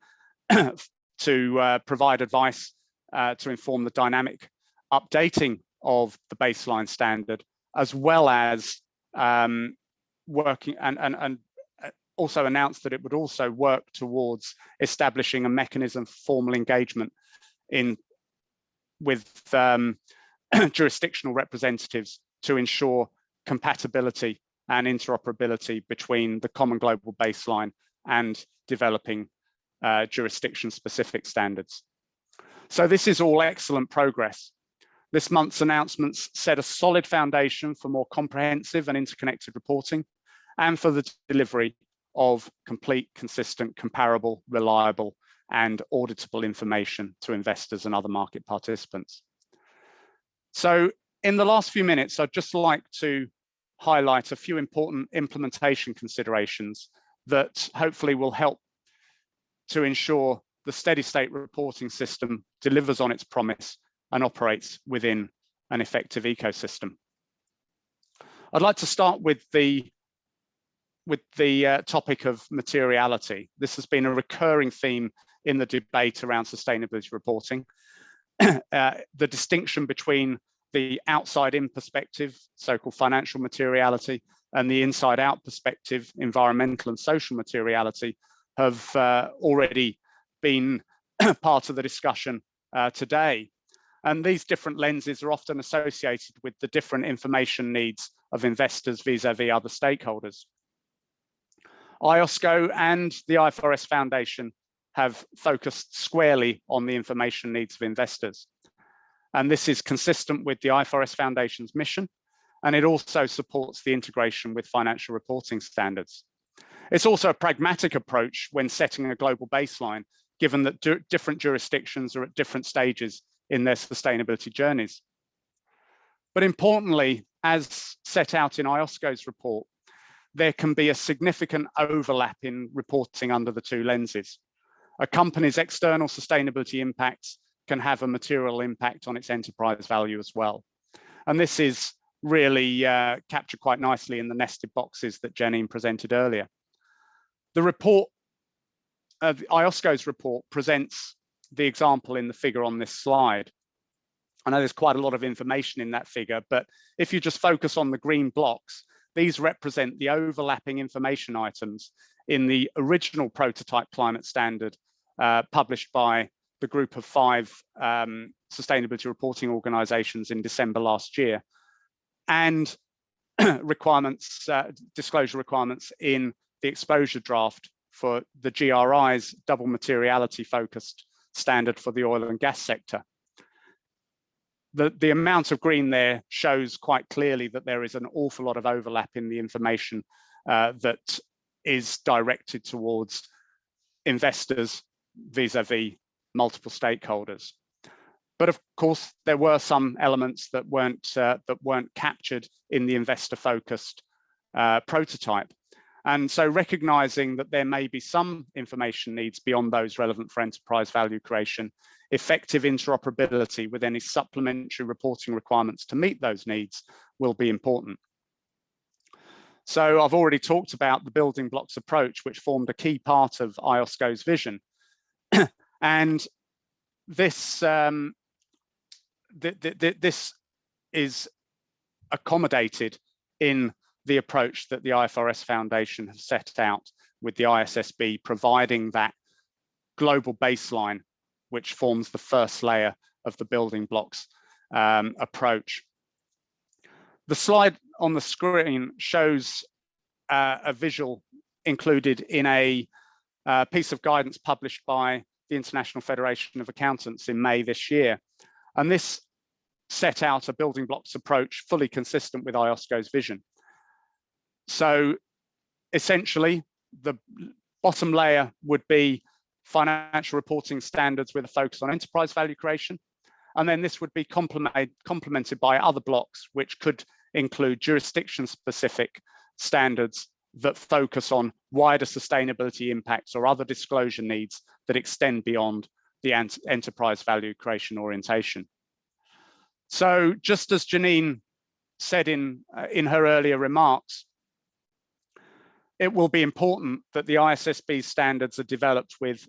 S5: to provide advice to inform the dynamic updating of the baseline standard, as well as working and also announced that it would also work towards establishing a mechanism for formal engagement with jurisdictional representatives to ensure compatibility and interoperability between the common global baseline and developing jurisdiction-specific standards. So this is all excellent progress. This month's announcements set a solid foundation for more comprehensive and interconnected reporting and for the delivery of complete, consistent, comparable, reliable, and auditable information to investors and other market participants. So in the last few minutes, I'd just like to highlight a few important implementation considerations that hopefully will help to ensure the steady state reporting system delivers on its promise and operates within an effective ecosystem. I'd like to start with the topic of materiality. This has been a recurring theme in the debate around sustainability reporting. The distinction between the outside-in perspective, so-called financial materiality, and the inside-out perspective, environmental and social materiality, have already been part of the discussion today. And these different lenses are often associated with the different information needs of investors vis-a-vis other stakeholders. IOSCO and the IFRS Foundation have focused squarely on the information needs of investors. And this is consistent with the IFRS Foundation's mission, and it also supports the integration with financial reporting standards. It's also a pragmatic approach when setting a global baseline, given that different jurisdictions are at different stages in their sustainability journeys. But importantly, as set out in IOSCO's report, there can be a significant overlap in reporting under the two lenses. A company's external sustainability impacts can have a material impact on its enterprise value as well. And this is really captured quite nicely in the nested boxes that Janine presented earlier. The report, IOSCO's report, presents the example in the figure on this slide. I know there's quite a lot of information in that figure, but if you just focus on the green blocks, these represent the overlapping information items in the original prototype climate standard published by the group of 5 sustainability reporting organizations in December last year, and requirements, disclosure requirements in the exposure draft for the GRI's double materiality focused standard for the oil and gas sector. The amount of green there shows quite clearly that there is an awful lot of overlap in the information that is directed towards investors vis-a-vis multiple stakeholders. But of course, there were some elements that weren't captured in the investor-focused prototype. And so recognizing that there may be some information needs beyond those relevant for enterprise value creation, effective interoperability with any supplementary reporting requirements to meet those needs will be important. So I've already talked about the building blocks approach, which formed a key part of IOSCO's vision. And this, this is accommodated in the approach that the IFRS Foundation has set out, with the ISSB providing that global baseline, which forms the first layer of the building blocks approach. The slide on the screen shows a visual included in a piece of guidance published by the International Federation of Accountants in May this year. And this set out a building blocks approach fully consistent with IOSCO's vision. So essentially, the bottom layer would be financial reporting standards with a focus on enterprise value creation. And then this would be complemented by other blocks, which could include jurisdiction-specific standards that focus on wider sustainability impacts or other disclosure needs that extend beyond the enterprise value creation orientation. So just as Janine said in her earlier remarks, it will be important that the ISSB standards are developed with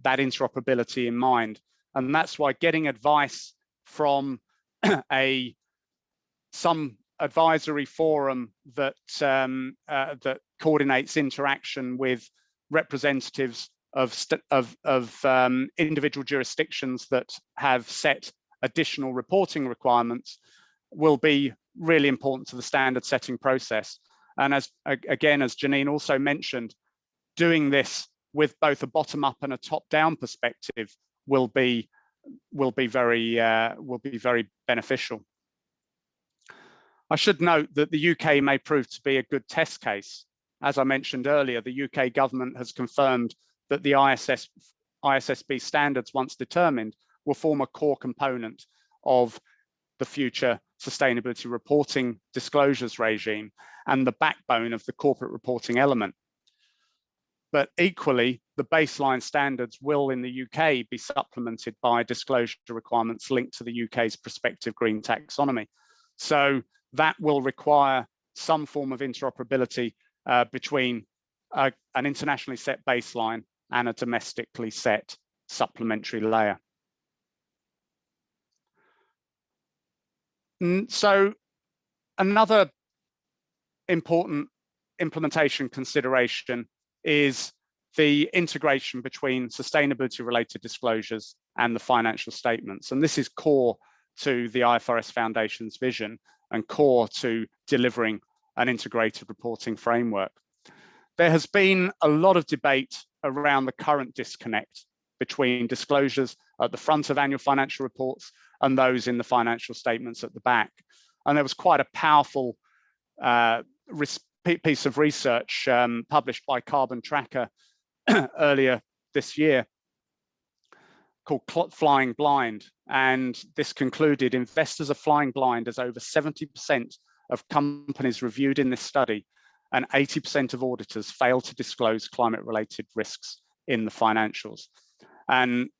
S5: that interoperability in mind. And that's why getting advice from some advisory forum that, that coordinates interaction with representatives of individual jurisdictions that have set additional reporting requirements will be really important to the standard setting process. And as again, as Janine also mentioned, doing this with both a bottom-up and a top-down perspective will be very beneficial. I should note that the UK may prove to be a good test case. As I mentioned earlier, the UK government has confirmed that the ISSB standards, once determined, will form a core component of the future sustainability reporting disclosures regime and the backbone of the corporate reporting element. But equally, the baseline standards will in the UK be supplemented by disclosure requirements linked to the UK's prospective green taxonomy. So that will require some form of interoperability between an internationally set baseline and a domestically set supplementary layer. So another important implementation consideration is the integration between sustainability-related disclosures and the financial statements. And this is core to the IFRS Foundation's vision and core to delivering an integrated reporting framework. There has been a lot of debate around the current disconnect between disclosures at the front of annual financial reports and those in the financial statements at the back. And there was quite a powerful piece of research published by Carbon Tracker earlier this year called Flying Blind. And this concluded investors are flying blind as over 70% of companies reviewed in this study and 80% of auditors fail to disclose climate-related risks in the financials. And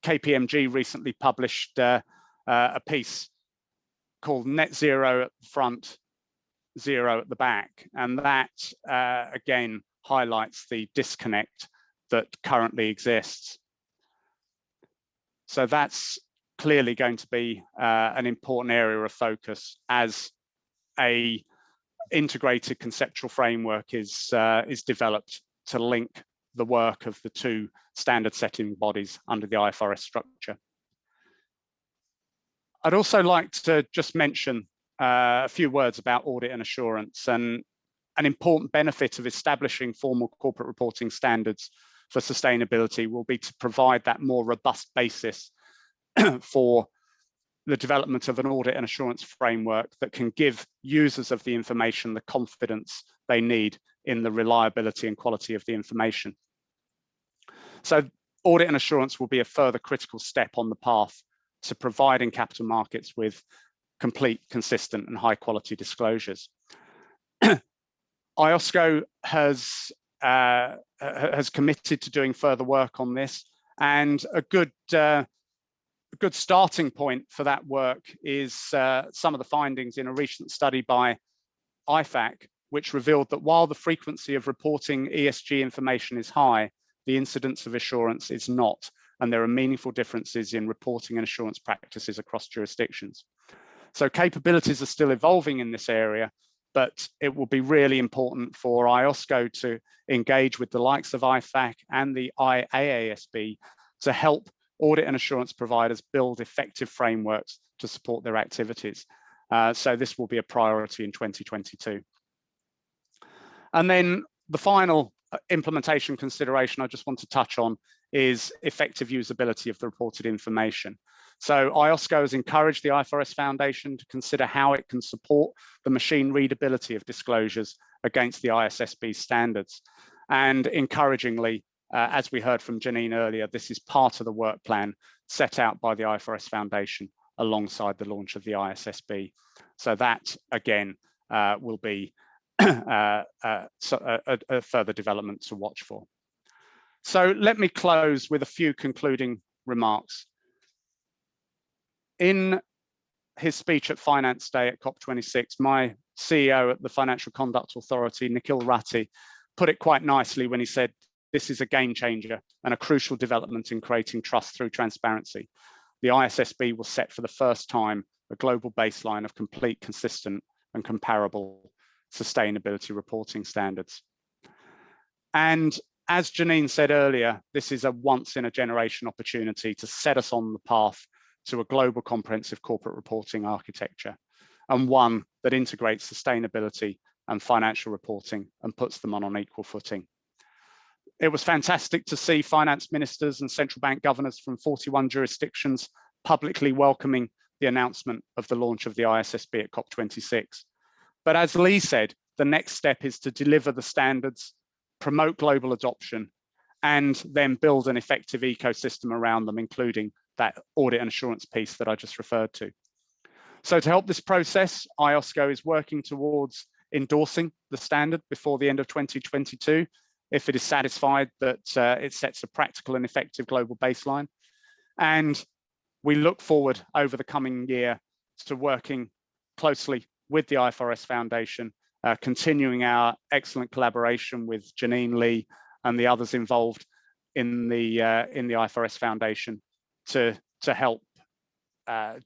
S5: KPMG recently published a piece called Net Zero at the Front, Zero at the Back. And that, again, highlights the disconnect that currently exists. So that's clearly going to be an important area of focus as a integrated conceptual framework is developed to link the work of the two standard setting bodies under the IFRS structure. I'd also like to just mention a few words about audit and assurance. And an important benefit of establishing formal corporate reporting standards for sustainability will be to provide that more robust basis for the development of an audit and assurance framework that can give users of the information the confidence they need in the reliability and quality of the information. So audit and assurance will be a further critical step on the path to providing capital markets with complete, consistent and high quality disclosures. IOSCO has committed to doing further work on this, and a good starting point for that work is some of the findings in a recent study by IFAC, which revealed that while the frequency of reporting ESG information is high, the incidence of assurance is not, and there are meaningful differences in reporting and assurance practices across jurisdictions. So capabilities are still evolving in this area, but it will be really important for IOSCO to engage with the likes of IFAC and the IASB to help audit and assurance providers build effective frameworks to support their activities. So this will be a priority in 2022. And then the final implementation consideration I just want to touch on is effective usability of the reported information. So IOSCO has encouraged the IFRS Foundation to consider how it can support the machine readability of disclosures against the ISSB standards. And encouragingly, as we heard from Janine earlier, this is part of the work plan set out by the IFRS Foundation alongside the launch of the ISSB. So that, again, will be a further development to watch for. So let me close with a few concluding remarks. In his speech at Finance Day at COP26, my CEO at the Financial Conduct Authority, Nikhil Ratti, put it quite nicely when he said, this is a game changer and a crucial development in creating trust through transparency. The ISSB will set for the first time a global baseline of complete, consistent and comparable sustainability reporting standards. And as Janine said earlier, this is a once in a generation opportunity to set us on the path to a global comprehensive corporate reporting architecture, and one that integrates sustainability and financial reporting and puts them on equal footing. It was fantastic to see finance ministers and central bank governors from 41 jurisdictions publicly welcoming the announcement of the launch of the ISSB at COP26. But as Lee said, the next step is to deliver the standards, promote global adoption, and then build an effective ecosystem around them, including that audit and assurance piece that I just referred to. So to help this process, IOSCO is working towards endorsing the standard before the end of 2022, if it is satisfied that it sets a practical and effective global baseline. And we look forward over the coming year to working closely with the IFRS Foundation, continuing our excellent collaboration with Janine, Lee, and the others involved in the IFRS Foundation to help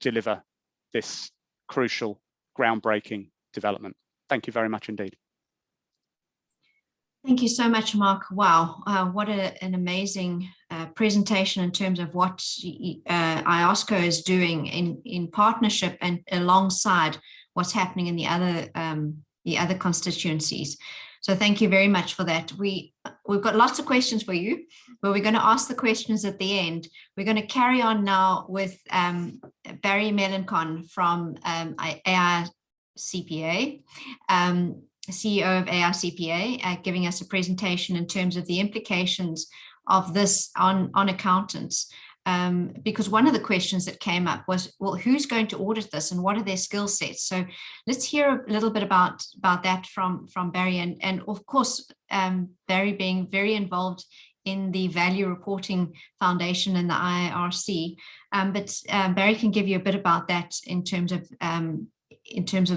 S5: deliver this crucial, groundbreaking development. Thank you very much indeed.
S1: Thank you so much, Mark. Wow, what an amazing presentation in terms of what IOSCO is doing in partnership and alongside what's happening in the other constituencies. So thank you very much for that. We've got lots of questions for you, but we're going to ask the questions at the end. We're going to carry on now with Barry Melancon from IIRCPA. CEO of IIRCPA, giving us a presentation in terms of the implications of this on accountants. Because one of the questions that came up was, well, who's going to audit this and what are their skill sets? So let's hear a little bit about that from Barry, and of course, Barry being very involved in the Value Reporting Foundation and the IIRC. But Barry can give you a bit about that in terms of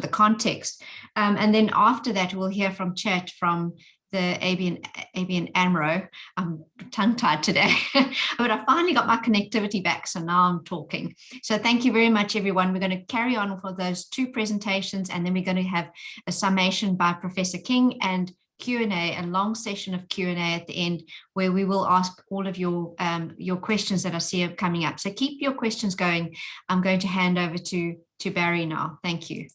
S1: the context. And then after that, we'll hear from Chet from the ABN AMRO. I'm tongue-tied today, but I finally got my connectivity back, so now I'm talking. So thank you very much, everyone. We're going to carry on for those two presentations, and then we're going to have a summation by Professor King and Q&A, a long session of Q&A at the end, where we will ask all of your questions that I see are coming up. So keep your questions going. I'm going to hand over to Barry now. Thank you.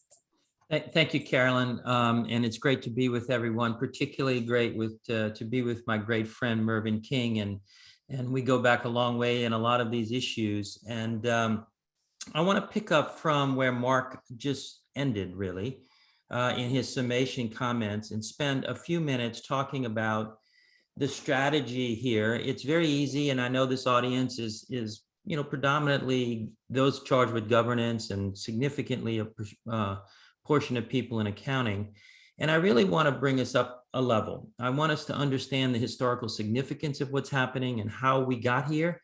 S6: Thank you, Carolyn. And it's great to be with everyone, particularly great to be with my great friend, Mervyn King. And we go back a long way in a lot of these issues. And I want to pick up from where Mark just ended, really, in his summation comments, and spend a few minutes talking about the strategy here. It's very easy, and I know this audience is predominantly those charged with governance and significantly a portion of people in accounting. And I really want to bring us up a level. I want us to understand the historical significance of what's happening and how we got here.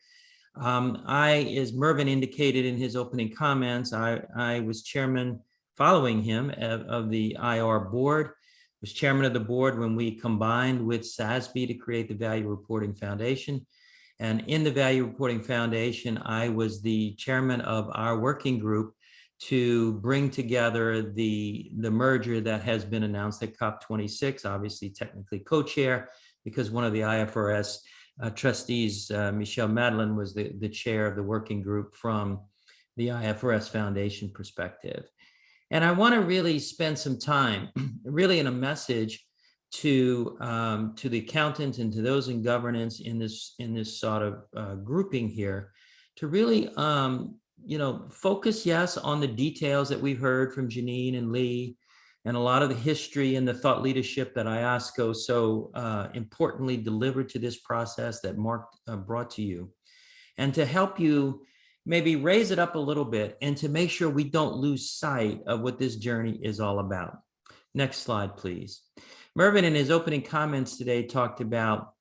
S6: As Mervyn indicated in his opening comments, I was chairman following him of the IR board, was chairman of the board when we combined with SASB to create the Value Reporting Foundation. And in the Value Reporting Foundation, I was the chairman of our working group to bring together the merger that has been announced at COP26, obviously technically co-chair, because one of the IFRS trustees, Michelle Madeline, was the chair of the working group from the IFRS Foundation perspective. And I want to really spend some time really in a message to the accountants and to those in governance in this sort of grouping here, to really focus, yes, on the details that we've heard from Janine and Lee, and a lot of the history and the thought leadership that IOSCO so importantly delivered to this process that Mark brought to you, and to help you maybe raise it up a little bit and to make sure we don't lose sight of what this journey is all about. Next slide, please. Mervyn, in his opening comments today, talked about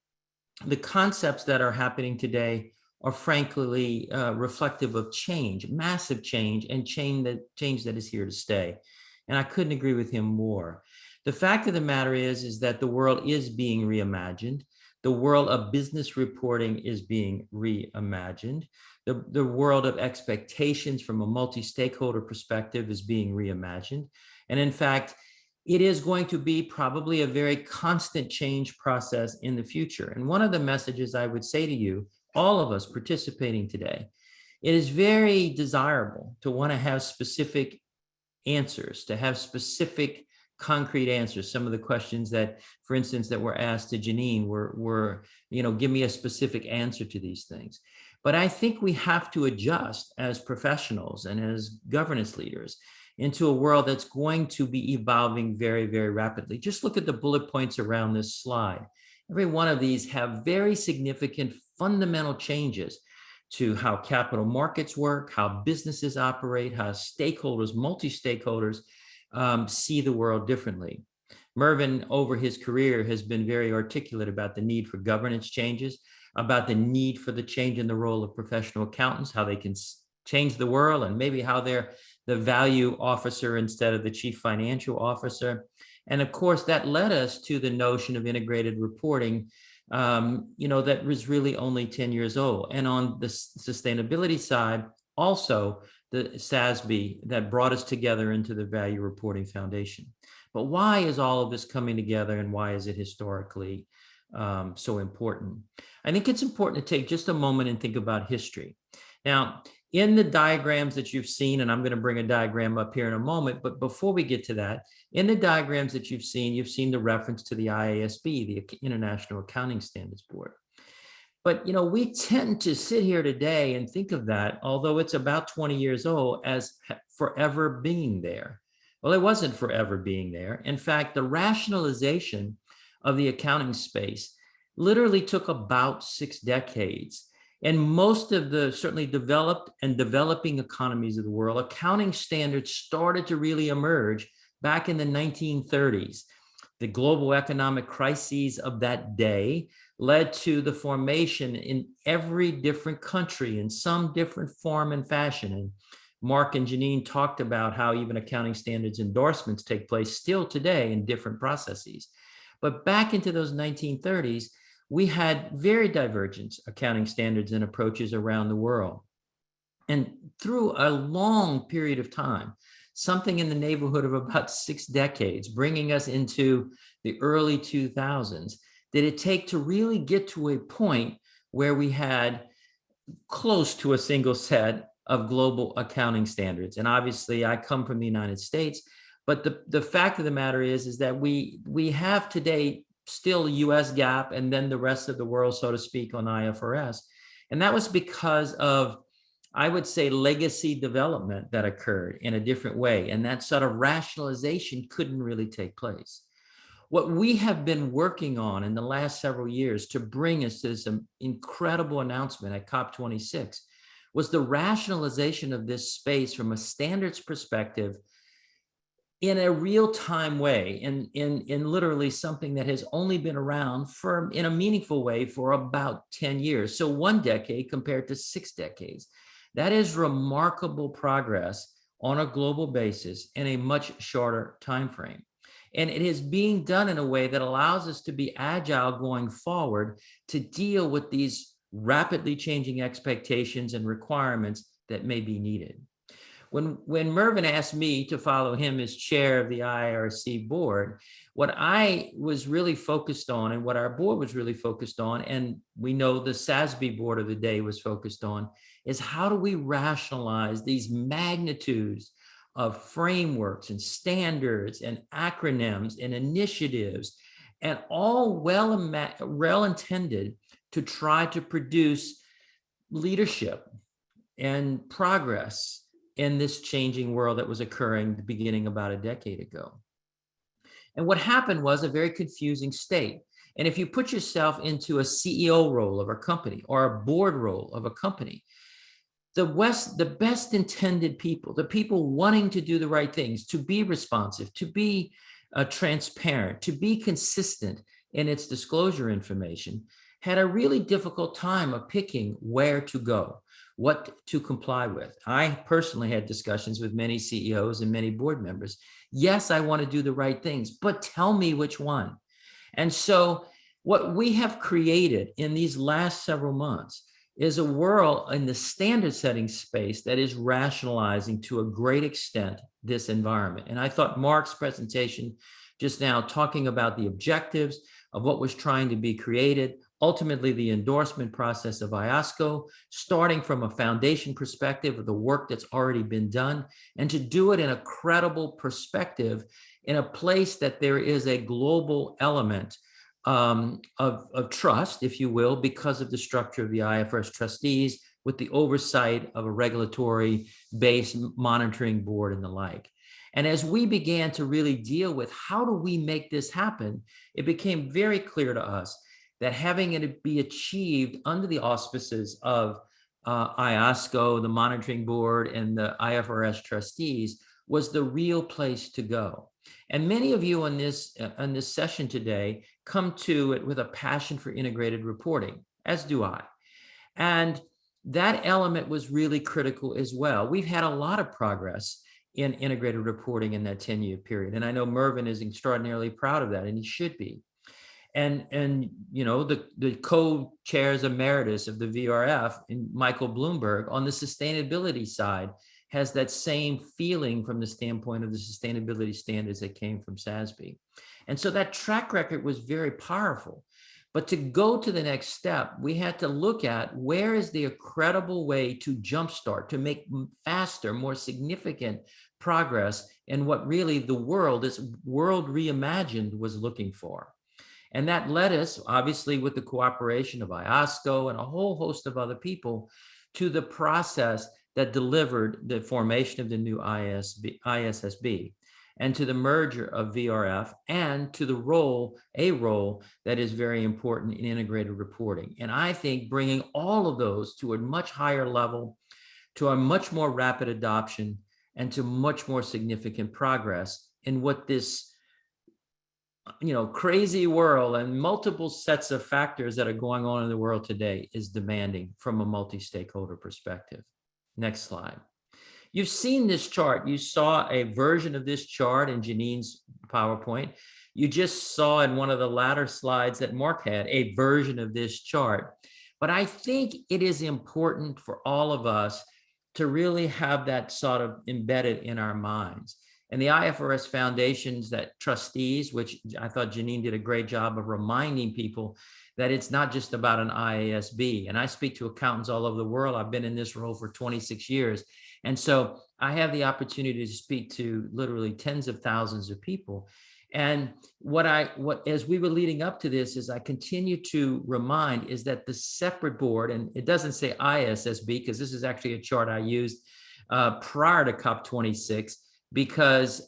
S6: the concepts that are happening today are frankly reflective of change, massive change, and change that is here to stay. And I couldn't agree with him more. The fact of the matter is that the world is being reimagined. The world of business reporting is being reimagined. The world of expectations from a multi-stakeholder perspective is being reimagined. And in fact, it is going to be probably a very constant change process in the future. And one of the messages I would say to you, all of us participating today, it is very desirable to want to have specific answers, to have specific concrete answers. Some of the questions that, for instance, that were asked to Janine were, give me a specific answer to these things. But I think we have to adjust as professionals and as governance leaders into a world that's going to be evolving very, very rapidly. Just look at the bullet points around this slide. Every one of these have very significant fundamental changes to how capital markets work, how businesses operate, how stakeholders, multi-stakeholders see the world differently. Mervyn, over his career, has been very articulate about the need for governance changes, about the need for the change in the role of professional accountants, how they can change the world, and maybe how they're the value officer instead of the chief financial officer. And of course, that led us to the notion of integrated reporting, that was really only 10 years old. And on the sustainability side, also the SASB that brought us together into the Value Reporting Foundation. But why is all of this coming together, and why is it historically so important? I think it's important to take just a moment and think about history. Now, in the diagrams that you've seen, and I'm going to bring a diagram up here in a moment, but before we get to that, in the diagrams that you've seen the reference to the IASB, the International Accounting Standards Board. But, we tend to sit here today and think of that, although it's about 20 years old, as forever being there. Well, it wasn't forever being there. In fact, the rationalization of the accounting space literally took about 6 decades. And most of the certainly developed and developing economies of the world, accounting standards started to really emerge back in the 1930s. The global economic crises of that day led to the formation in every different country in some different form and fashion. And Mark and Janine talked about how even accounting standards endorsements take place still today in different processes. But back into those 1930s, we had very divergent accounting standards and approaches around the world. And through a long period of time, something in the neighborhood of about 6 decades, bringing us into the early 2000s, did it take to really get to a point where we had close to a single set of global accounting standards. And obviously I come from the United States, but the fact of the matter is that we have today still US GAAP and then the rest of the world, so to speak, on IFRS. And that was because of, I would say, legacy development that occurred in a different way. And that sort of rationalization couldn't really take place. What we have been working on in the last several years to bring us to this incredible announcement at COP26 was the rationalization of this space from a standards perspective in a real-time way, in literally something that has only been around in a meaningful way for about 10 years. So 1 decade compared to 6 decades. That is remarkable progress on a global basis in a much shorter time frame. And it is being done in a way that allows us to be agile going forward to deal with these rapidly changing expectations and requirements that may be needed. When Mervyn asked me to follow him as chair of the IIRC board, what I was really focused on and what our board was really focused on, and we know the SASB board of the day was focused on, is how do we rationalize these magnitudes of frameworks and standards and acronyms and initiatives, and all well intended to try to produce leadership and progress in this changing world that was occurring beginning about a decade ago. And what happened was a very confusing state. And if you put yourself into a CEO role of a company or a board role of a company, the best intended people, the people wanting to do the right things, to be responsive, to be transparent, to be consistent in its disclosure information, had a really difficult time of picking where to go, what to comply with. I personally had discussions with many CEOs and many board members. Yes, I want to do the right things, but tell me which one. And so what we have created in these last several months is a world in the standard setting space that is rationalizing to a great extent this environment. And I thought Mark's presentation just now, talking about the objectives of what was trying to be created, ultimately the endorsement process of IOSCO, starting from a foundation perspective of the work that's already been done, and to do it in a credible perspective in a place that there is a global element of trust, if you will, because of the structure of the IFRS trustees with the oversight of a regulatory-based monitoring board and the like. And as we began to really deal with how do we make this happen, it became very clear to us that having it be achieved under the auspices of IOSCO, the monitoring board, and the IFRS trustees was the real place to go. And many of you on this session today come to it with a passion for integrated reporting, as do I. And that element was really critical as well. We've had a lot of progress in integrated reporting in that 10-year period. And I know Mervyn is extraordinarily proud of that, and he should be. And you know, the co-chairs emeritus of the VRF, and Michael Bloomberg, on the sustainability side, has that same feeling from the standpoint of the sustainability standards that came from SASB. And so that track record was very powerful. But to go to the next step, we had to look at where is the credible way to jumpstart, to make faster, more significant progress in what really the world, this world reimagined, was looking for. And that led us, obviously, with the cooperation of IOSCO and a whole host of other people, to the process that delivered the formation of the new ISSB, and to the merger of VRF, and to the role that is very important in integrated reporting. And I think bringing all of those to a much higher level, to a much more rapid adoption, and to much more significant progress in what this crazy world and multiple sets of factors that are going on in the world today is demanding from a multi-stakeholder perspective. Next slide. You've seen this chart. You saw a version of this chart in Janine's PowerPoint. You just saw in one of the latter slides that Mark had a version of this chart. But I think it is important for all of us to really have that sort of embedded in our minds. And the IFRS Foundation's that trustees, which I thought Janine did a great job of reminding people that it's not just about an IASB. And I speak to accountants all over the world. I've been in this role for 26 years. And so I have the opportunity to speak to literally tens of thousands of people. And what as we were leading up to this, is I continue to remind is that the separate board, and it doesn't say ISSB, because this is actually a chart I used prior to COP26, because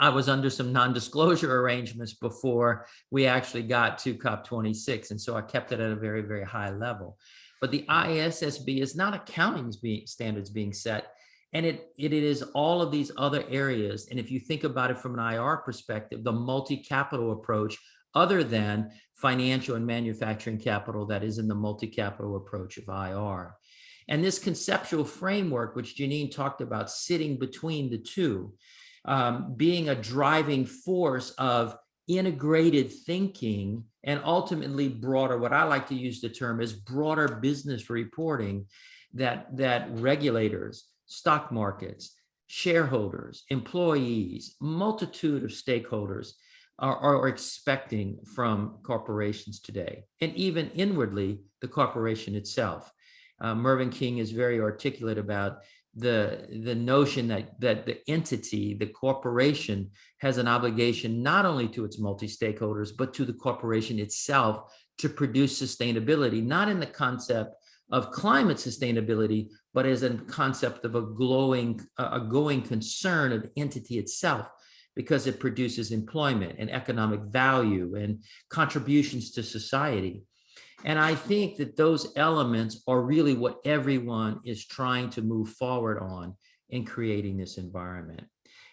S6: I was under some non-disclosure arrangements before we actually got to COP26. And so I kept it at a very, very high level. But the ISSB is not accounting standards being set. And it is all of these other areas. And if you think about it from an IR perspective, the multi-capital approach, other than financial and manufacturing capital that is in the multi-capital approach of IR. And this conceptual framework, which Janine talked about, sitting between the two, being a driving force of integrated thinking and ultimately broader, what I like to use the term is broader business reporting that regulators, stock markets, shareholders, employees, multitude of stakeholders are expecting from corporations today, and even inwardly, the corporation itself. Mervyn King is very articulate about the notion that the entity, the corporation, has an obligation not only to its multi-stakeholders, but to the corporation itself to produce sustainability, not in the concept of climate sustainability, but as a concept of a going concern of the entity itself, because it produces employment and economic value and contributions to society. And I think that those elements are really what everyone is trying to move forward on in creating this environment.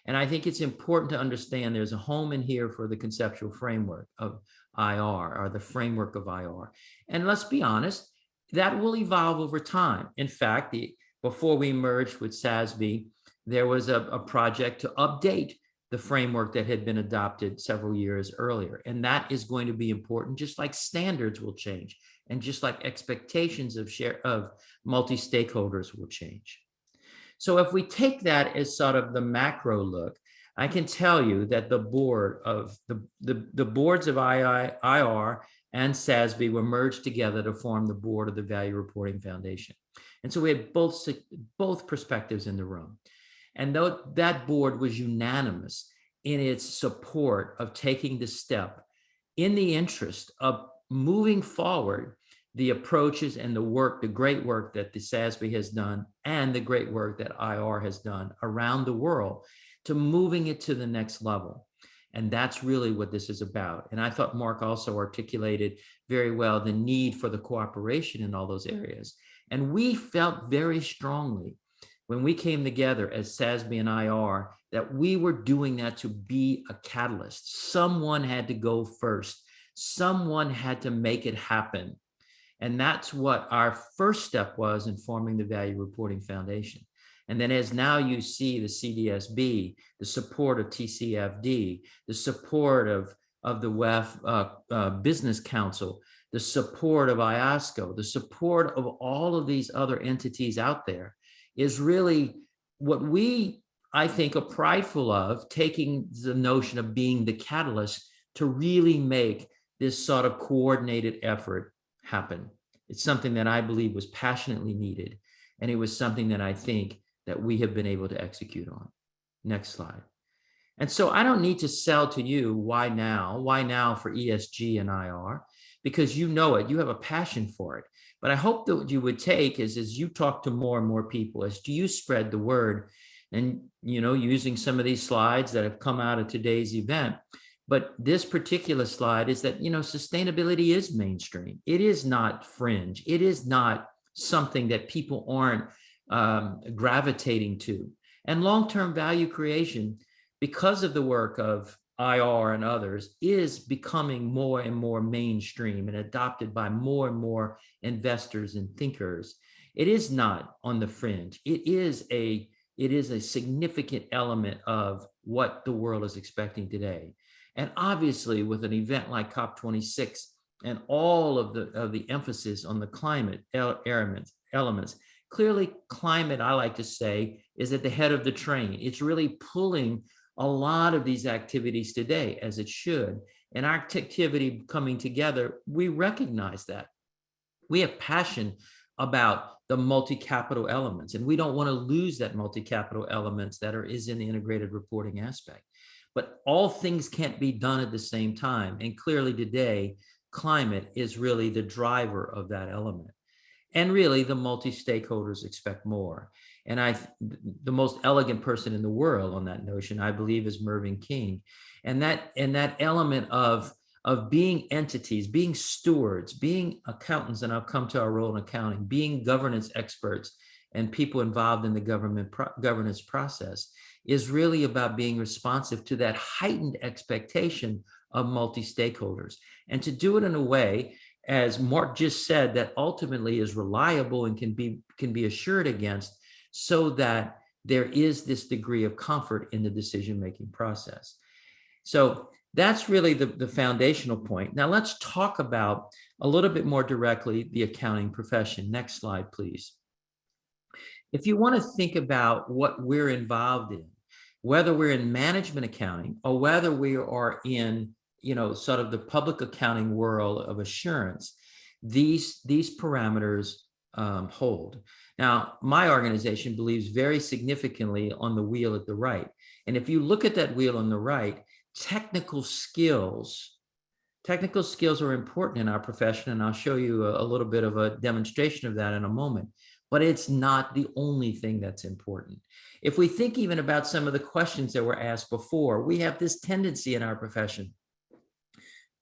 S6: And I think it's important to understand there's a home in here for the conceptual framework of IR, or the framework of IR. And let's be honest, that will evolve over time. In fact, before we merged with SASB, there was a project to update the framework that had been adopted several years earlier. And that is going to be important, just like standards will change, and just like expectations of multi-stakeholders will change. So if we take that as sort of the macro look, I can tell you that the board of the boards of IR and SASB were merged together to form the board of the Value Reporting Foundation. And so we had both perspectives in the room. And though that board was unanimous in its support of taking the step in the interest of moving forward the approaches and the work, the great work that the SASB has done and the great work that IR has done around the world, to moving it to the next level. And that's really what this is about. And I thought Mark also articulated very well the need for the cooperation in all those areas. And we felt very strongly when we came together as SASB and IR that we were doing that to be a catalyst. Someone had to go first. Someone had to make it happen. And that's what our first step was in forming the Value Reporting Foundation. And then as now you see the CDSB, the support of TCFD, the support of the WEF Business Council, the support of IOSCO, the support of all of these other entities out there, is really what we, I think, are prideful of, taking the notion of being the catalyst to really make this sort of coordinated effort happen. It's something that I believe was passionately needed, and it was something that I think that we have been able to execute on. Next slide. And so I don't need to sell to you why now for ESG and IR, because you know it, you have a passion for it. But I hope that what you would take is, as you talk to more and more people, as you spread the word, and using some of these slides that have come out of today's event. But this particular slide is that, sustainability is mainstream. It is not fringe. It is not something that people aren't gravitating to. And long-term value creation, because of the work of IR and others, is becoming more and more mainstream and adopted by more and more investors and thinkers. It is not on the fringe. It is a significant element of what the world is expecting today. And obviously, with an event like COP26 and all of the emphasis on the climate elements, clearly climate, I like to say, is at the head of the train. It's really pulling a lot of these activities today, as it should. And our activity coming together, we recognize that. We have passion about the multi-capital elements, and we don't want to lose that multi-capital elements that is in the integrated reporting aspect. But all things can't be done at the same time. And clearly today, climate is really the driver of that element. And really, the multi-stakeholders expect more. And the most elegant person in the world on that notion, I believe, is Mervyn King. And that element of being entities, being stewards, being accountants, and I'll come to our role in accounting, being governance experts and people involved in the governance process, is really about being responsive to that heightened expectation of multi-stakeholders. And to do it in a way, as Mark just said, that ultimately is reliable and can be assured against, so that there is this degree of comfort in the decision-making process. So that's really the foundational point. Now let's talk about a little bit more directly the accounting profession. Next slide, please. If you want to think about what we're involved in, whether we're in management accounting or whether we are in sort of the public accounting world of assurance, these parameters hold. Now, my organization believes very significantly on the wheel at the right. And if you look at that wheel on the right, technical skills are important in our profession, and I'll show you a little bit of a demonstration of that in a moment. But it's not the only thing that's important. If we think even about some of the questions that were asked before, we have this tendency in our profession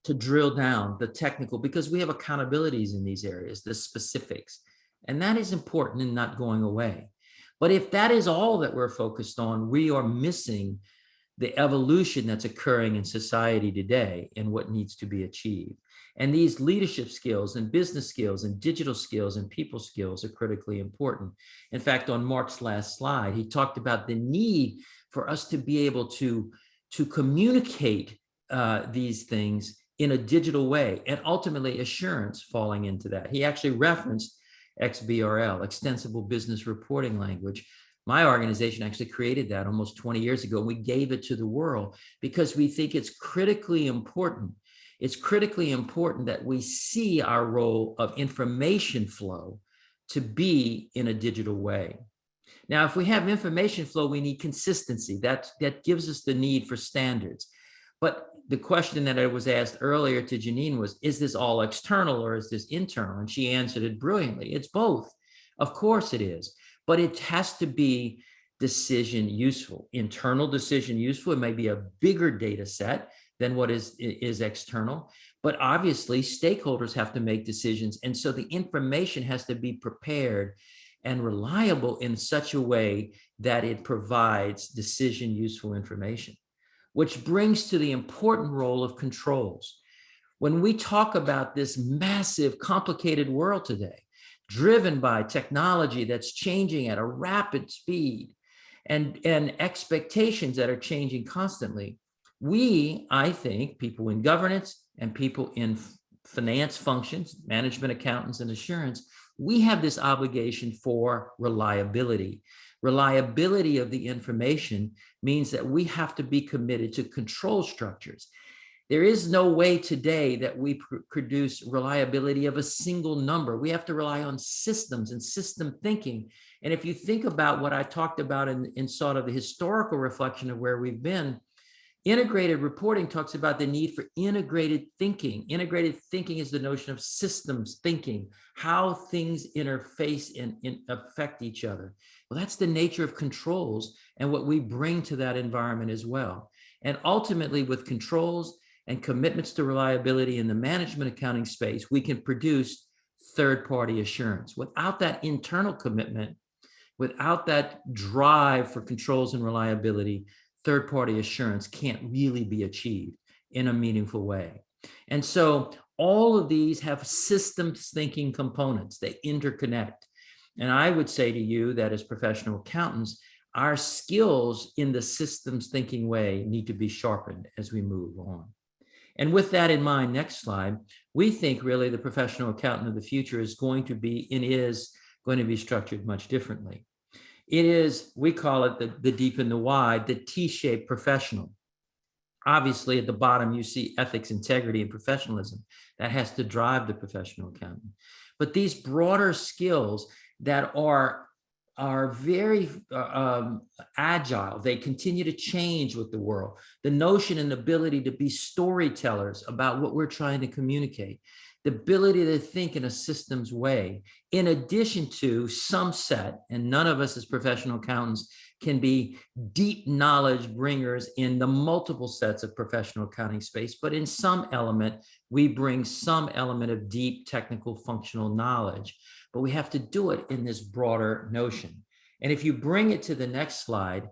S6: to drill down the technical, because we have accountabilities in these areas, the specifics. And that is important and not going away. But if that is all that we're focused on, we are missing the evolution that's occurring in society today and what needs to be achieved. And these leadership skills and business skills and digital skills and people skills are critically important. In fact, on Mark's last slide, he talked about the need for us to be able to communicate these things in a digital way, and ultimately assurance falling into that. He actually referenced XBRL, Extensible Business Reporting Language. My organization actually created that almost 20 years ago. We gave it to the world because we think it's critically important. It's critically important that we see our role of information flow to be in a digital way. Now, if we have information flow, we need consistency. That gives us the need for standards. But the question that I was asked earlier to Janine was, is this all external or is this internal? And she answered it brilliantly. It's both. Of course it is. But it has to be decision useful, internal decision useful. It may be a bigger data set than what is external, but obviously stakeholders have to make decisions. And so the information has to be prepared and reliable in such a way that it provides decision useful information, which brings to the important role of controls. When we talk about this massive, complicated world today, driven by technology that's changing at a rapid speed and expectations that are changing constantly, we, I think, people in governance and people in finance functions, management accountants and assurance, we have this obligation for reliability. Reliability of the information means that we have to be committed to control structures. There is no way today that we produce reliability of a single number. We have to rely on systems and system thinking. And if you think about what I talked about in sort of the historical reflection of where we've been, integrated reporting talks about the need for integrated thinking. Integrated thinking is the notion of systems thinking, how things interface and affect each other. Well, that's the nature of controls and what we bring to that environment as well. And ultimately, with controls and commitments to reliability in the management accounting space, we can produce third-party assurance. Without that internal commitment, without that drive for controls and reliability, third-party assurance can't really be achieved in a meaningful way. And so all of these have systems thinking components. They interconnect. And I would say to you that as professional accountants, our skills in the systems thinking way need to be sharpened as we move on. And with that in mind, next slide, we think really the professional accountant of the future is going to be and is going to be structured much differently. It is, we call it the deep and the wide, the T-shaped professional. Obviously, at the bottom, you see ethics, integrity, and professionalism. That has to drive the professional accountant. But these broader skills that are very agile, they continue to change with the world. The notion and ability to be storytellers about what we're trying to communicate, the ability to think in a systems way, in addition to some set, and none of us as professional accountants can be deep knowledge bringers in the multiple sets of professional accounting space, but in some element, we bring some element of deep technical functional knowledge, but we have to do it in this broader notion. And if you bring it to the next slide,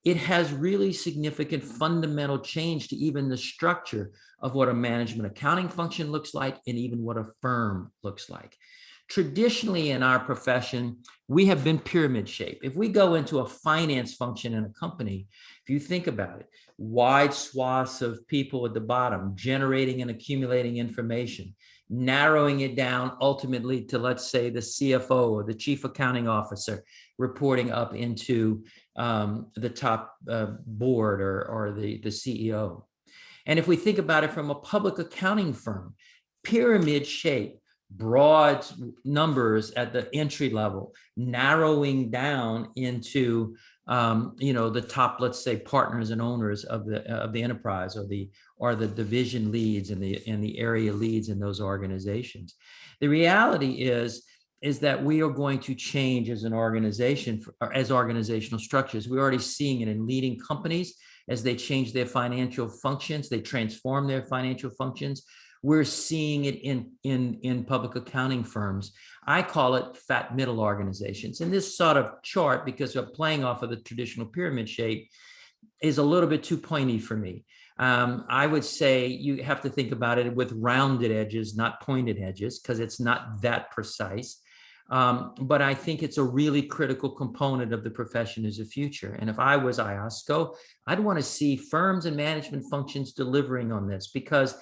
S6: it has really significant fundamental change to even the structure of what a management accounting function looks like and even what a firm looks like. Traditionally in our profession, we have been pyramid shaped. If we go into a finance function in a company, if you think about it, wide swaths of people at the bottom generating and accumulating information, narrowing it down ultimately to, let's say, the CFO or the chief accounting officer reporting up into the top board or the CEO. And if we think about it from a public accounting firm, pyramid shape, broad numbers at the entry level, narrowing down into the top, let's say, partners and owners of the enterprise or the division leads and the area leads in those organizations. The reality is that we are going to change as an organization, or as organizational structures. We're already seeing it in leading companies as they change their financial functions, they transform their financial functions. We're seeing it in public accounting firms. I call it fat middle organizations. And this sort of chart, because we're playing off of the traditional pyramid shape, is a little bit too pointy for me. I would say you have to think about it with rounded edges, not pointed edges, because it's not that precise. But I think it's a really critical component of the profession as a future. And if I was IOSCO, I'd want to see firms and management functions delivering on this, because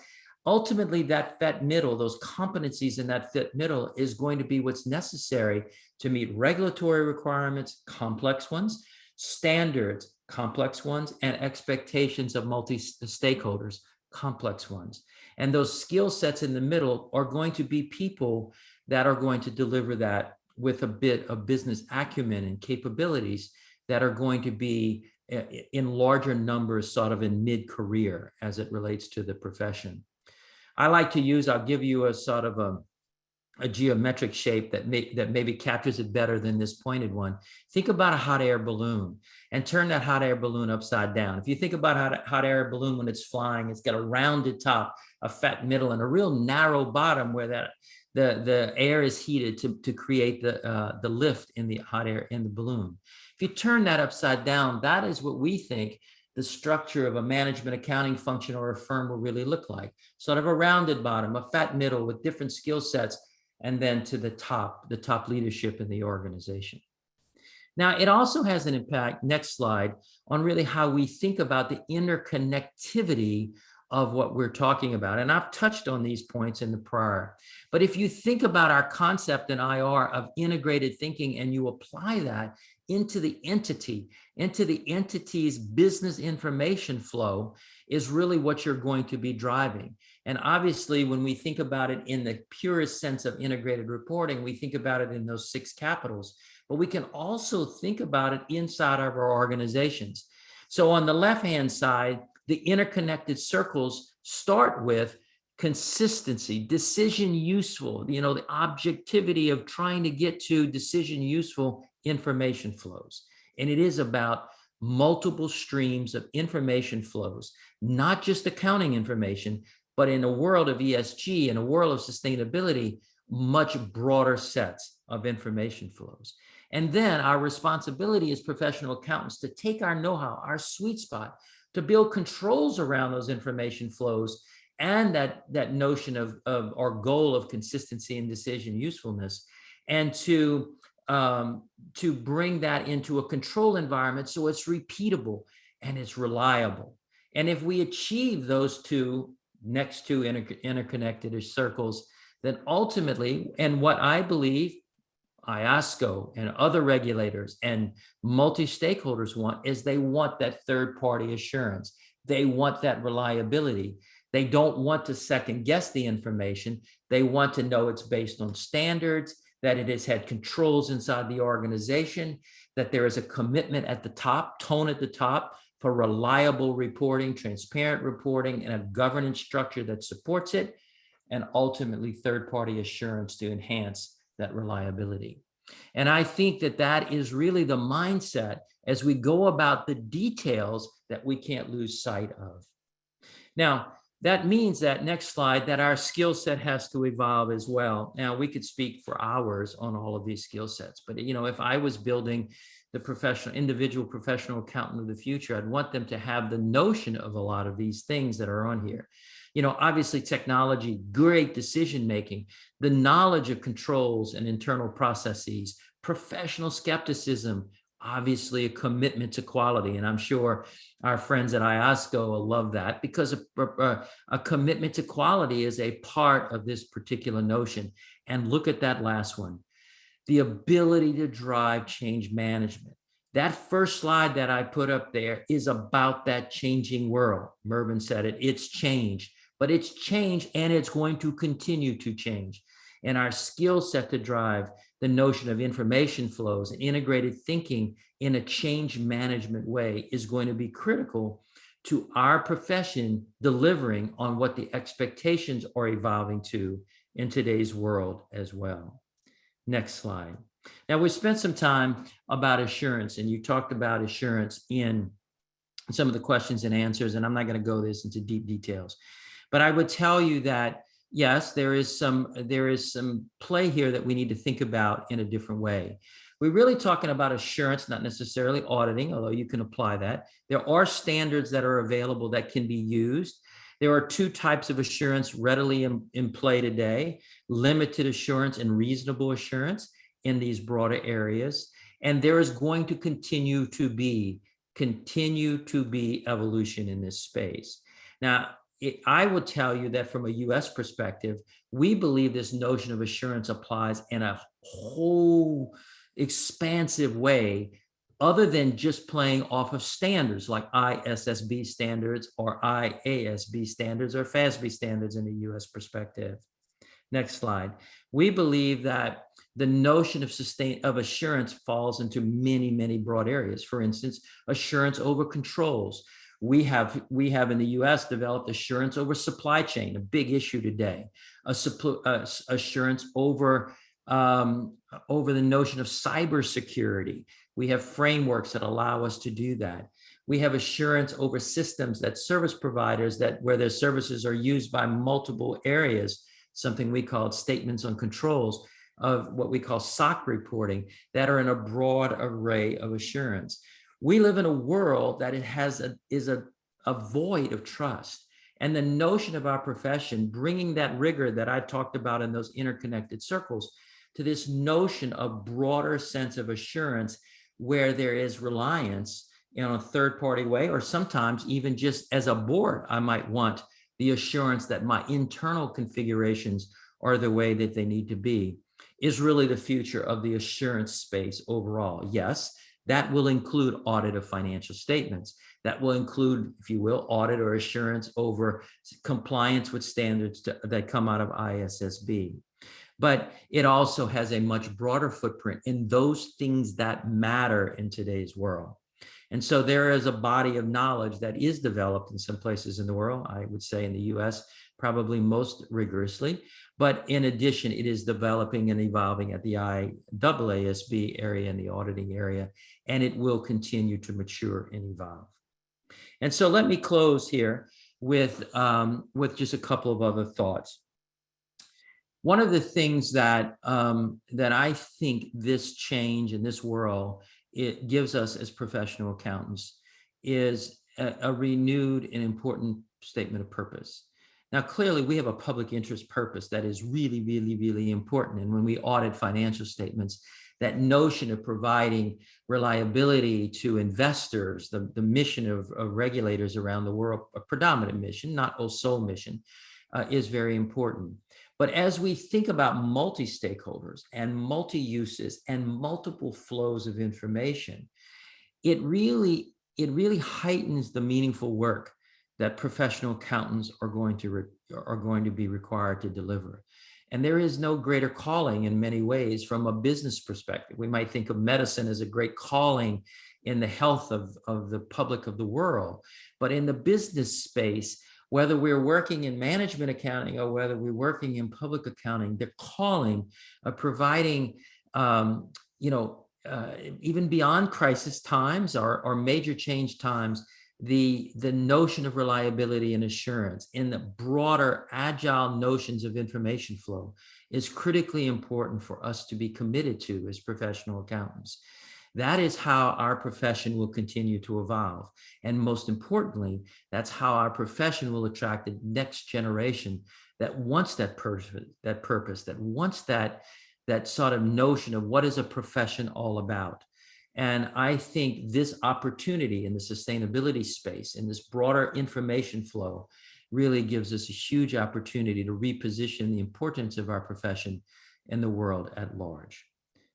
S6: ultimately that fat middle, those competencies in that fat middle is going to be what's necessary to meet regulatory requirements, complex ones, standards, complex ones, and expectations of multi-stakeholders, complex ones. And those skill sets in the middle are going to be people that are going to deliver that with a bit of business acumen and capabilities that are going to be in larger numbers, sort of in mid-career as it relates to the profession. I like to use, I'll give you a sort of a geometric shape that maybe captures it better than this pointed one. Think about a hot air balloon and turn that hot air balloon upside down. If you think about hot air balloon when it's flying, it's got a rounded top, a fat middle, and a real narrow bottom where the air is heated to create the lift in the hot air in the balloon. If you turn that upside down, that is what we think the structure of a management accounting function or a firm will really look like. Sort of a rounded bottom, a fat middle with different skill sets, and then to the top leadership in the organization. Now, it also has an impact, next slide, on really how we think about the interconnectivity of what we're talking about. And I've touched on these points in the prior. But if you think about our concept in IR of integrated thinking and you apply that into the entity's business information flow is really what you're going to be driving. And obviously, when we think about it in the purest sense of integrated reporting, we think about it in those 6 capitals, but we can also think about it inside of our organizations. So on the left-hand side, the interconnected circles start with consistency, decision useful, the objectivity of trying to get to decision useful information flows. And it is about multiple streams of information flows, not just accounting information, but in a world of ESG, in a world of sustainability, much broader sets of information flows. And then our responsibility as professional accountants to take our know-how, our sweet spot, to build controls around those information flows and that notion of our goal of consistency and decision usefulness, and to bring that into a control environment so it's repeatable and it's reliable. And if we achieve those next two interconnected circles, then ultimately, and what I believe IOSCO and other regulators and multi-stakeholders want is they want that third-party assurance. They want that reliability. They don't want to second guess the information. They want to know it's based on standards, that it has had controls inside the organization, that there is a commitment at the top, tone at the top for reliable reporting, transparent reporting, and a governance structure that supports it, and ultimately third-party assurance to enhance that reliability. And I think that is really the mindset as we go about the details that we can't lose sight of. Now, that means that, next slide, that our skill set has to evolve as well. Now, we could speak for hours on all of these skill sets, but if I was building the individual professional accountant of the future, I'd want them to have the notion of a lot of these things that are on here. Obviously technology, great decision-making, the knowledge of controls and internal processes, professional skepticism, obviously a commitment to quality. And I'm sure our friends at IOSCO will love that, because a commitment to quality is a part of this particular notion. And look at that last one, the ability to drive change management. That first slide that I put up there is about that changing world. Mervyn said it, it's change. But it's change, and it's going to continue to change. And our skill set to drive the notion of information flows and integrated thinking in a change management way is going to be critical to our profession delivering on what the expectations are evolving to in today's world as well. Next slide. Now, we spent some time about assurance, and you talked about assurance in some of the questions and answers, and I'm not going to go this into deep details. But I would tell you that, yes, there is some play here that we need to think about in a different way. We're really talking about assurance, not necessarily auditing, although you can apply that. There are standards that are available that can be used. There are 2 types of assurance readily in play today: limited assurance and reasonable assurance in these broader areas. And there is going to continue to be evolution in this space. Now, I will tell you that from a US perspective, we believe this notion of assurance applies in a whole expansive way, other than just playing off of standards like ISSB standards or IASB standards or FASB standards in a US perspective. Next slide. We believe that the notion of assurance falls into many, many broad areas. For instance, assurance over controls. We have in the US developed assurance over supply chain, a big issue today. Assurance over the notion of cybersecurity. We have frameworks that allow us to do that. We have assurance over systems that service providers where their services are used by multiple areas, something we call statements on controls of what we call SOC reporting, that are in a broad array of assurance. We live in a world that is a void of trust. And the notion of our profession, bringing that rigor that I talked about in those interconnected circles to this notion of broader sense of assurance, where there is reliance in a third-party way, or sometimes even just as a board, I might want the assurance that my internal configurations are the way that they need to be, is really the future of the assurance space overall. Yes, that will include audit of financial statements. That will include, if you will, audit or assurance over compliance with standards that come out of ISSB. But it also has a much broader footprint in those things that matter in today's world. And so there is a body of knowledge that is developed in some places in the world. I would say in the US, probably most rigorously. But in addition, it is developing and evolving at the IISSB area and the auditing area, and it will continue to mature and evolve. And so let me close here with just a couple of other thoughts. One of the things that I think this change in this world, it gives us as professional accountants, is a renewed and important statement of purpose. Now, clearly, we have a public interest purpose that is really, really, really important. And when we audit financial statements, that notion of providing reliability to investors, the mission of regulators around the world, a predominant mission, not a sole mission, is very important. But as we think about multi-stakeholders and multi-uses and multiple flows of information, it really heightens the meaningful work that professional accountants are going to be required to deliver. And there is no greater calling in many ways from a business perspective. We might think of medicine as a great calling in the health of the public of the world, but in the business space, whether we're working in management accounting or whether we're working in public accounting, the calling of providing, even beyond crisis times or major change times, the notion of reliability and assurance in the broader agile notions of information flow is critically important for us to be committed to as professional accountants. That is how our profession will continue to evolve. And most importantly, that's how our profession will attract the next generation that wants that purpose, that wants that sort of notion of what is a profession all about. And I think this opportunity in the sustainability space, in this broader information flow, really gives us a huge opportunity to reposition the importance of our profession in the world at large.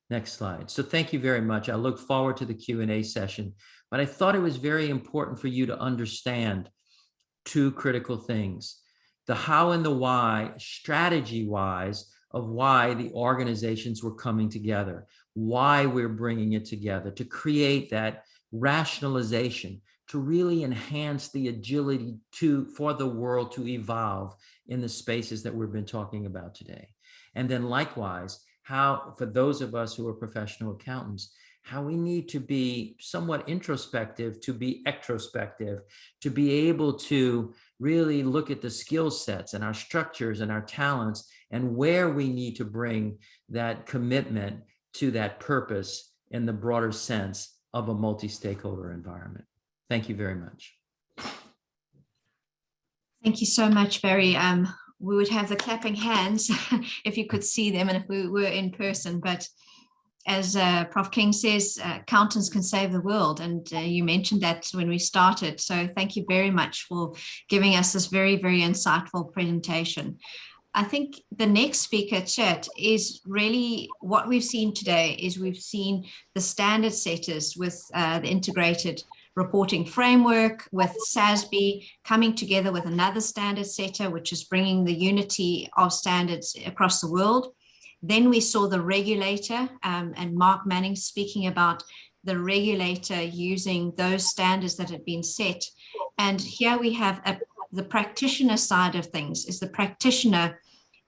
S6: Next slide. So thank you very much. I look forward to the Q&A session, but I thought it was very important for you to understand two critical things: the how and the why, strategy-wise, of why the organizations were coming together, why we're bringing it together, to create that rationalization, to really enhance the agility for the world to evolve in the spaces that we've been talking about today. And then likewise, how, for those of us who are professional accountants, how we need to be somewhat introspective to be extrospective, to be able to really look at the skill sets and our structures and our talents and where we need to bring that commitment to that purpose in the broader sense of a multi-stakeholder environment. Thank you very much.
S1: Thank you so much, Barry. We would have the clapping hands if you could see them and if we were in person, but as Prof. King says, accountants can save the world, and you mentioned that when we started. So thank you very much for giving us this very, very insightful presentation. I think the next speaker, Chet, is really what we've seen today is we've seen the standard setters with the integrated reporting framework, with SASB coming together with another standard setter, which is bringing the unity of standards across the world. Then we saw the regulator and Mark Manning speaking about the regulator using those standards that had been set. And here we have the practitioner side of things, is the practitioner,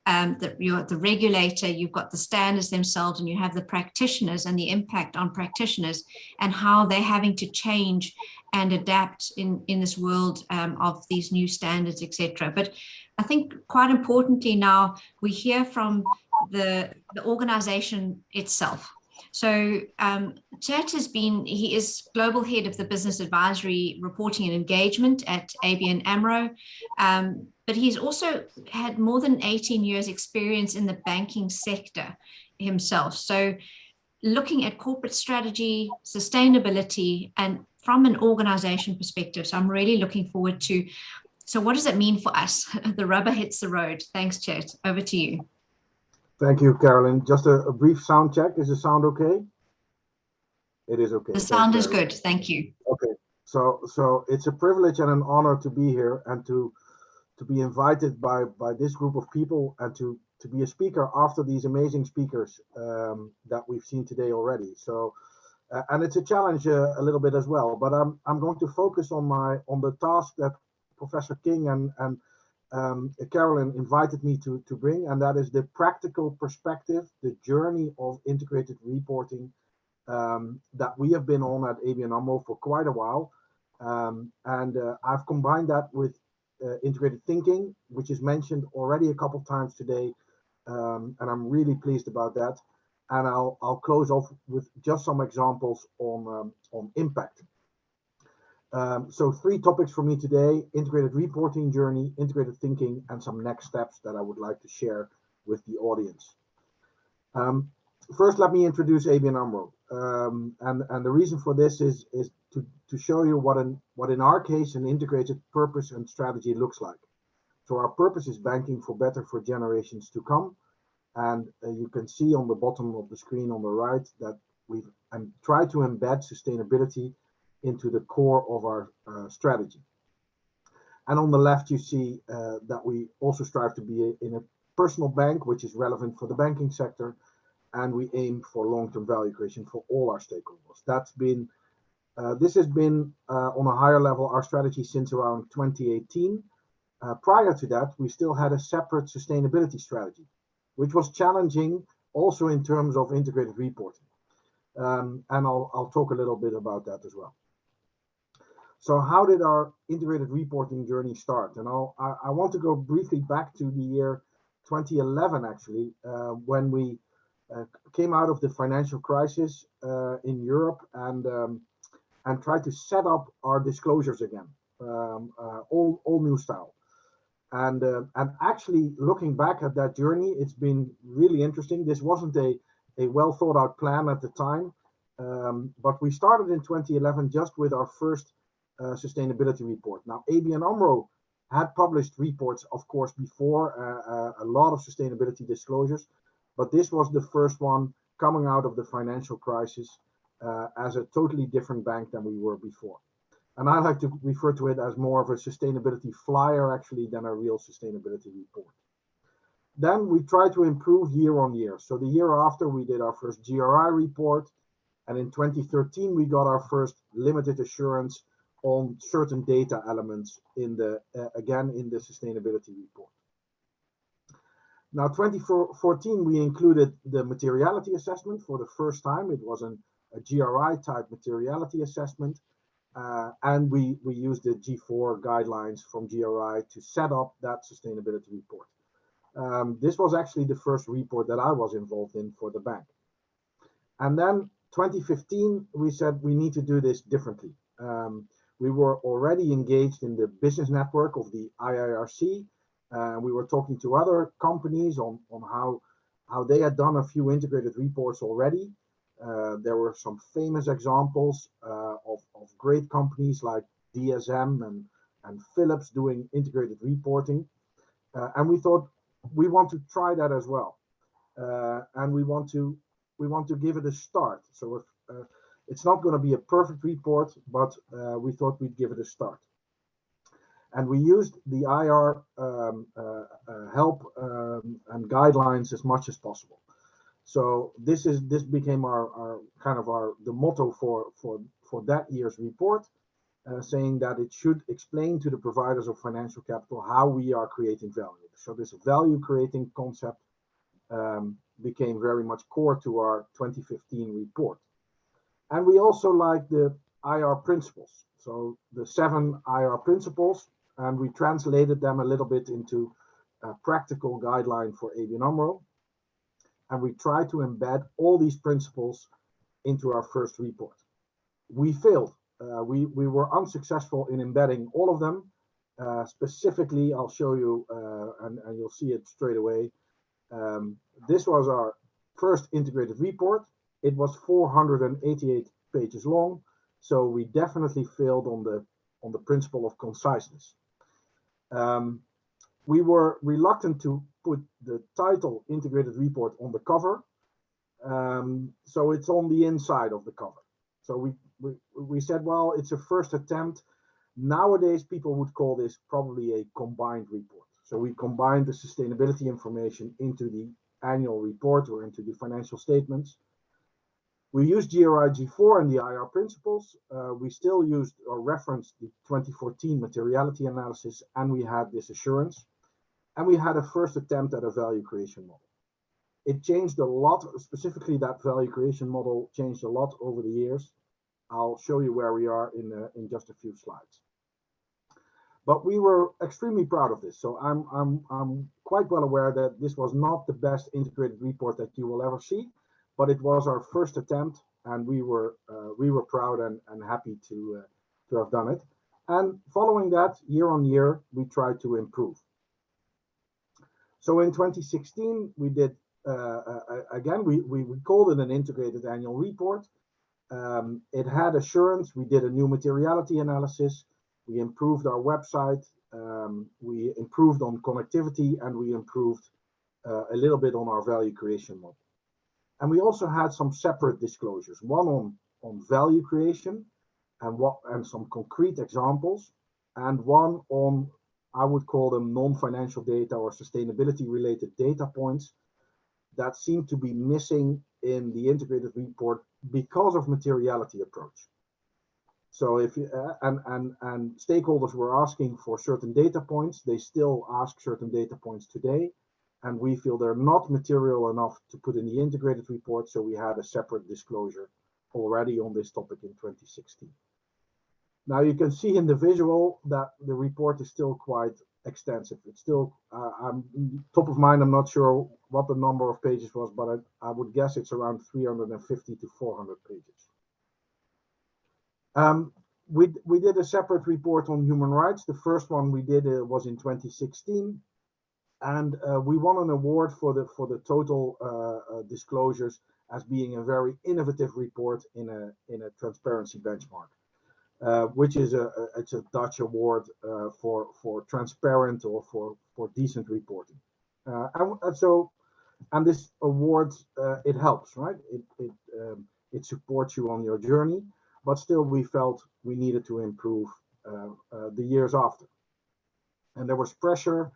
S1: the regulator, you've got the standards themselves, and you have the practitioners and the impact on practitioners and how they're having to change and adapt in this world of these new standards, etc. But I think quite importantly now, we hear from the organization itself. So Chet he is global head of the business advisory reporting and engagement at ABN AMRO, but he's also had more than 18 years experience in the banking sector himself. So looking at corporate strategy, sustainability, and from an organization perspective. So I'm really looking forward to So what does it mean for us? The rubber hits the road. Thanks, Chet. Over to you.
S7: Thank you, Carolyn. Just a brief sound check. Is the sound okay? It is okay.
S1: The sound is good. Thank you.
S7: Okay. So it's a privilege and an honor to be here and to be invited by this group of people and to be a speaker after these amazing speakers that we've seen today already. So and it's a challenge a little bit as well, but I'm going to focus on the task that Professor King and Carolyn invited me to bring, and that is the practical perspective, the journey of integrated reporting that we have been on at ABN AMRO for quite a while. I've combined that with integrated thinking, which is mentioned already a couple of times today, and I'm really pleased about that. And I'll close off with just some examples on impact. So 3 topics for me today: integrated reporting journey, integrated thinking, and some next steps that I would like to share with the audience. First, let me introduce ABN AMRO. And the reason for this is to show you what in our case an integrated purpose and strategy looks like. So our purpose is banking for better for generations to come. And you can see on the bottom of the screen on the right that we've tried to embed sustainability into the core of our strategy. And on the left, you see that we also strive to be in a personal bank, which is relevant for the banking sector. And we aim for long-term value creation for all our stakeholders. This has been on a higher level our strategy since around 2018. Prior to that, we still had a separate sustainability strategy, which was challenging also in terms of integrated reporting. And I'll talk a little bit about that as well. So how did our integrated reporting journey start? And I want to go briefly back to the year 2011, actually, when we came out of the financial crisis in Europe and tried to set up our disclosures again, all new style. And actually looking back at that journey, it's been really interesting. This wasn't a well thought out plan at the time, but we started in 2011 just with our first sustainability report. Now, ABN AMRO had published reports, of course, before a lot of sustainability disclosures, but this was the first one coming out of the financial crisis as a totally different bank than we were before. And I like to refer to it as more of a sustainability flyer, actually, than a real sustainability report. Then we tried to improve year on year. So the year after, we did our first GRI report. And in 2013, we got our first limited assurance on certain data elements in the sustainability report. Now, 2014, we included the materiality assessment for the first time. It was a GRI type materiality assessment. And we used the G4 guidelines from GRI to set up that sustainability report. This was actually the first report that I was involved in for the bank. And then 2015, we said we need to do this differently. We were already engaged in the business network of the IIRC. We were talking to other companies on how they had done a few integrated reports already. There were some famous examples of great companies like DSM and Philips doing integrated reporting. And we thought we want to try that as well. And we want to give it a start. So it's not going to be a perfect report, but we thought we'd give it a start. And we used the IR help and guidelines as much as possible. So this became the motto for that year's report, saying that it should explain to the providers of financial capital how we are creating value. So this value creating concept became very much core to our 2015 report. And we also like the IR principles. So the 7 IR principles, and we translated them a little bit into a practical guideline for ABN AMRO. And we tried to embed all these principles into our first report. We failed. We were unsuccessful in embedding all of them. Specifically, I'll show you, and you'll see it straight away. This was our first integrated report. It was 488 pages long, so we definitely failed on the principle of conciseness. We were reluctant to put the title integrated report on the cover. So it's on the inside of the cover. So we said, well, it's a first attempt. Nowadays, people would call this probably a combined report. So we combined the sustainability information into the annual report or into the financial statements. We used GRI G4 and the IR principles. We still used or referenced the 2014 materiality analysis, and we had this assurance. And we had a first attempt at a value creation model. It changed a lot, specifically that value creation model changed a lot over the years. I'll show you where we are in just a few slides. But we were extremely proud of this. So I'm quite well aware that this was not the best integrated report that you will ever see, but it was our first attempt, and we were proud and happy to have done it. And following that, year on year, we tried to improve. So in 2016, we did again, we called it an integrated annual report. It had assurance. We did a new materiality analysis. We improved our website. We improved on connectivity, and we improved a little bit on our value creation model. And we also had some separate disclosures, one on value creation and some concrete examples, and one on, I would call them non-financial data or sustainability related data points that seem to be missing in the integrated report because of materiality approach. So if you, and stakeholders were asking for certain data points, they still ask certain data points today, and we feel they're not material enough to put in the integrated report, so we had a separate disclosure already on this topic in 2016. Now you can see in the visual that the report is still quite extensive. It's still, top of mind, I'm not sure what the number of pages was, but I would guess it's around 350 to 400 pages. We did a separate report on human rights. The first one we did was in 2016, and we won an award for the total disclosures as being a very innovative report in a transparency benchmark. Which is it's a Dutch award for transparent or for decent reporting, and this award it helps, right? It supports you on your journey, but still we felt we needed to improve the years after, and there was pressure,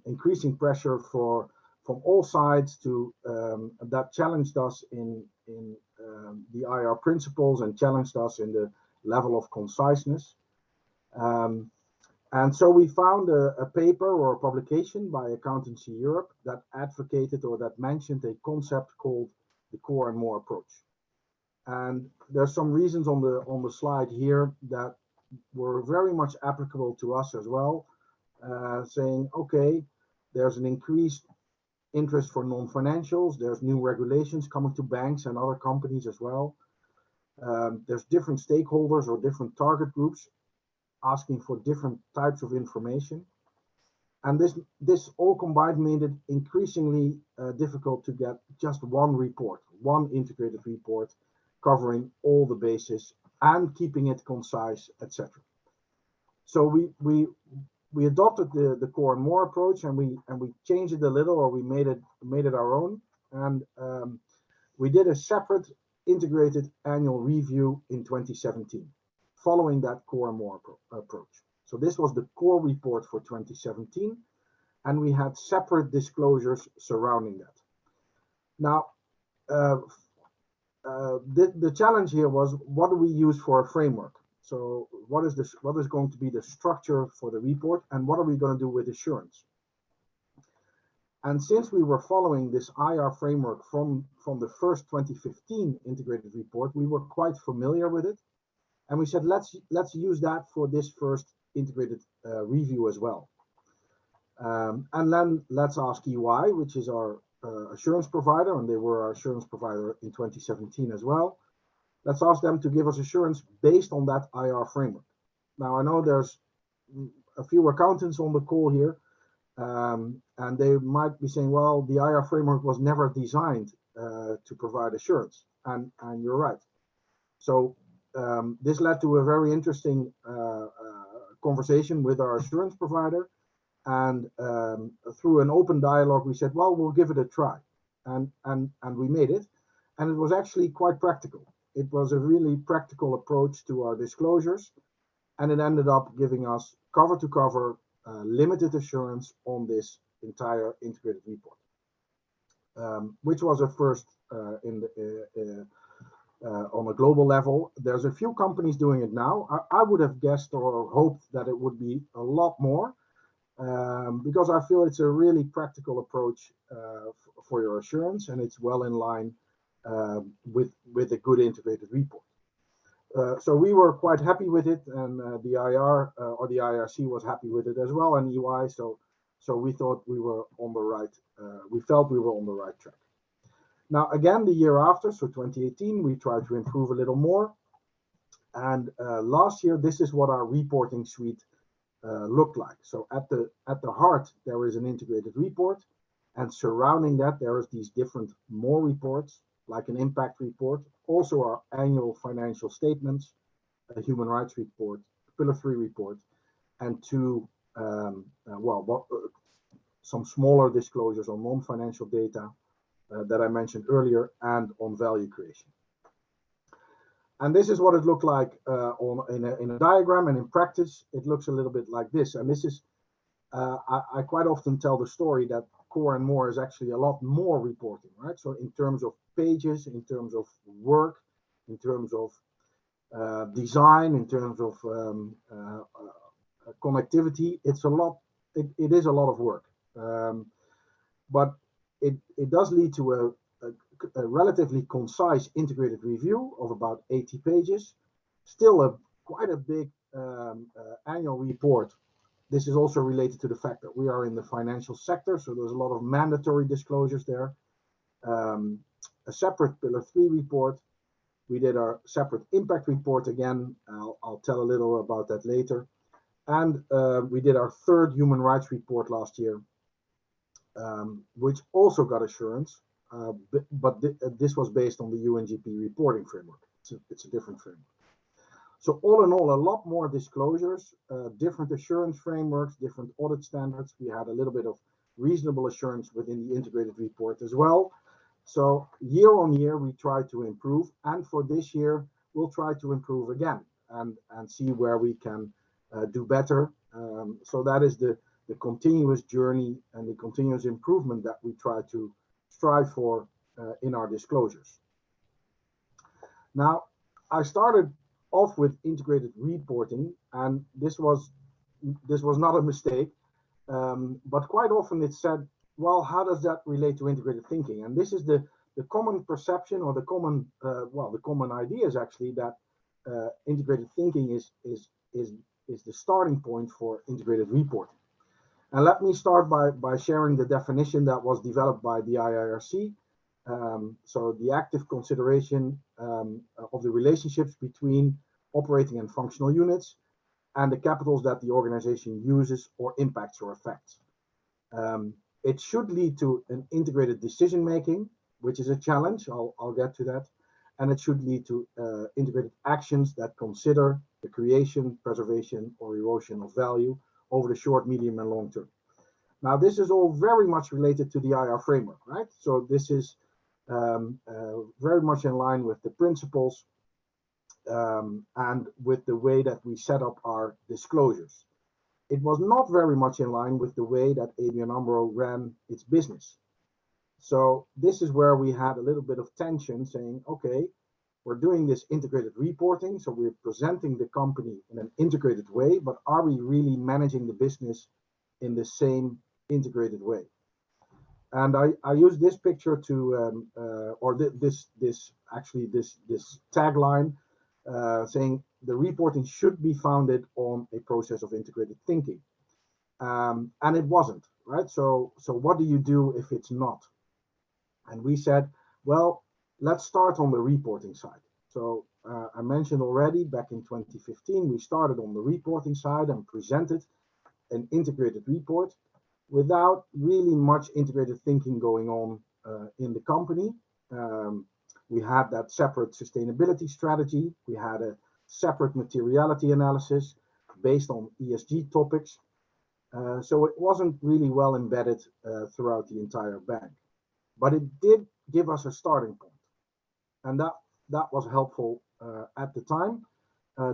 S7: increasing pressure from all sides to that challenged us in the IR principles and challenged us in the level of conciseness. And so we found a paper or a publication by Accountancy Europe that advocated or that mentioned a concept called the core and more approach. And there's some reasons on the slide here that were very much applicable to us as well, saying, okay, there's an increased interest for non-financials, there's new regulations coming to banks and other companies as well. There's different stakeholders or different target groups asking for different types of information. And this all combined made it increasingly difficult to get just one report, one integrated report covering all the bases and keeping it concise, etc. So we adopted the core and more approach, and we changed it a little, or we made it our own. And we did a separate integrated annual review in 2017, following that core and more approach. So this was the core report for 2017, and we had separate disclosures surrounding that. Now, the challenge here was, what do we use for a framework? So what is going to be the structure for the report, and what are we going to do with assurance? And since we were following this IR framework from the first 2015 integrated report, we were quite familiar with it. And we said, let's use that for this first integrated review as well. And then let's ask EY, which is our assurance provider, and they were our assurance provider in 2017 as well. Let's ask them to give us assurance based on that IR framework. Now, I know there's a few accountants on the call here, and they might be saying, well, the IR framework was never designed to provide assurance, and you're right. So this led to a very interesting conversation with our assurance provider, and through an open dialogue, we said, well, we'll give it a try, and we made it, and it was actually quite practical. It was a really practical approach to our disclosures, and it ended up giving us cover to cover limited assurance on this entire integrated report, which was a first on a global level. There's a few companies doing it now. I would have guessed or hoped that it would be a lot more, because I feel it's a really practical approach for your assurance, and it's well in line with a good integrated report. So we were quite happy with it, and the IR or the IIRC was happy with it as well, and EY. So we thought we were on the right. We felt we were on the right track. Now again, the year after, so 2018, we tried to improve a little more. And last year, this is what our reporting suite looked like. So at the heart, there is an integrated report, and surrounding that, there is these different more reports, like an impact report, also our annual financial statements, a human rights report, Pillar 3 report, and two, some smaller disclosures on non-financial data that I mentioned earlier, and on value creation. And this is what it looked like in a diagram, and in practice, it looks a little bit like this. And this is, I quite often tell the story that Core and More is actually a lot more reporting, right? So in terms of pages, in terms of work, in terms of design, in terms of connectivity, it's a lot. It is a lot of work, but it does lead to a relatively concise integrated review of about 80 pages. Still quite a big annual report. This is also related to the fact that we are in the financial sector, so there's a lot of mandatory disclosures there. A separate Pillar 3 report. We did our separate impact report again. I'll tell a little about that later. And we did our third human rights report last year, which also got assurance, but this was based on the UNGP reporting framework. It's a different framework. So all in all, a lot more disclosures, different assurance frameworks, different audit standards. We had a little bit of reasonable assurance within the integrated report as well. So year on year, we try to improve. And for this year, we'll try to improve again and see where we can do better. So that is the continuous journey and the continuous improvement that we try to strive for in our disclosures. Now, I started off with integrated reporting, and this was not a mistake, but quite often it's said, well, how does that relate to integrated thinking? And this is the common perception, or the common idea is actually that integrated thinking is the starting point for integrated reporting. And let me start by sharing the definition that was developed by the IIRC. So the active consideration of the relationships between operating and functional units and the capitals that the organization uses or impacts or affects. It should lead to an integrated decision making, which is a challenge. I'll get to that. And it should lead to integrated actions that consider the creation, preservation, or erosion of value over the short, medium, and long term. Now, this is all very much related to the IR framework, right? So this is very much in line with the principles and with the way that we set up our disclosures. It was not very much in line with the way that ABN AMRO ran its business. So this is where we had a little bit of tension, saying, okay, we're doing this integrated reporting, so we're presenting the company in an integrated way, but are we really managing the business in the same integrated way? And I use this picture to, this tagline saying the reporting should be founded on a process of integrated thinking. And it wasn't, right? So what do you do if it's not? And we said, well, let's start on the reporting side. So I mentioned already back in 2015, we started on the reporting side and presented an integrated report without really much integrated thinking going on in the company. We had that separate sustainability strategy. We had a separate materiality analysis, based on ESG topics. So it wasn't really well embedded throughout the entire bank, but it did give us a starting point, and that was helpful at the time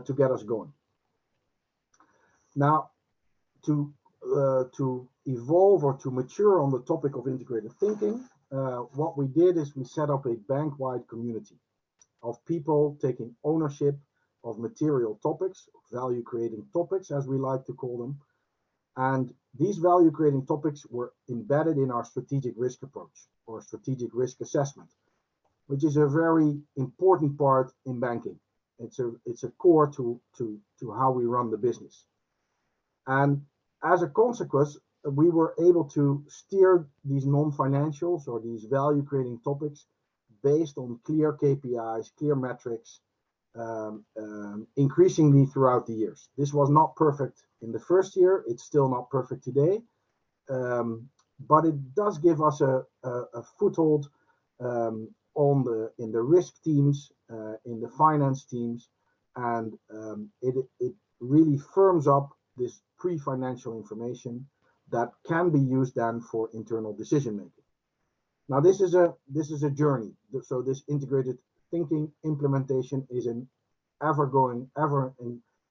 S7: to get us going. Now, to evolve or to mature on the topic of integrated thinking, what we did is we set up a bank-wide community of people taking ownership of material topics, value-creating topics, as we like to call them. And these value-creating topics were embedded in our strategic risk approach or strategic risk assessment, which is a very important part in banking. It's a core to how we run the business. And as a consequence, we were able to steer these non-financials or these value-creating topics based on clear KPIs, clear metrics, increasingly throughout the years. This was not perfect in the first year. It's still not perfect today, but it does give us a foothold in the risk teams, in the finance teams, and it really firms up this pre-financial information that can be used then for internal decision making. Now this is a journey. So this integrated thinking implementation is an ever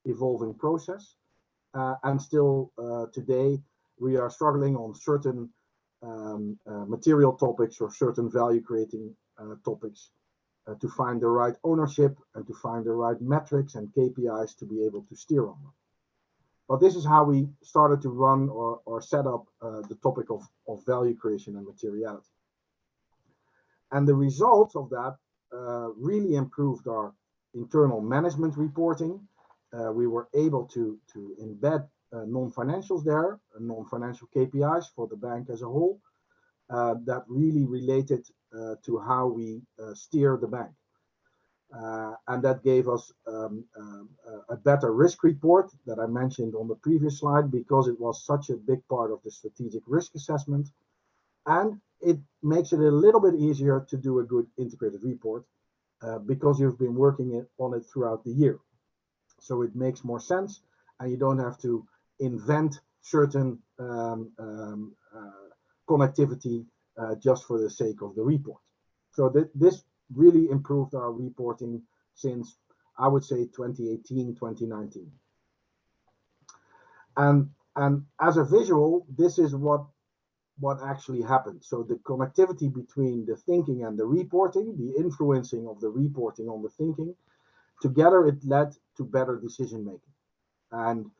S7: evolving process, and still today we are struggling on certain material topics or certain value creating topics to find the right ownership and to find the right metrics and KPIs to be able to steer on them. But this is how we started to run or set up the topic of value creation and materiality. And the results of that really improved our internal management reporting. We were able to embed non-financials there, non-financial KPIs for the bank as a whole, that really related to how we steer the bank. And that gave us a better risk report that I mentioned on the previous slide, because it was such a big part of the strategic risk assessment. And it makes it a little bit easier to do a good integrated report because you've been working on it throughout the year. So it makes more sense, and you don't have to invent certain connectivity just for the sake of the report. So this really improved our reporting since, I would say, 2018, 2019. And as a visual, this is what actually happened. So the connectivity between the thinking and the reporting, the influencing of the reporting on the thinking, together it led to better decision making. And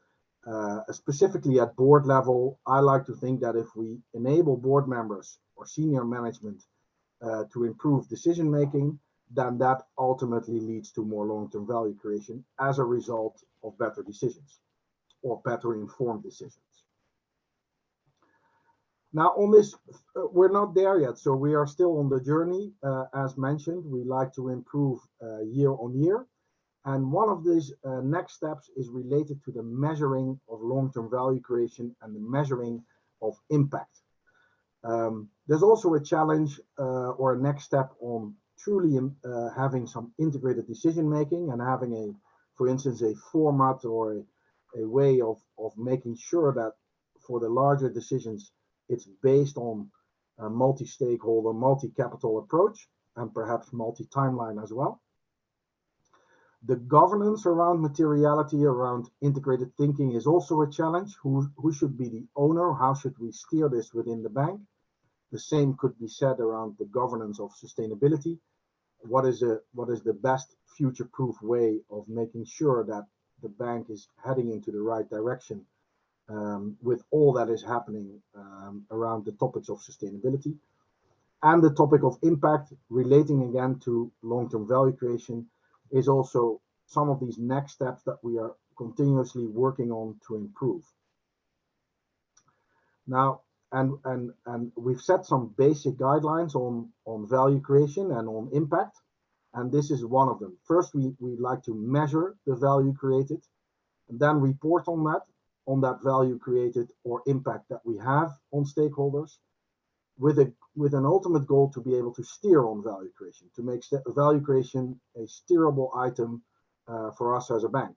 S7: specifically at board level, I like to think that if we enable board members or senior management to improve decision making, then that ultimately leads to more long-term value creation as a result of better decisions or better informed decisions. Now on this, we're not there yet, so we are still on the journey. As mentioned, we like to improve year on year. And one of these next steps is related to the measuring of long-term value creation and the measuring of impact. There's also a challenge or a next step on truly having some integrated decision making and having for instance, a format or a way of making sure that for the larger decisions, it's based on a multi-stakeholder, multi-capital approach, and perhaps multi-timeline as well. The governance around materiality, around integrated thinking is also a challenge. Who should be the owner? How should we steer this within the bank? The same could be said around the governance of sustainability. What is the best future-proof way of making sure that the bank is heading into the right direction with all that is happening around the topics of sustainability? And the topic of impact, relating again to long-term value creation, is also some of these next steps that we are continuously working on to improve. Now, and we've set some basic guidelines on value creation and on impact, and this is one of them. First, we like to measure the value created, and then report on that value created or impact that we have on stakeholders, with an ultimate goal to be able to steer on value creation, to make value creation a steerable item for us as a bank.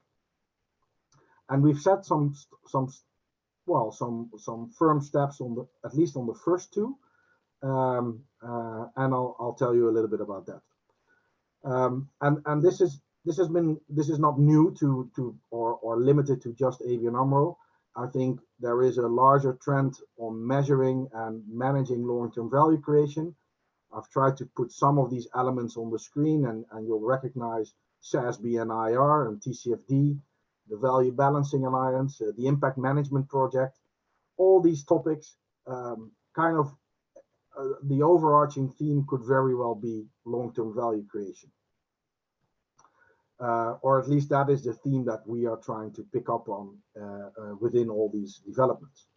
S7: And we've set some firm steps on at least on the first two, and I'll tell you a little bit about that. And this is not new or limited to just ABN AMRO. I think there is a larger trend on measuring and managing long-term value creation. I've tried to put some of these elements on the screen, and you'll recognize SASB and IR and TCFD, the Value Balancing Alliance, the Impact Management Project. All these topics, the overarching theme could very well be long-term value creation. Or at least that is the theme that we are trying to pick up on within all these developments.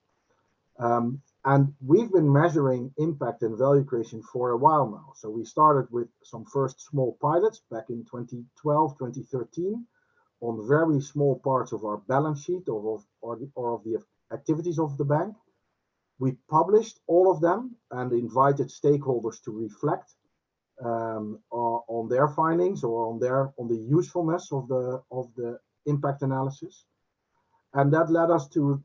S7: And we've been measuring impact and value creation for a while now. So we started with some first small pilots back in 2012, 2013 on very small parts of our balance sheet or of the activities of the bank. We published all of them and invited stakeholders to reflect on their findings or on the usefulness of the impact analysis, and that led us to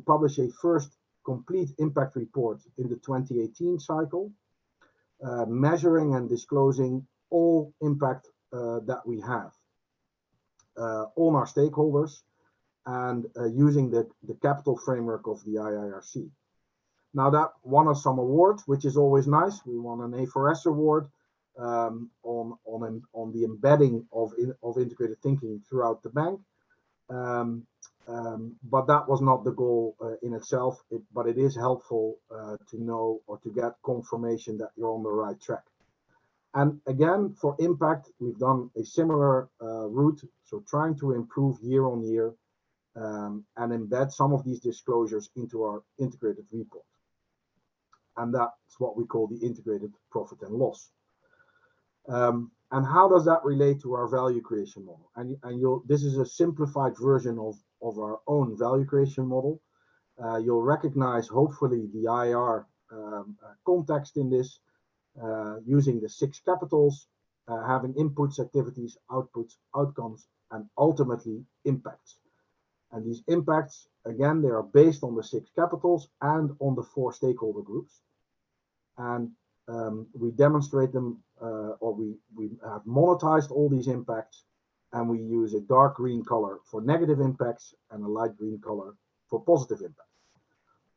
S7: publish a first complete impact report in the 2018 cycle, measuring and disclosing all impact that we have on our stakeholders, and using the capital framework of the IIRC. Now that won us some awards, which is always nice. We won an IFRS award on the embedding of integrated thinking throughout the bank. But that was not the goal in itself, but it is helpful to know or to get confirmation that you're on the right track. And again, for impact, we've done a similar route, so trying to improve year on year and embed some of these disclosures into our integrated report. And that's what we call the integrated profit and loss. And how does that relate to our value creation model? And this is a simplified version of our own value creation model. You'll recognize, hopefully, the IR context in this, using the 6 capitals, having inputs, activities, outputs, outcomes, and ultimately impacts. And these impacts, again, they are based on the 6 capitals and on the 4 stakeholder groups. And we demonstrate them, or we have monetized all these impacts, and we use a dark green color for negative impacts and a light green color for positive impacts.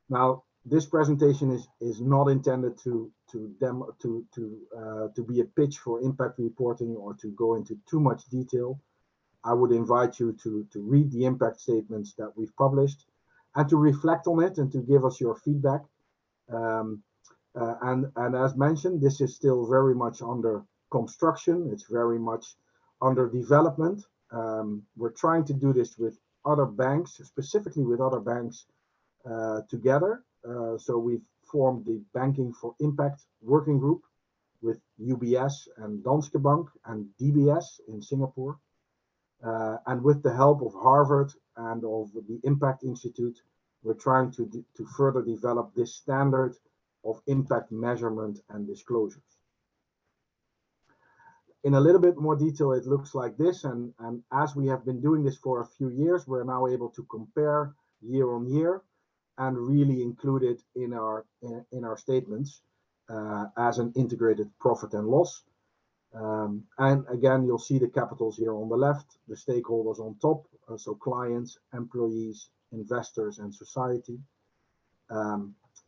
S7: Now, this presentation is not intended to be a pitch for impact reporting or to go into too much detail. I would invite you to read the impact statements that we've published and to reflect on it and to give us your feedback. And as mentioned, this is still very much under construction. It's very much under development. We're trying to do this with other banks, specifically with other banks together. So we've formed the Banking for Impact working group with UBS and Danske Bank and DBS in Singapore. And with the help of Harvard and of the Impact Institute, we're trying to further develop this standard of impact measurement and disclosures. In a little bit more detail, it looks like this, and as we have been doing this for a few years, we're now able to compare year on year and really include it in our statements as an integrated profit and loss. And again, you'll see the capitals here on the left, the stakeholders on top, so clients, employees, investors, and society.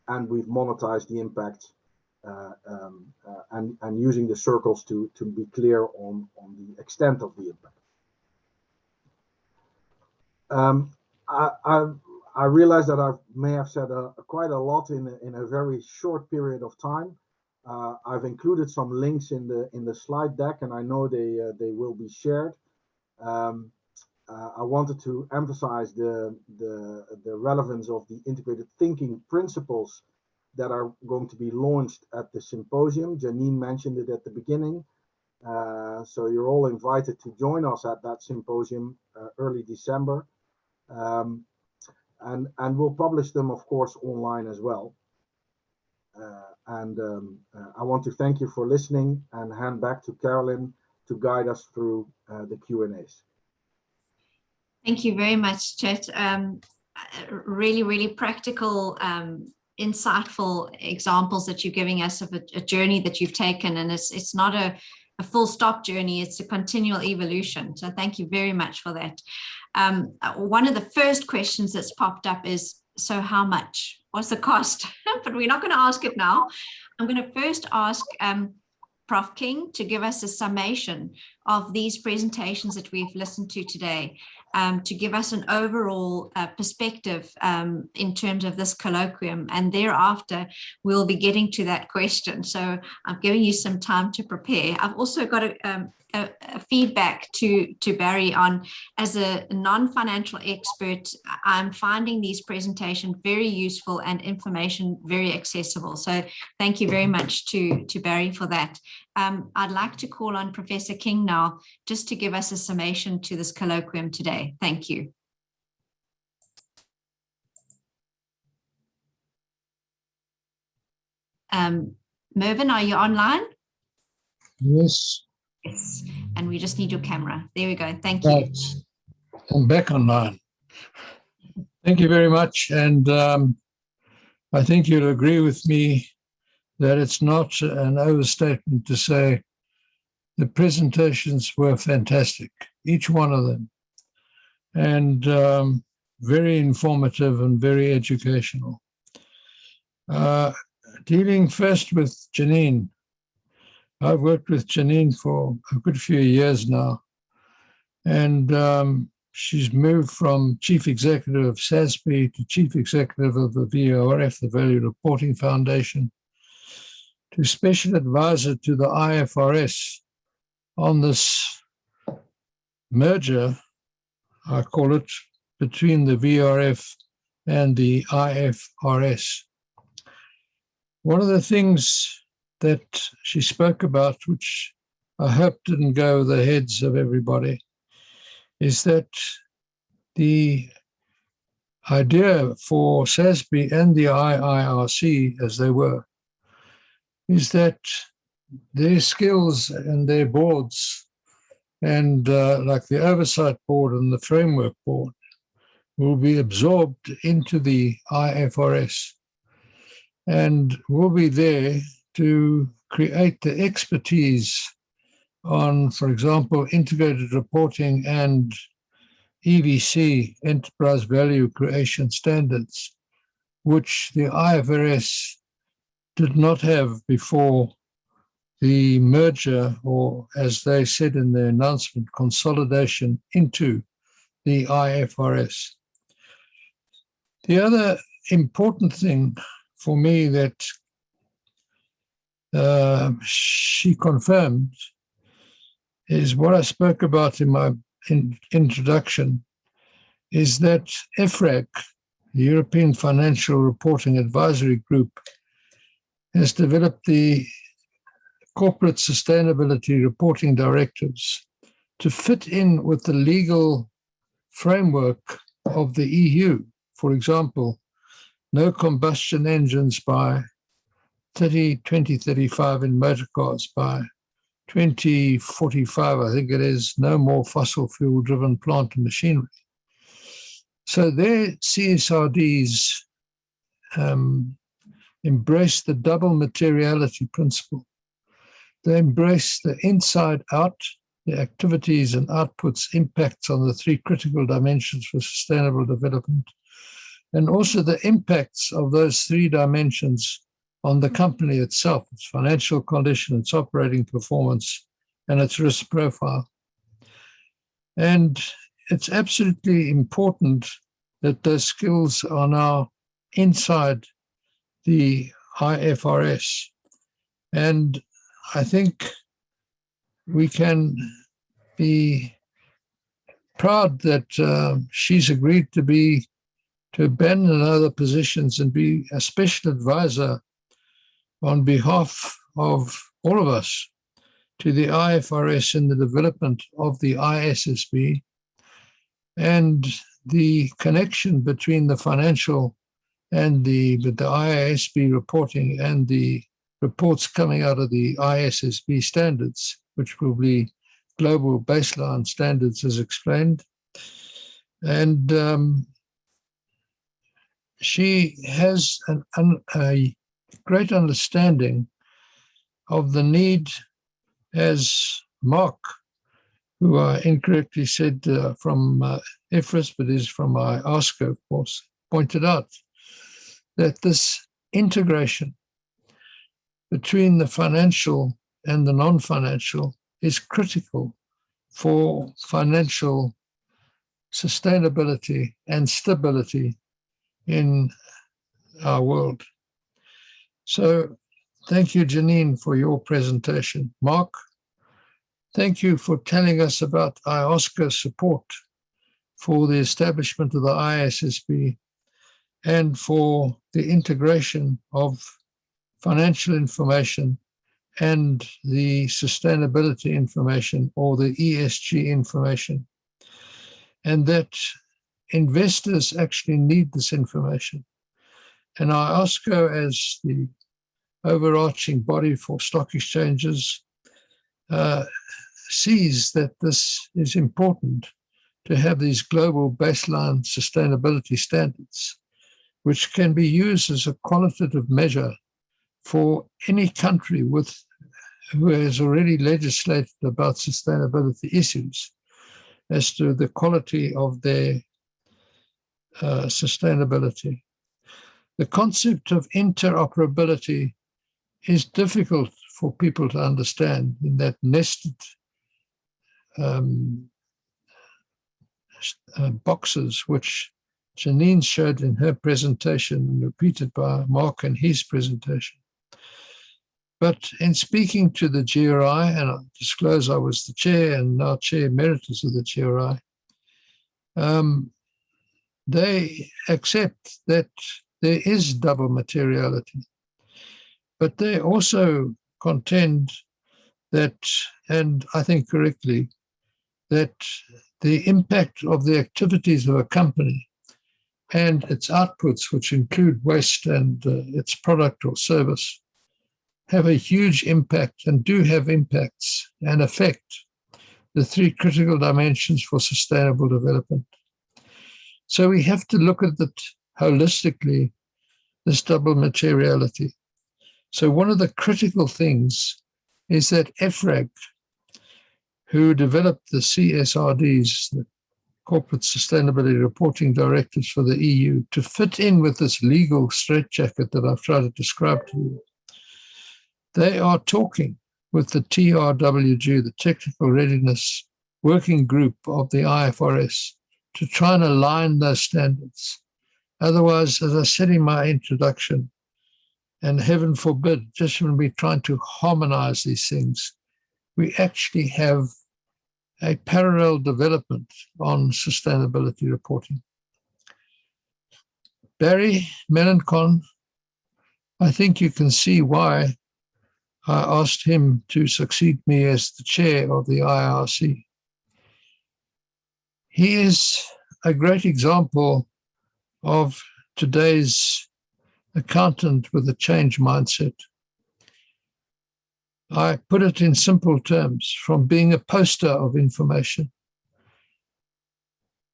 S7: And we've monetized the impact and using the circles to be clear on the extent of the impact. I realize that I may have said quite a lot in a very short period of time. I've included some links in the slide deck, and I know they will be shared. I wanted to emphasize the relevance of the integrated thinking principles that are going to be launched at the symposium. Janine mentioned it at the beginning. So you're all invited to join us at that symposium early December. And we'll publish them, of course, online as well. I want to thank you for listening and hand back to Carolyn to guide us through the Q&As.
S1: Thank you very much, Chet. Really, really practical, insightful examples that you're giving us of a journey that you've taken, and it's not a full stop journey, it's a continual evolution. So thank you very much for that. One of the first questions that's popped up is, so how much? What's the cost? But we're not going to ask it now. I'm going to first ask Prof. King to give us a summation of these presentations that we've listened to today, to give us an overall perspective in terms of this colloquium, and thereafter we'll be getting to that question. So I'm giving you some time to prepare. I've also got a feedback to Barry on, as a non-financial expert, I'm finding these presentations very useful and information very accessible. So thank you very much to Barry for that. I'd like to call on Professor King now, just to give us a summation to this colloquium today. Thank you. Mervyn, are you online?
S2: Yes.
S1: Yes, and we just need your camera. There we go. Thank you.
S2: Right. I'm back online. Thank you very much. And I think you'll agree with me that it's not an overstatement to say the presentations were fantastic, each one of them, and very informative and very educational. Dealing first with Janine. I've worked with Janine for a good few years now, and she's moved from Chief Executive of SASB to Chief Executive of the VORF, the Value Reporting Foundation, to Special Advisor to the IFRS on this merger, I call it, between the VRF and the IFRS. One of the things that she spoke about, which I hope didn't go over the heads of everybody, is that the idea for SASB and the IIRC, as they were, is that their skills and their boards, and like the oversight board and the framework board, will be absorbed into the IFRS and will be there to create the expertise on, for example, integrated reporting and EVC, enterprise value creation standards, which the IFRS did not have before the merger, or as they said in their announcement, consolidation into the IFRS. The other important thing for me that she confirmed is what I spoke about in my introduction, is that EFRAG, the European Financial Reporting Advisory Group, has developed the corporate sustainability reporting directives to fit in with the legal framework of the EU. For example, no combustion engines by 2035 in motor cars, by 2045, I think it is, no more fossil fuel driven plant and machinery. So their CSRDs embrace the double materiality principle. They embrace the inside out, the activities and outputs impacts on the three critical dimensions for sustainable development, and also the impacts of those three dimensions on the company itself, its financial condition, its operating performance, and its risk profile. And it's absolutely important that those skills are now inside the IFRS. And I think we can be proud that she's agreed to abandon other positions and be a special advisor on behalf of all of us to the IFRS in the development of the ISSB, and the connection between the financial and the ISSB reporting and the reports coming out of the ISSB standards, which will be global baseline standards as explained. And she has a great understanding of the need, as Mark, who I incorrectly said from IFRS, but is from IIRC, of course, pointed out, that this integration between the financial and the non-financial is critical for financial sustainability and stability in our world. So thank you, Janine, for your presentation. Mark, thank you for telling us about IOSCO support for the establishment of the ISSB and for the integration of financial information and the sustainability information, or the ESG information, and that investors actually need this information. And IOSCO, as the overarching body for stock exchanges, sees that this is important to have these global baseline sustainability standards, which can be used as a qualitative measure for any country who has already legislated about sustainability issues as to the quality of their sustainability. The concept of interoperability is difficult for people to understand in that nested boxes, which Janine showed in her presentation and repeated by Mark in his presentation. But in speaking to the GRI, and I disclose I was the chair and now chair emeritus of the GRI, they accept that there is double materiality, but they also contend that, and I think correctly, that the impact of the activities of a company and its outputs, which include waste and its product or service, have a huge impact and do have impacts and affect the three critical dimensions for sustainable development. So we have to look at it holistically, this double materiality. So one of the critical things is that EFRAG, who developed the CSRDs, the Corporate Sustainability Reporting Directives for the EU, to fit in with this legal straitjacket that I've tried to describe to you, they are talking with the TRWG, the Technical Readiness Working Group of the IFRS, to try and align those standards. Otherwise, as I said in my introduction, and heaven forbid, just when we're trying to harmonize these things, we actually have a parallel development on sustainability reporting. Barry Melancon, I think you can see why I asked him to succeed me as the chair of the IIRC. He is a great example of today's accountant with a change mindset. I put it in simple terms, from being a poster of information.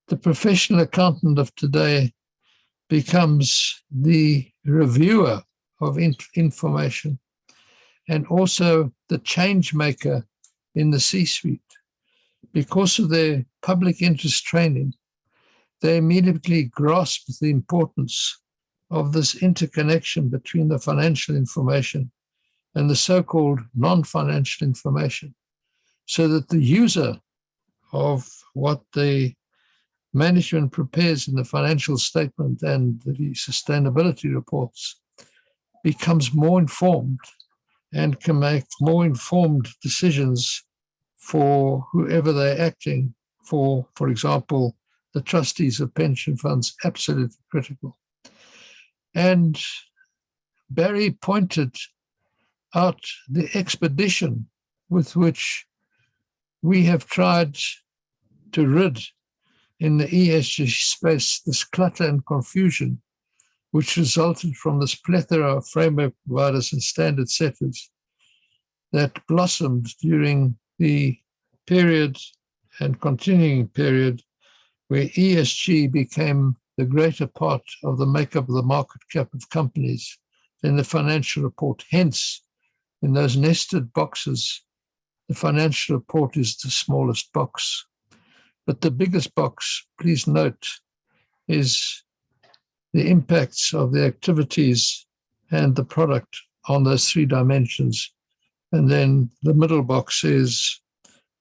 S2: The professional accountant of today becomes the reviewer of information and also the change maker in the C-suite. Because of their public interest training, they immediately grasp the importance of this interconnection between the financial information and the so-called non-financial information, so that the user of what the management prepares in the financial statement and the sustainability reports becomes more informed and can make more informed decisions for whoever they're acting for example, the trustees of pension funds, absolutely critical. And Barry pointed out the expedition with which we have tried to rid in the ESG space this clutter and confusion, which resulted from this plethora of framework providers and standard setters that blossomed during the period and continuing period where ESG became the greater part of the makeup of the market cap of companies than the financial report. Hence, in those nested boxes, the financial report is the smallest box. But the biggest box, please note, is the impacts of the activities and the product on those three dimensions. And then the middle box is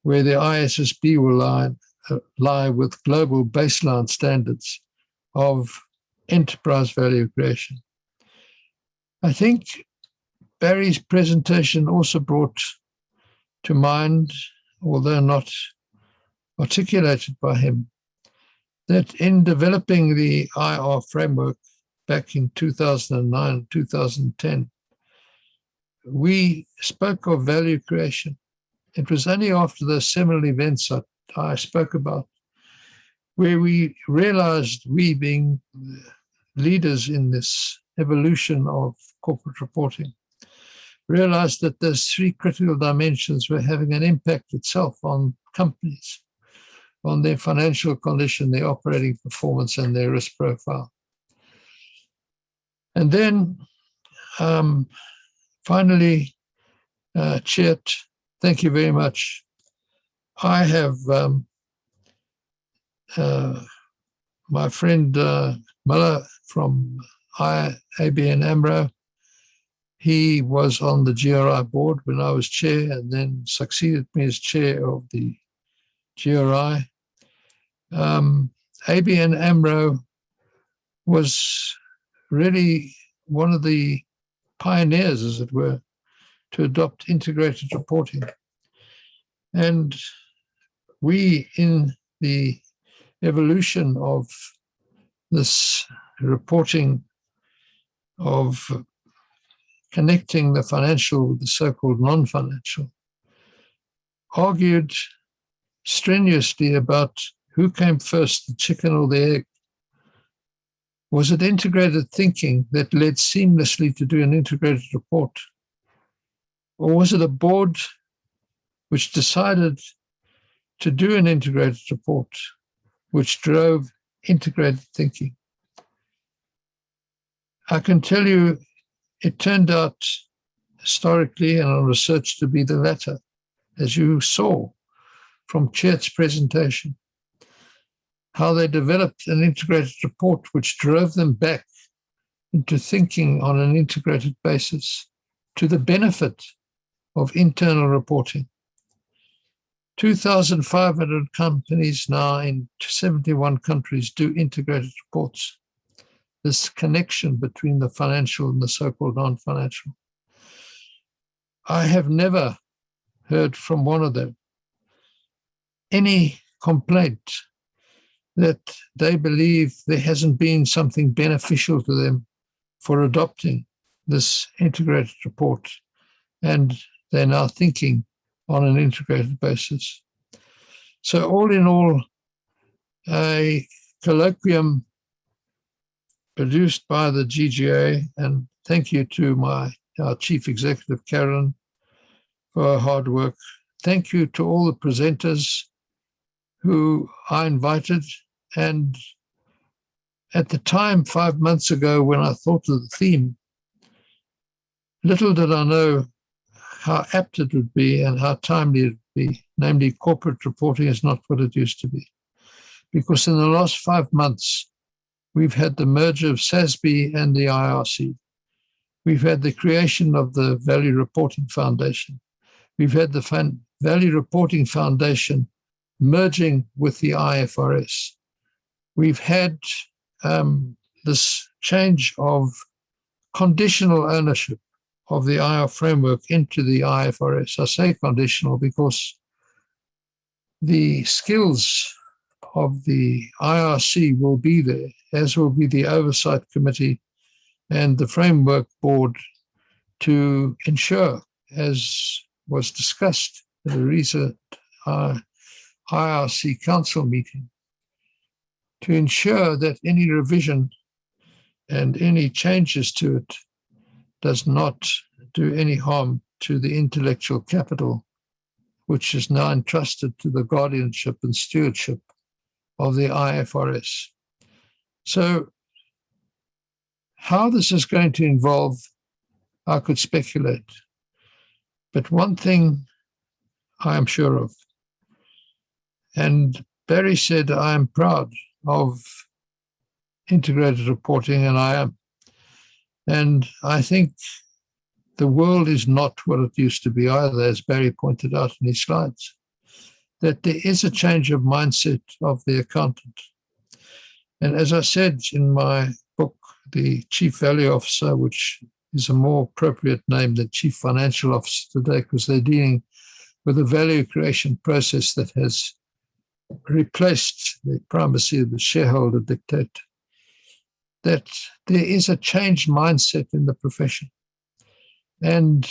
S2: where the ISSB will lie with global baseline standards of enterprise value creation. I think Barry's presentation also brought to mind, although not articulated by him, that in developing the IR framework back in 2009, 2010, we spoke of value creation. It was only after those seminal events that I spoke about, where we realized, we being leaders in this evolution of corporate reporting, realized that those three critical dimensions were having an impact itself on companies, on their financial condition, their operating performance, and their risk profile. And then finally, Chet, thank you very much. I have my friend Miller from ABN AMRO. He was on the GRI board when I was chair, and then succeeded me as chair of the GRI. ABN AMRO was really one of the pioneers, as it were, to adopt integrated reporting. And we, in the evolution of this reporting of connecting the financial with the so-called non-financial, argued strenuously about who came first, the chicken or the egg. Was it integrated thinking that led seamlessly to do an integrated report? Or was it a board which decided to do an integrated report, which drove integrated thinking? I can tell you it turned out historically and on research to be the latter, as you saw from Chet's presentation, how they developed an integrated report which drove them back into thinking on an integrated basis to the benefit of internal reporting. 2,500 companies now in 71 countries do integrated reports. This connection between the financial and the so-called non-financial. I have never heard from one of them any complaint that they believe there hasn't been something beneficial to them for adopting this integrated report, and they're now thinking on an integrated basis. So all in all, a colloquium produced by the GGA, and thank you to our Chief Executive, Carolyn, for her hard work. Thank you to all the presenters who I invited. And at the time, 5 months ago, when I thought of the theme, little did I know how apt it would be and how timely it would be. Namely, corporate reporting is not what it used to be. Because in the last 5 months, we've had the merger of SASB and the IIRC. We've had the creation of the Value Reporting Foundation. We've had the Value Reporting Foundation merging with the IFRS. We've had this change of conditional ownership of the IR framework into the IFRS. I say conditional because the skills of the IRC will be there, as will be the Oversight Committee and the Framework Board, to ensure, as was discussed at a recent IRC Council meeting, to ensure that any revision and any changes to it does not do any harm to the intellectual capital, which is now entrusted to the guardianship and stewardship of the IFRS. So how this is going to evolve, I could speculate. But one thing I am sure of, and Barry said, I am proud of integrated reporting, and I am. And I think the world is not what it used to be either, as Barry pointed out in his slides, that there is a change of mindset of the accountant. And as I said in my book, The Chief Value Officer, which is a more appropriate name than Chief Financial Officer today, because they're dealing with a value creation process that has replaced the primacy of the shareholder dictate, that there is a changed mindset in the profession. And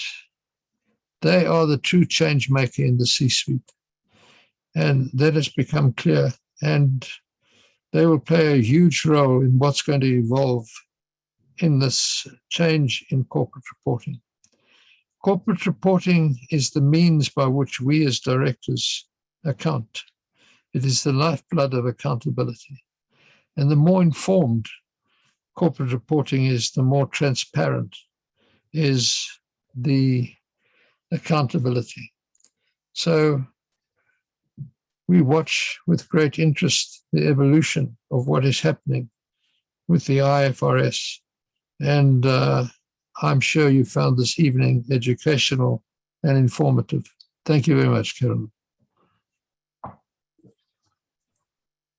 S2: they are the true change maker in the C-suite. And that has become clear. And they will play a huge role in what's going to evolve in this change in corporate reporting. Corporate reporting is the means by which we as directors account. It is the lifeblood of accountability. And the more informed corporate reporting is, the more transparent is the accountability. So we watch with great interest the evolution of what is happening with the IFRS. And I'm sure you found this evening educational and informative. Thank you very much, Carolyn.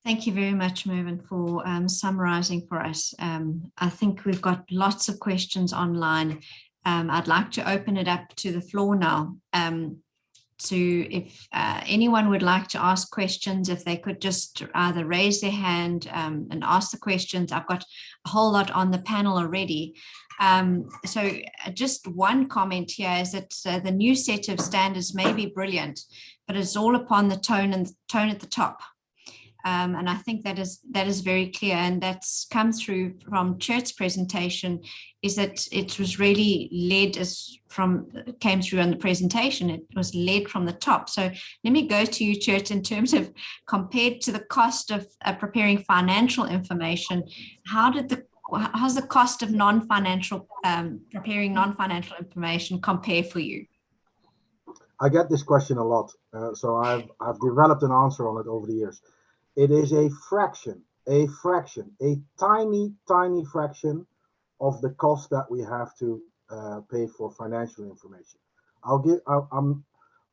S1: Thank you very much, Mervyn, for summarising for us. I think we've got lots of questions online. I'd like to open it up to the floor now. If anyone would like to ask questions, if they could just either raise their hand and ask the questions. I've got a whole lot on the panel already. So just one comment here is that the new set of standards may be brilliant, but it's all upon the tone at the top. And I think that is very clear, and that's come through from Chert's presentation, is that it was really led came through on the presentation, it was led from the top. So let me go to you, Chert, in terms of compared to the cost of preparing financial information, how's the cost of preparing non-financial information compare for you?
S7: I get this question a lot, so I've developed an answer on it over the years. It is a fraction, a tiny, tiny fraction of the cost that we have to pay for financial information.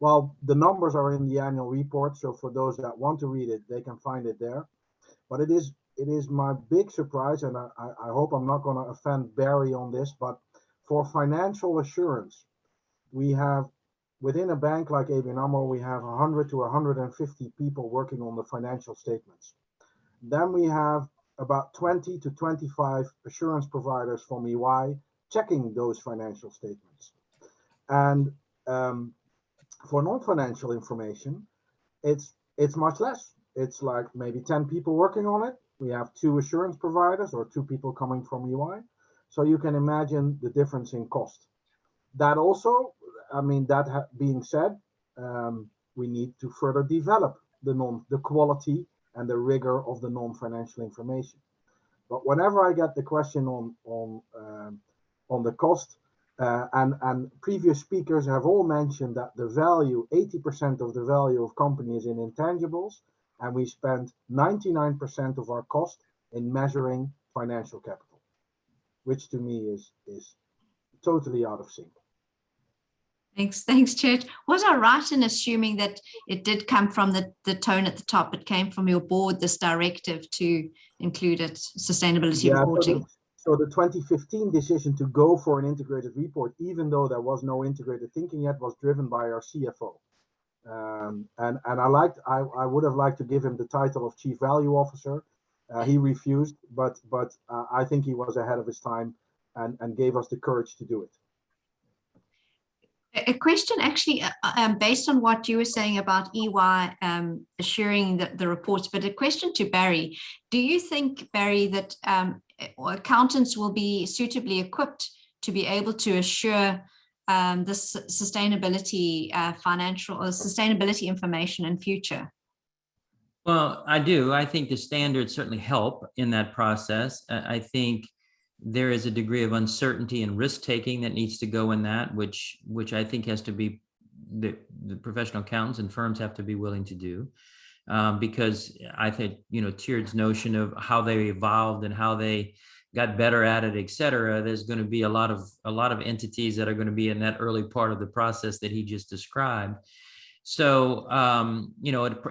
S7: Well, the numbers are in the annual report, so for those that want to read it, they can find it there. But it is my big surprise, and I hope I'm not going to offend Barry on this, but for financial assurance, we have, within a bank like ABN AMRO, we have 100 to 150 people working on the financial statements. Then we have about 20 to 25 assurance providers from EY checking those financial statements. And for non-financial information, it's much less. It's like maybe 10 people working on it. We have 2 assurance providers or 2 people coming from EY. So you can imagine the difference in cost. That also, being said, we need to further develop the quality and the rigor of the non-financial information. But whenever I get the question on the cost, and previous speakers have all mentioned that the value, 80% of the value of company is in intangibles, and we spend 99% of our cost in measuring financial capital, which to me is totally out of sync.
S1: Thanks, Chert. Was I right in assuming that it did come from the tone at the top? It came from your board, this directive to include it, sustainability reporting.
S7: So the 2015 decision to go for an integrated report, even though there was no integrated thinking yet, was driven by our CFO. And I would have liked to give him the title of Chief Value Officer. He refused, but I think he was ahead of his time and gave us the courage to do it.
S1: A question actually based on what you were saying about EY assuring the reports, but a question to Barry. Do you think, Barry, that accountants will be suitably equipped to be able to assure this sustainability financial or sustainability information in future?
S6: Well, I do. I think the standards certainly help in that process. I think there is a degree of uncertainty and risk taking that needs to go in that, which I think has to be the professional accountants and firms have to be willing to do. Because I think, Tiered's notion of how they evolved and how they got better at it, et cetera, there's going to be a lot of entities that are going to be in that early part of the process that he just described. So,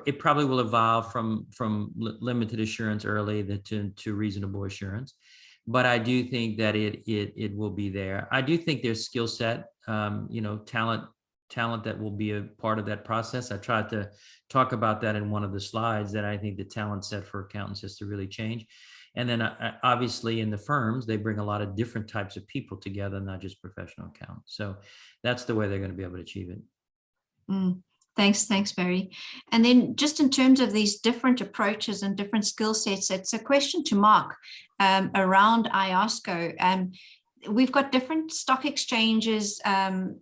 S6: it probably will evolve from limited assurance early to reasonable assurance. But I do think that it will be there. I do think there's skill set, talent that will be a part of that process. I tried to talk about that in one of the slides, that I think the talent set for accountants has to really change. And then obviously in the firms, they bring a lot of different types of people together, not just professional accountants. So that's the way they're going to be able to achieve it.
S1: Thanks, Barry. And then just in terms of these different approaches and different skill sets, it's a question to Mark around IOSCO. We've got different stock exchanges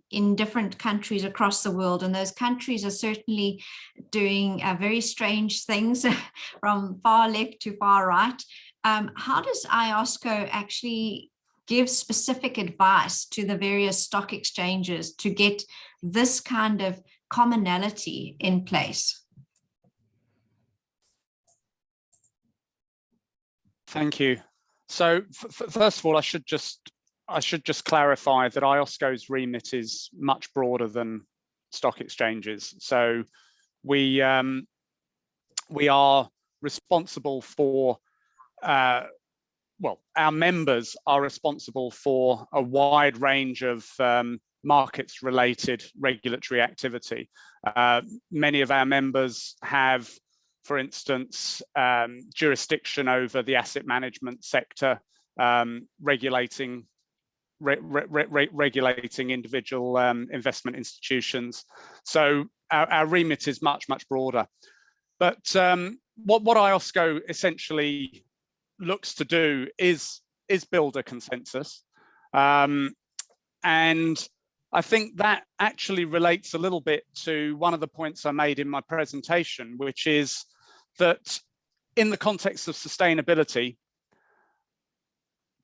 S1: in different countries across the world, and those countries are certainly doing very strange things from far left to far right. How does IOSCO actually give specific advice to the various stock exchanges to get this kind of commonality in place?
S5: Thank you. So first of all, I should just clarify that IOSCO's remit is much broader than stock exchanges. So we are responsible for, our members are responsible for a wide range of markets related regulatory activity. Many of our members have, for instance, jurisdiction over the asset management sector, regulating individual investment institutions. So our remit is much broader. But what IOSCO essentially looks to do is build a consensus, and I think that actually relates a little bit to one of the points I made in my presentation, which is that in the context of sustainability,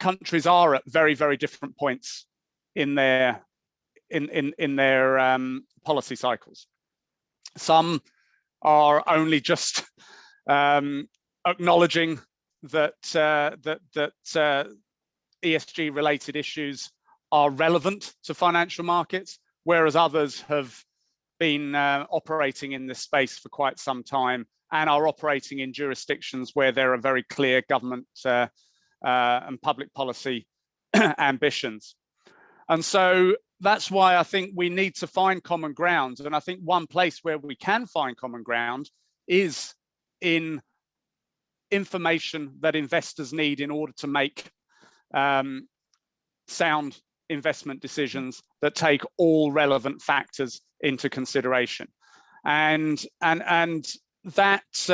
S5: countries are at very different points in their policy cycles. Some are only just acknowledging that ESG related issues are relevant to financial markets, whereas others have been operating in this space for quite some time and are operating in jurisdictions where there are very clear government and public policy ambitions. And so that's why I think we need to find common ground. And I think one place where we can find common ground is in information that investors need in order to make sound investment decisions that take all relevant factors into consideration. And that's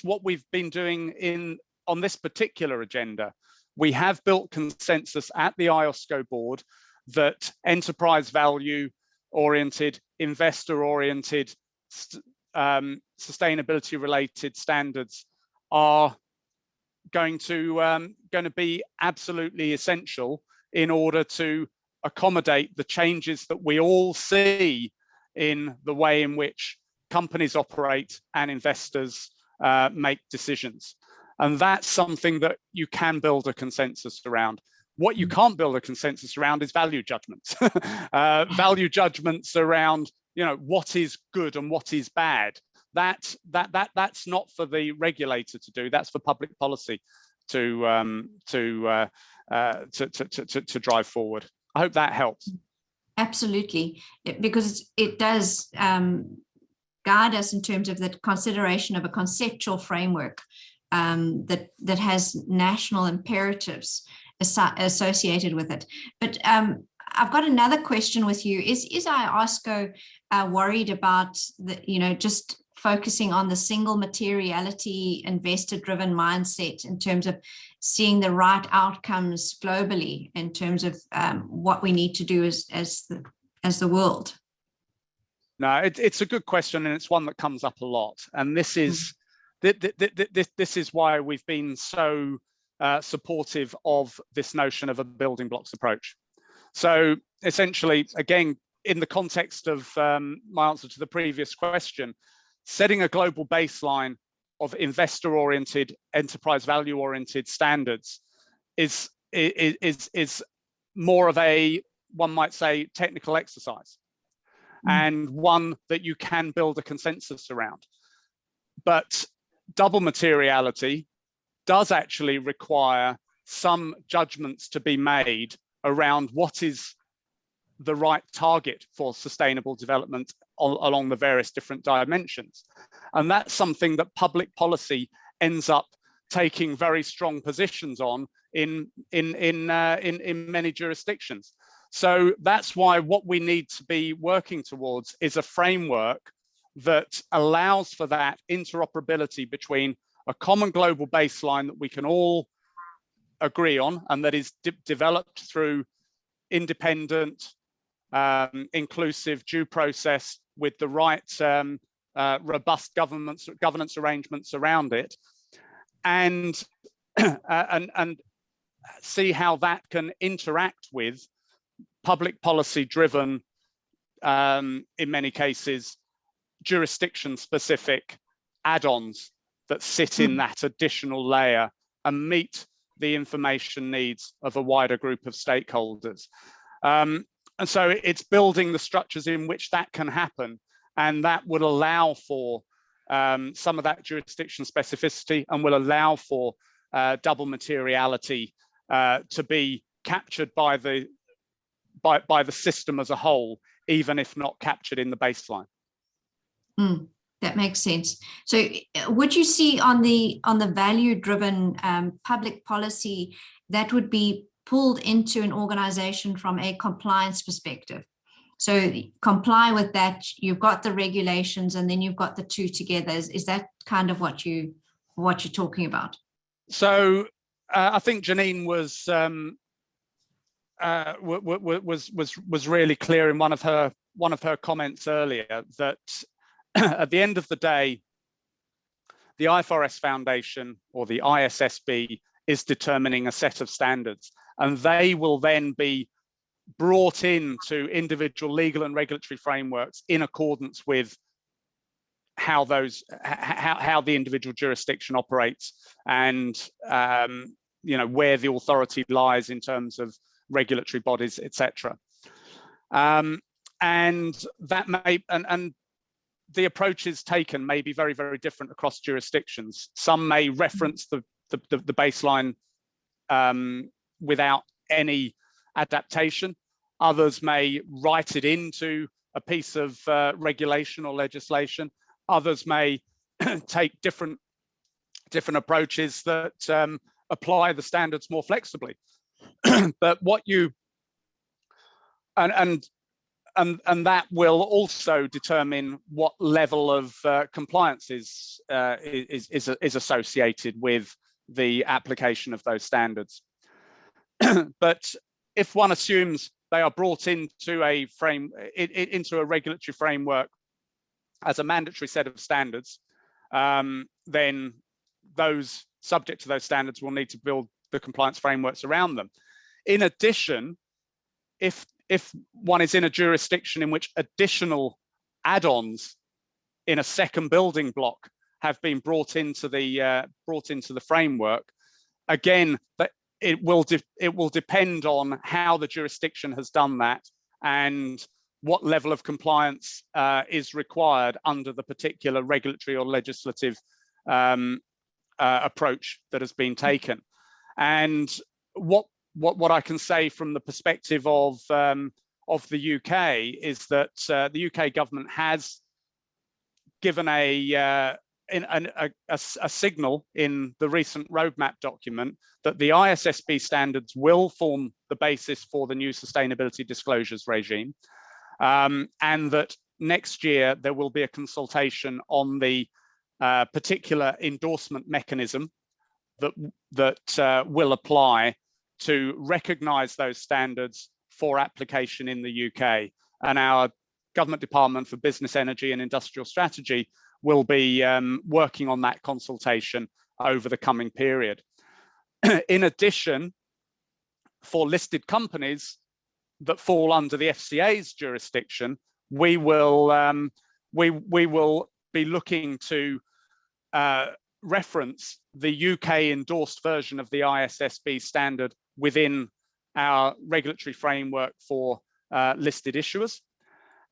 S5: what we've been doing on this particular agenda. We have built consensus at the IOSCO board that enterprise value oriented, investor oriented, sustainability related standards are going to be absolutely essential in order to accommodate the changes that we all see in the way in which companies operate and investors make decisions. And that's something that you can build a consensus around. What you can't build a consensus around is value judgments. Value judgments around, what is good and what is bad. That's not for the regulator to do. That's for public policy to drive forward. I hope that helps.
S1: Absolutely, because it does guide us in terms of the consideration of a conceptual framework that has national imperatives associated with it. But I've got another question with you. Is IOSCO worried about just focusing on the single materiality investor-driven mindset in terms of seeing the right outcomes globally in terms of what we need to do as the world?
S5: No, it's a good question, and it's one that comes up a lot. And this is this is why we've been so supportive of this notion of a building blocks approach. So essentially, again, in the context of my answer to the previous question, setting a global baseline of investor-oriented, enterprise value-oriented standards is more of a, one might say, technical exercise, and one that you can build a consensus around. But double materiality does actually require some judgments to be made around what is the right target for sustainable development along the various different dimensions. And that's something that public policy ends up taking very strong positions on in many jurisdictions. So that's why what we need to be working towards is a framework that allows for that interoperability between a common global baseline that we can all agree on, and that is developed through independent, inclusive due process with the right robust governance arrangements around it, and see how that can interact with public policy driven, in many cases, jurisdiction specific add-ons that sit in that additional layer and meet the information needs of a wider group of stakeholders. And so it's building the structures in which that can happen, and that would allow for some of that jurisdiction specificity, and will allow for double materiality to be captured by the system as a whole, even if not captured in the baseline.
S1: That makes sense. So would you see on the value-driven public policy that would be pulled into an organization from a compliance perspective? So comply with that, you've got the regulations, and then you've got the two together. Is that kind of what you're talking about? So
S5: I think Janine was really clear in one of her comments earlier that at the end of the day, the IFRS Foundation, or the ISSB, is determining a set of standards, and they will then be brought into individual legal and regulatory frameworks in accordance with how the individual jurisdiction operates, and where the authority lies in terms of regulatory bodies, etc. And that may and the approaches taken may be very, very different across jurisdictions. Some may reference the baseline without any adaptation. Others may write it into a piece of regulation or legislation. Others may take different approaches that apply the standards more flexibly. But what you and that will also determine what level of compliance is associated with the application of those standards. But if one assumes they are brought into a regulatory framework as a mandatory set of standards, then those subject to those standards will need to build the compliance frameworks around them. In addition, if one is in a jurisdiction in which additional add-ons in a second building block have been brought into the framework, again, it will depend on how the jurisdiction has done that and what level of compliance is required under the particular regulatory or legislative approach that has been taken. And what I can say from the perspective of the UK is that the UK government has given a signal in the recent roadmap document that the ISSB standards will form the basis for the new sustainability disclosures regime, and that next year there will be a consultation on the particular endorsement mechanism that will apply to recognise those standards for application in the UK. And our Government Department for Business, Energy and Industrial Strategy will be working on that consultation over the coming period. In addition, for listed companies that fall under the FCA's jurisdiction, we will be looking to reference the UK endorsed version of the ISSB standard within our regulatory framework for listed issuers.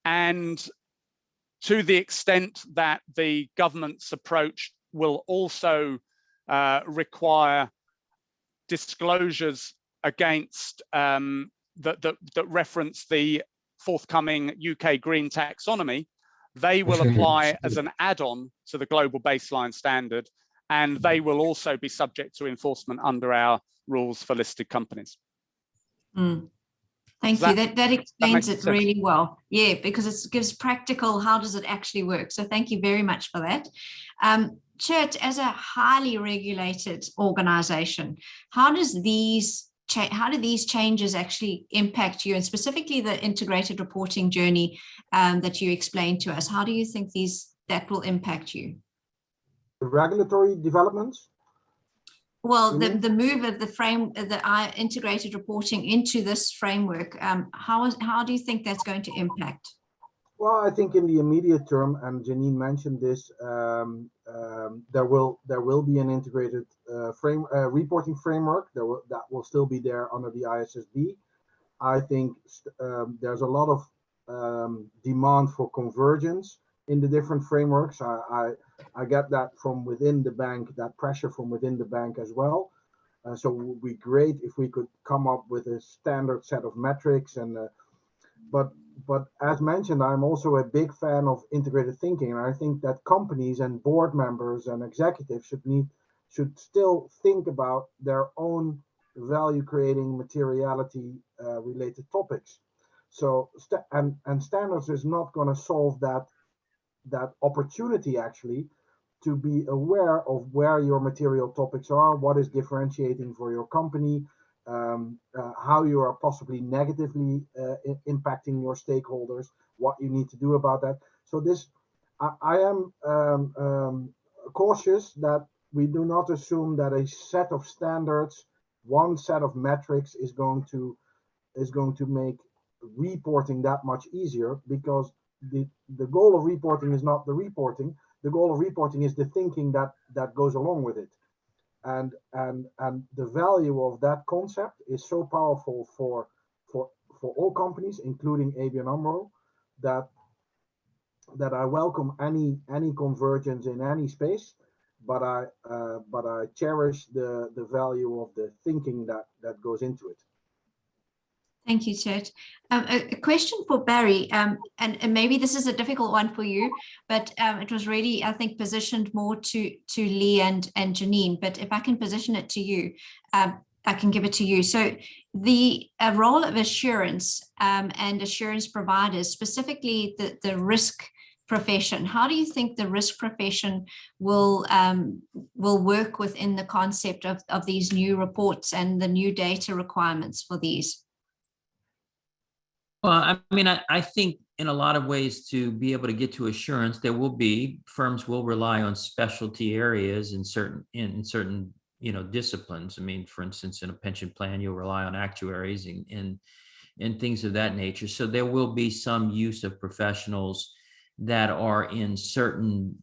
S5: And to the extent that the government's approach will also require disclosures against that reference the forthcoming UK green taxonomy, they will apply as an add-on to the global baseline standard, and they will also be subject to enforcement under our rules for listed companies.
S1: Thank you. That explains it
S5: sense?
S1: really well. Yeah, because it gives practical, how does it actually work? So thank you very much for that. Chert, as a highly regulated organization, how do these changes actually impact you, and specifically the integrated reporting journey that you explained to us? How do you think that will impact you?
S7: The regulatory developments?
S1: Well, the move of the integrated reporting into this framework, how do you think that's going to impact?
S7: Well, I think in the immediate term, and Janine mentioned this, there will be an integrated reporting framework. That will still be there under the ISSB. I think there's a lot of demand for convergence in the different frameworks. I get that from within the bank, that pressure from within the bank as well. So it would be great if we could come up with a standard set of metrics. And but as mentioned, I'm also a big fan of integrated thinking, and I think that companies and board members and executives should still think about their own value creating materiality related topics. So and standards is not going to solve that opportunity actually to be aware of where your material topics are, what is differentiating for your company, how you are possibly negatively impacting your stakeholders, what you need to do about that. So I am cautious that we do not assume that a set of standards, one set of metrics is going to make reporting that much easier, because the goal of reporting is not the reporting. The goal of reporting is the thinking that goes along with it. And the value of that concept is so powerful for all companies, including ABN AMRO, that I welcome any convergence in any space, but I cherish the value of the thinking that goes into it.
S1: Thank you, Chert. A question for Barry, and maybe this is a difficult one for you, but it was really, I think, positioned more to Lee and Janine. But if I can position it to you, I can give it to you. So the role of assurance and assurance providers, specifically the risk profession, how do you think the risk profession will work within the concept of these new reports and the new data requirements for these?
S6: Well, I mean, I think in a lot of ways, to be able to get to assurance, firms will rely on specialty areas in certain disciplines. I mean, for instance, in a pension plan, you'll rely on actuaries and things of that nature. So there will be some use of professionals that are in certain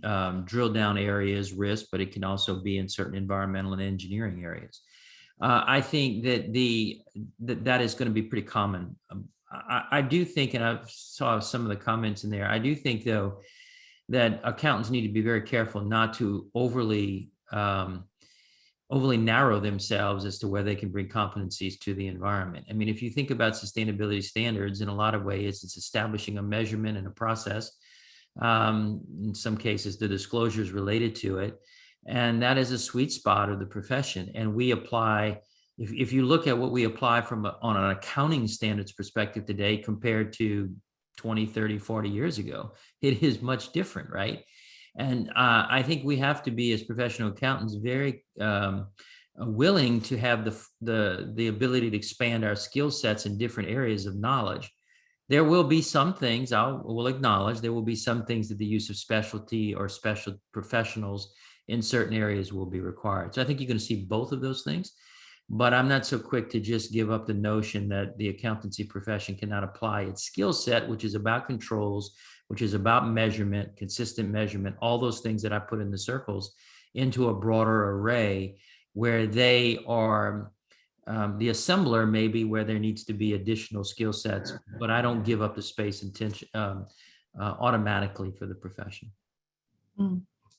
S6: drill down areas, risk, but it can also be in certain environmental and engineering areas. I think that is going to be pretty common. I do think, and I saw some of the comments in there, I do think, though, that accountants need to be very careful not to overly narrow themselves as to where they can bring competencies to the environment. I mean, if you think about sustainability standards, in a lot of ways, it's establishing a measurement and a process. In some cases, the disclosures related to it. And that is a sweet spot of the profession. And we apply, if you look at what we apply on an accounting standards perspective today compared to 20, 30, 40 years ago, it is much different, right? And I think we have to be, as professional accountants, very willing to have the ability to expand our skill sets in different areas of knowledge. There will be some things will acknowledge there will be some things that the use of specialty or special professionals in certain areas will be required. So I think you're going to see both of those things, but I'm not so quick to just give up the notion that the accountancy profession cannot apply its skill set, which is about controls, which is about measurement, consistent measurement, all those things that I put in the circles, into a broader array where they are the assembler, maybe where there needs to be additional skill sets, but I don't give up the space intention automatically for the profession.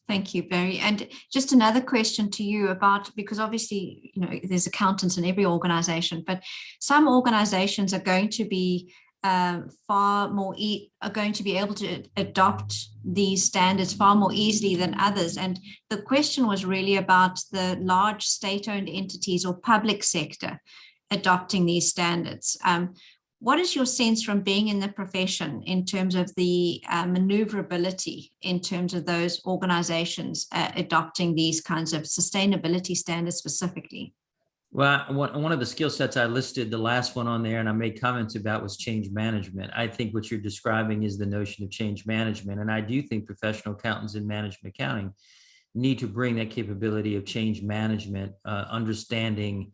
S1: Thank you, Barry. And just another question to you about, because obviously, you know, there's accountants in every organization, but some organizations are going to be far more are going to be able to adopt these standards far more easily than others. And the question was really about the large state-owned entities or public sector adopting these standards. What is your sense from being in the profession in terms of the maneuverability in terms of those organizations adopting these kinds of sustainability standards specifically?
S6: Well, one of the skill sets I listed, the last one on there, and I made comments about, was change management. I think what you're describing is the notion of change management. And I do think professional accountants in management accounting need to bring that capability of change management, understanding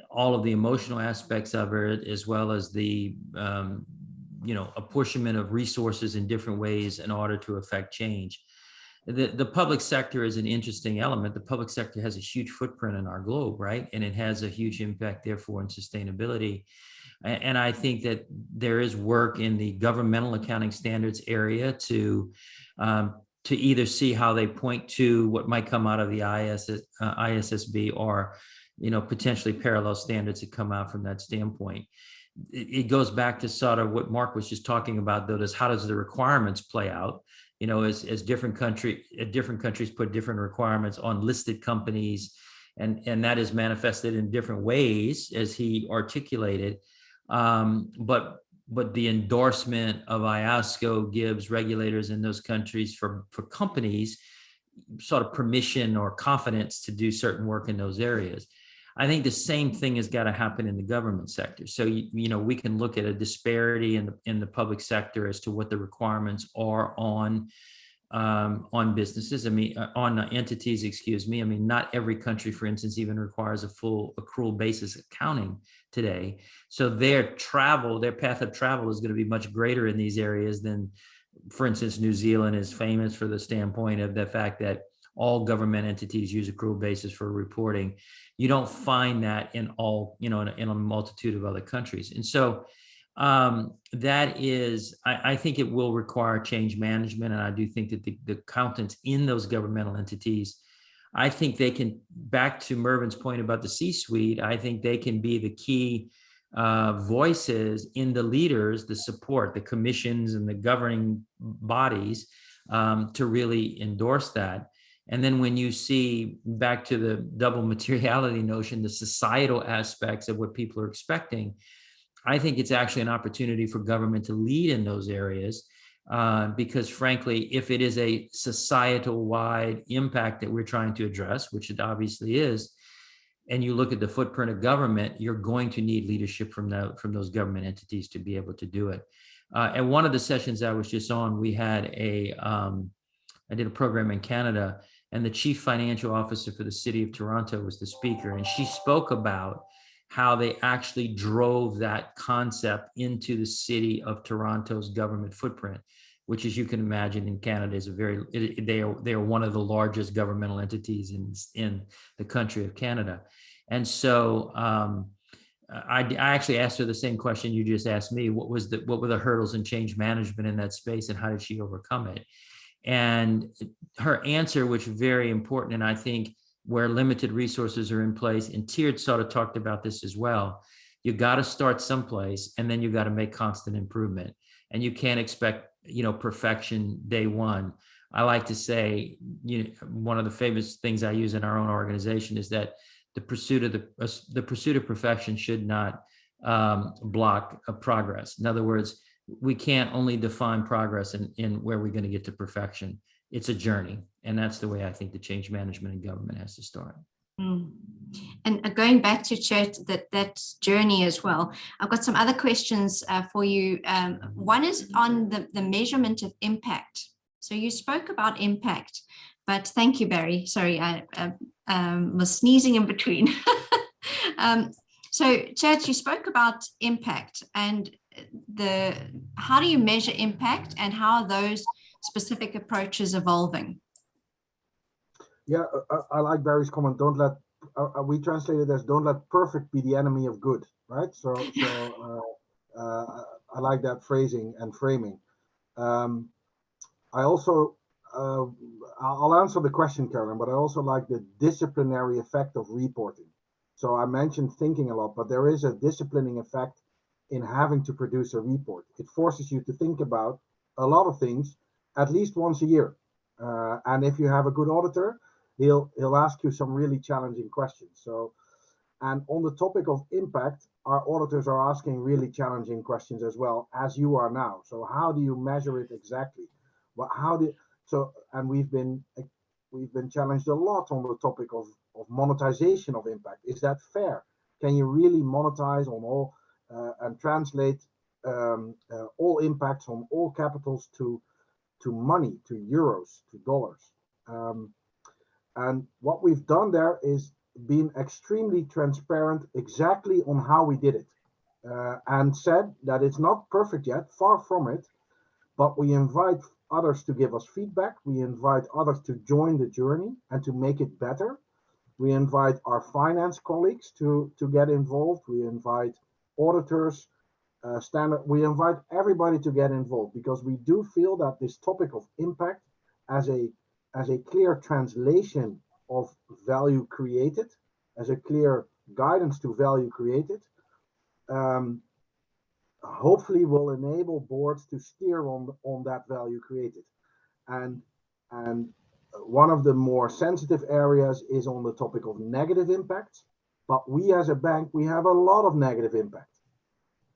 S6: all of the emotional aspects of it, as well as the apportionment of resources in different ways in order to affect change. The public sector is an interesting element. The public sector has a huge footprint in our globe, right? And it has a huge impact, therefore, in sustainability. And I think that there is work in the governmental accounting standards area to either see how they point to what might come out of the ISSB or potentially parallel standards that come out from that standpoint. It goes back to sort of what Mark was just talking about, though, is how does the requirements play out? As different countries put different requirements on listed companies, and that is manifested in different ways, as he articulated. But the endorsement of IOSCO gives regulators in those countries for companies sort of permission or confidence to do certain work in those areas. I think the same thing has got to happen in the government sector. So, we can look at a disparity in the public sector as to what the requirements are on businesses. On entities, excuse me. Not every country, for instance, even requires a full accrual basis accounting today. So their path of travel is going to be much greater in these areas than, for instance, New Zealand is famous for the standpoint of the fact that all government entities use accrual basis for reporting. You don't find that in all, in a multitude of other countries. And so that is, I think it will require change management. And I do think that the accountants in those governmental entities, I think they can, back to Mervin's point about the C-suite, I think they can be the key voices in the leaders, the support, the commissions and the governing bodies to really endorse that. And then when you see, back to the double materiality notion, the societal aspects of what people are expecting, I think it's actually an opportunity for government to lead in those areas because, frankly, if it is a societal-wide impact that we're trying to address, which it obviously is, and you look at the footprint of government, you're going to need leadership from those government entities to be able to do it. And one of the sessions I was just on, we had I did a program in Canada, and the chief financial officer for the city of Toronto was the speaker. And she spoke about how they actually drove that concept into the city of Toronto's government footprint, which, as you can imagine, in Canada is they are one of the largest governmental entities in the country of Canada. And so I actually asked her the same question you just asked me. What were the hurdles in change management in that space, and how did she overcome it? And her answer, which is very important, and I think where limited resources are in place, and Tiered sort of talked about this as well, you got to start someplace, and then you got to make constant improvement. And you can't expect, perfection day one. I like to say, one of the famous things I use in our own organization is that the pursuit of perfection should not block progress. In other words, we can't only define progress in where we're going to get to perfection. It's a journey. And that's the way I think the change management in government has to start.
S1: And going back to Chert, that journey as well, I've got some other questions for you. One is on the measurement of impact. So you spoke about impact, but thank you, Barry. Sorry, I was sneezing in between. So Chert, you spoke about impact and how do you measure impact and how are those specific approaches evolving?
S7: Yeah, I like Barry's comment. Don't let, we translate it as don't let perfect be the enemy of good, right? So I like that phrasing and framing. I also, I'll answer the question, Carolyn, but I also like the disciplinary effect of reporting. So I mentioned thinking a lot, but there is a disciplining effect in having to produce a report. It forces you to think about a lot of things at least once a year. And if you have a good auditor, he'll ask you some really challenging questions. So, and on the topic of impact, our auditors are asking really challenging questions as well, as you are now. So how do you measure it exactly? Well, and we've been challenged a lot on the topic of monetization of impact. Is that fair? Can you really monetize on all and translate all impacts on all capitals to money, to euros, to dollars? And what we've done there is been extremely transparent exactly on how we did it, and said that it's not perfect yet, far from it, but we invite others to give us feedback. We invite others to join the journey and to make it better. We invite our finance colleagues to get involved. We invite auditors, we invite everybody to get involved, because we do feel that this topic of impact as a clear translation of value created, as a clear guidance to value created, hopefully will enable boards to steer on that value created. And one of the more sensitive areas is on the topic of negative impacts. But we as a bank, we have a lot of negative impact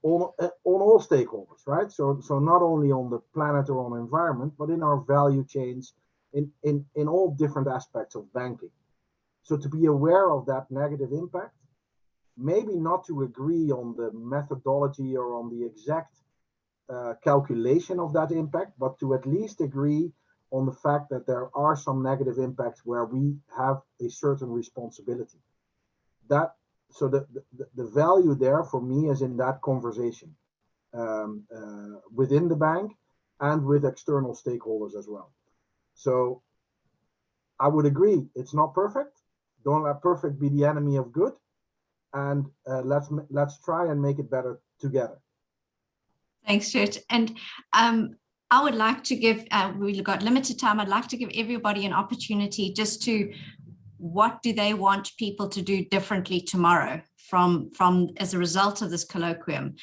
S7: on all stakeholders, right? So not only on the planet or on environment, but in our value chains, in all different aspects of banking. So to be aware of that negative impact, maybe not to agree on the methodology or on the exact calculation of that impact, but to at least agree on the fact that there are some negative impacts where we have a certain responsibility. So the value there for me is in that conversation within the bank and with external stakeholders as well. So I would agree, it's not perfect. Don't let perfect be the enemy of good. And let's try and make it better together.
S1: Thanks, Chert. And I would like to give, we've got limited time, I'd like to give everybody an opportunity just to, what do they want people to do differently tomorrow from as a result of this colloquium?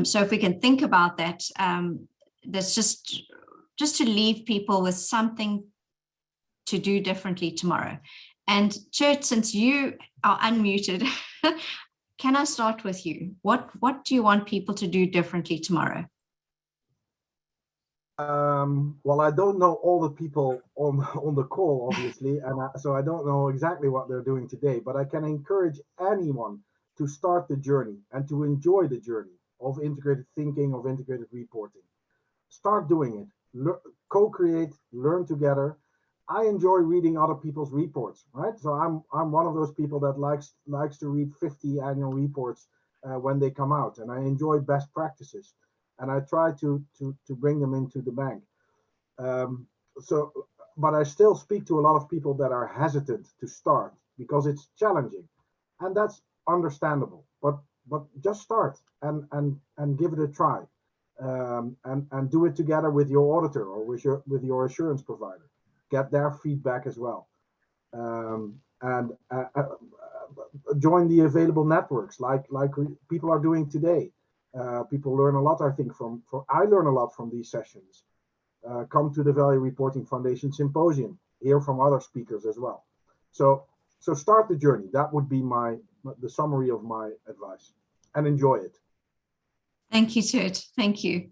S1: So if we can think about that, that's just to leave people with something to do differently tomorrow. And Chert, since you are unmuted, can I start with you? What do you want people to do differently tomorrow?
S7: Well, I don't know all the people on the call, obviously, and so I don't know exactly what they're doing today, but I can encourage anyone to start the journey and to enjoy the journey of integrated thinking, of integrated reporting. Start doing it, co-create, learn together. I enjoy reading other people's reports, right? So I'm one of those people that likes to read 50 annual reports when they come out, and I enjoy best practices, and I try to bring them into the bank. But I still speak to a lot of people that are hesitant to start because it's challenging, and that's understandable. But just start and give it a try, and do it together with your auditor or with your assurance provider. Get their feedback as well, and join the available networks like people are doing today. People learn a lot, I think, I learn a lot from these sessions. Come to the Value Reporting Foundation Symposium, hear from other speakers as well. So start the journey. That would be the summary of my advice, and enjoy it.
S1: Thank you, Chert. Thank you.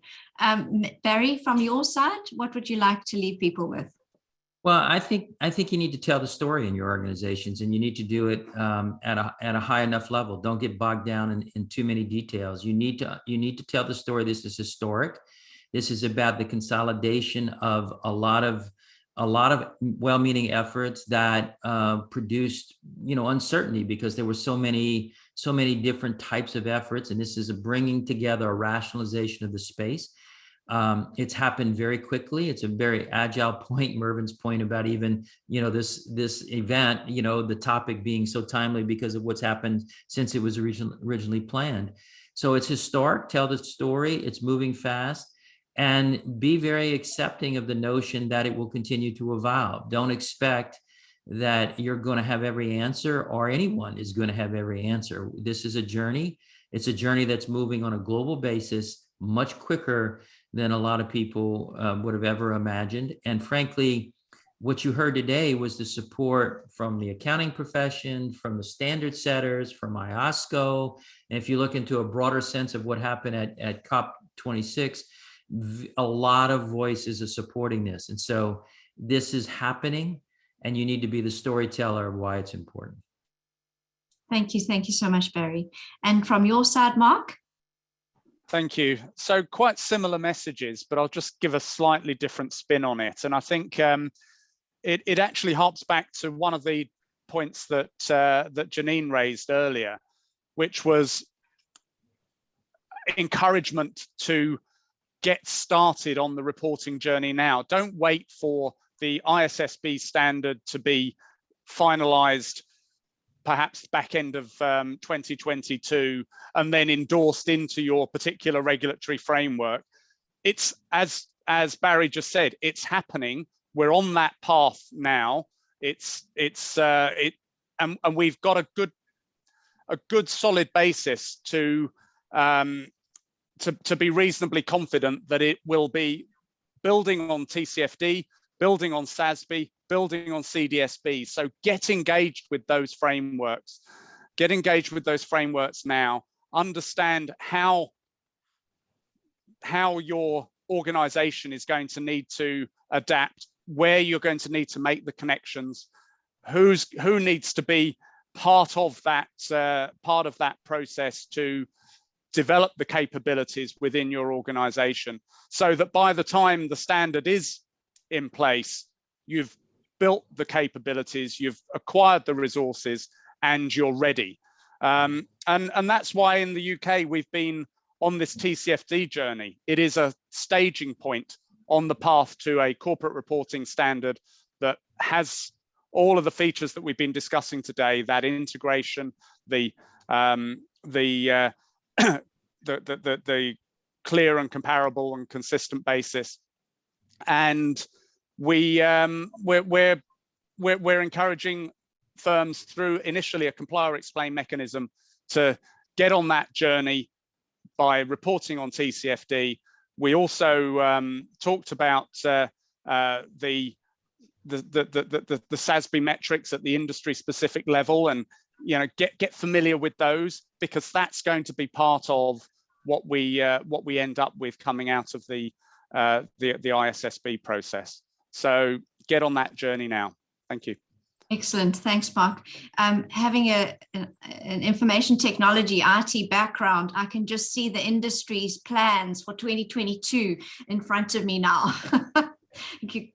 S1: Barry, from your side, what would you like to leave people with?
S6: Well, I think you need to tell the story in your organizations, and you need to do it at a high enough level. Don't get bogged down in too many details. You need to tell the story. This is historic. This is about the consolidation of a lot of well-meaning efforts that produced, uncertainty, because there were so many different types of efforts, and this is a bringing together, a rationalization of the space. It's happened very quickly. It's a very agile point. Mervin's point about even, this event, the topic being so timely because of what's happened since it was originally planned. So it's historic. Tell the story. It's moving fast, and be very accepting of the notion that it will continue to evolve. Don't expect that you're going to have every answer, or anyone is going to have every answer. This is a journey. It's a journey that's moving on a global basis, much quicker than a lot of people would have ever imagined. And frankly, what you heard today was the support from the accounting profession, from the standard setters, from IOSCO. And if you look into a broader sense of what happened at COP26, a lot of voices are supporting this. And so this is happening, and you need to be the storyteller of why it's important.
S1: Thank you. Thank you so much, Barry. And from your side, Mark?
S5: Thank you. So quite similar messages, but I'll just give a slightly different spin on it. And I think it actually harps back to one of the points that that Janine raised earlier, which was encouragement to get started on the reporting journey now. Don't wait for the ISSB standard to be finalized perhaps back end of 2022 and then endorsed into your particular regulatory framework. It's, as Barry just said, it's happening. We're on that path now. And we've got a good solid basis to be reasonably confident that it will be building on TCFD, building on SASB, building on CDSB. So get engaged with those frameworks. Get engaged with those frameworks now. Understand how your organization is going to need to adapt, where you're going to need to make the connections, who needs to be part of that process to develop the capabilities within your organization, so that by the time the standard is in place, you've built the capabilities, you've acquired the resources, and you're ready. And that's why in the UK we've been on this TCFD journey. It is a staging point on the path to a corporate reporting standard that has all of the features that we've been discussing today, that integration, the clear and comparable and consistent basis. And we're encouraging firms through initially a comply or explain mechanism to get on that journey by reporting on TCFD. We also talked about the SASB metrics at the industry specific level, and get familiar with those, because that's going to be part of what we end up with coming out of the ISSB process. So get on that journey now. Thank you.
S1: Excellent. Thanks, Mark. Having an information technology IT background, I can just see the industry's plans for 2022 in front of me now.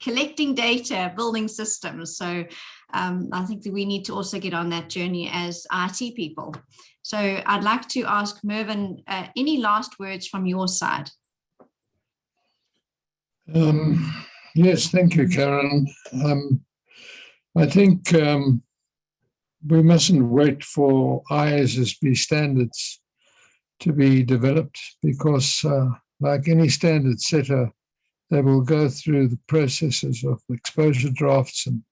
S1: Collecting data, building systems. So I think that we need to also get on that journey as IT people. So I'd like to ask Mervin, any last words from your side?
S2: Yes, thank you, Karen. I think we mustn't wait for ISSB standards to be developed, because like any standard setter, they will go through the processes of exposure drafts and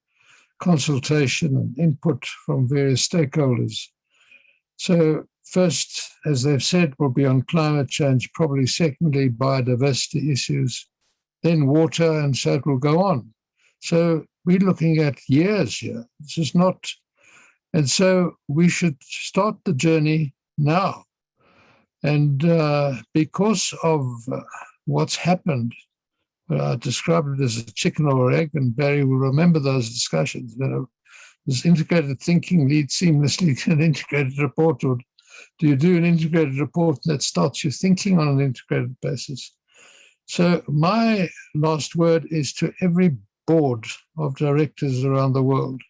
S2: consultation and input from various stakeholders. So first, as they've said, will be on climate change, probably secondly, biodiversity issues, then water, and so it will go on. So we're looking at years here. This is not, and so we should start the journey now. And because of what's happened But I described it as a chicken or egg, and Barry will remember those discussions. Does integrated thinking lead seamlessly to an integrated report, or do you do an integrated report that starts you thinking on an integrated basis? So my last word is to every board of directors around the world: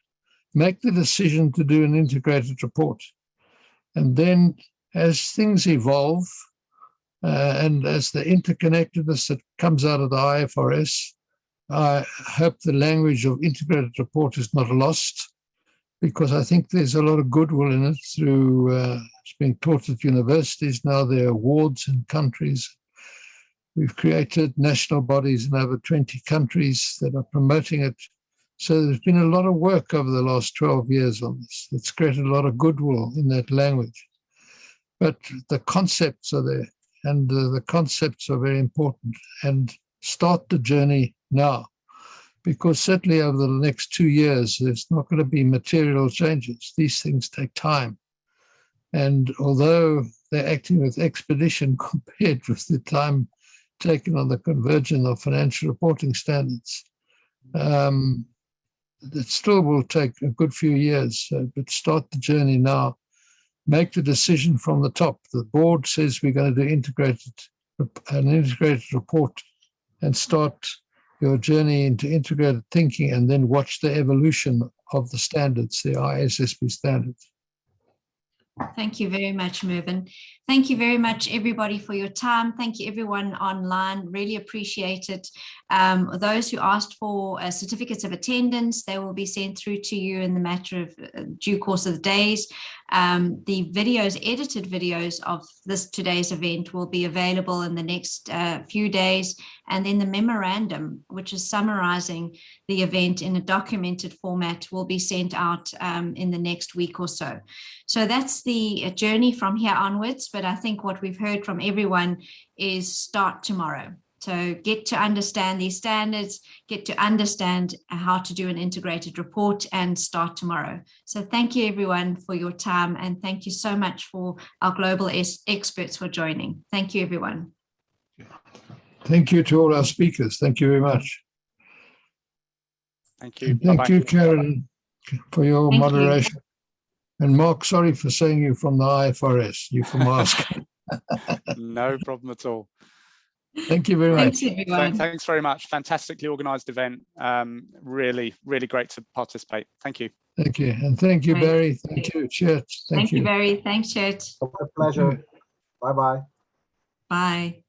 S2: make the decision to do an integrated report. And then as things evolve, and as the interconnectedness that comes out of the IFRS, I hope the language of integrated report is not lost, because I think there's a lot of goodwill in it through, it's being taught at universities now, there are awards in countries. We've created national bodies in over 20 countries that are promoting it. So there's been a lot of work over the last 12 years on this. It's created a lot of goodwill in that language. But the concepts are there, and the concepts are very important. And start the journey now, because certainly over the next 2 years, there's not going to be material changes. These things take time. And although they're acting with expedition compared with the time taken on the conversion of financial reporting standards, it still will take a good few years, but start the journey now. Make the decision from the top. The board says we're going to do an integrated report, and start your journey into integrated thinking, and then watch the evolution of the standards, the ISSB standards.
S1: Thank you very much, Mervyn. Thank you very much, everybody, for your time. Thank you, everyone online. Really appreciate it. Those who asked for certificates of attendance, they will be sent through to you in the matter of due course of the days. The videos, edited videos of today's event will be available in the next few days. And then the memorandum, which is summarizing the event in a documented format, will be sent out in the next week or so. So that's the journey from here onwards. But I think what we've heard from everyone is start tomorrow. So get to understand these standards, get to understand how to do an integrated report, and start tomorrow. So thank you, everyone, for your time. And thank you so much for our global experts for joining. Thank you, everyone.
S2: Thank you to all our speakers. Thank you very much.
S5: Thank you.
S2: And thank
S5: Bye-bye.
S2: you, Karen, for your
S1: Thank
S2: moderation. And Mark, sorry for saying you from the IFRS. You from ask.
S5: No problem at all.
S2: Thank you very much.
S1: Thanks, everyone.
S5: Thanks very much. Fantastically organized event. Really, really great to participate. Thank you.
S2: Thank you. And thank you,
S1: Great.
S2: Barry. Thank you, Chet.
S1: Thank you, Barry. Thanks, Chet.
S7: My pleasure. Bye-bye.
S1: Bye.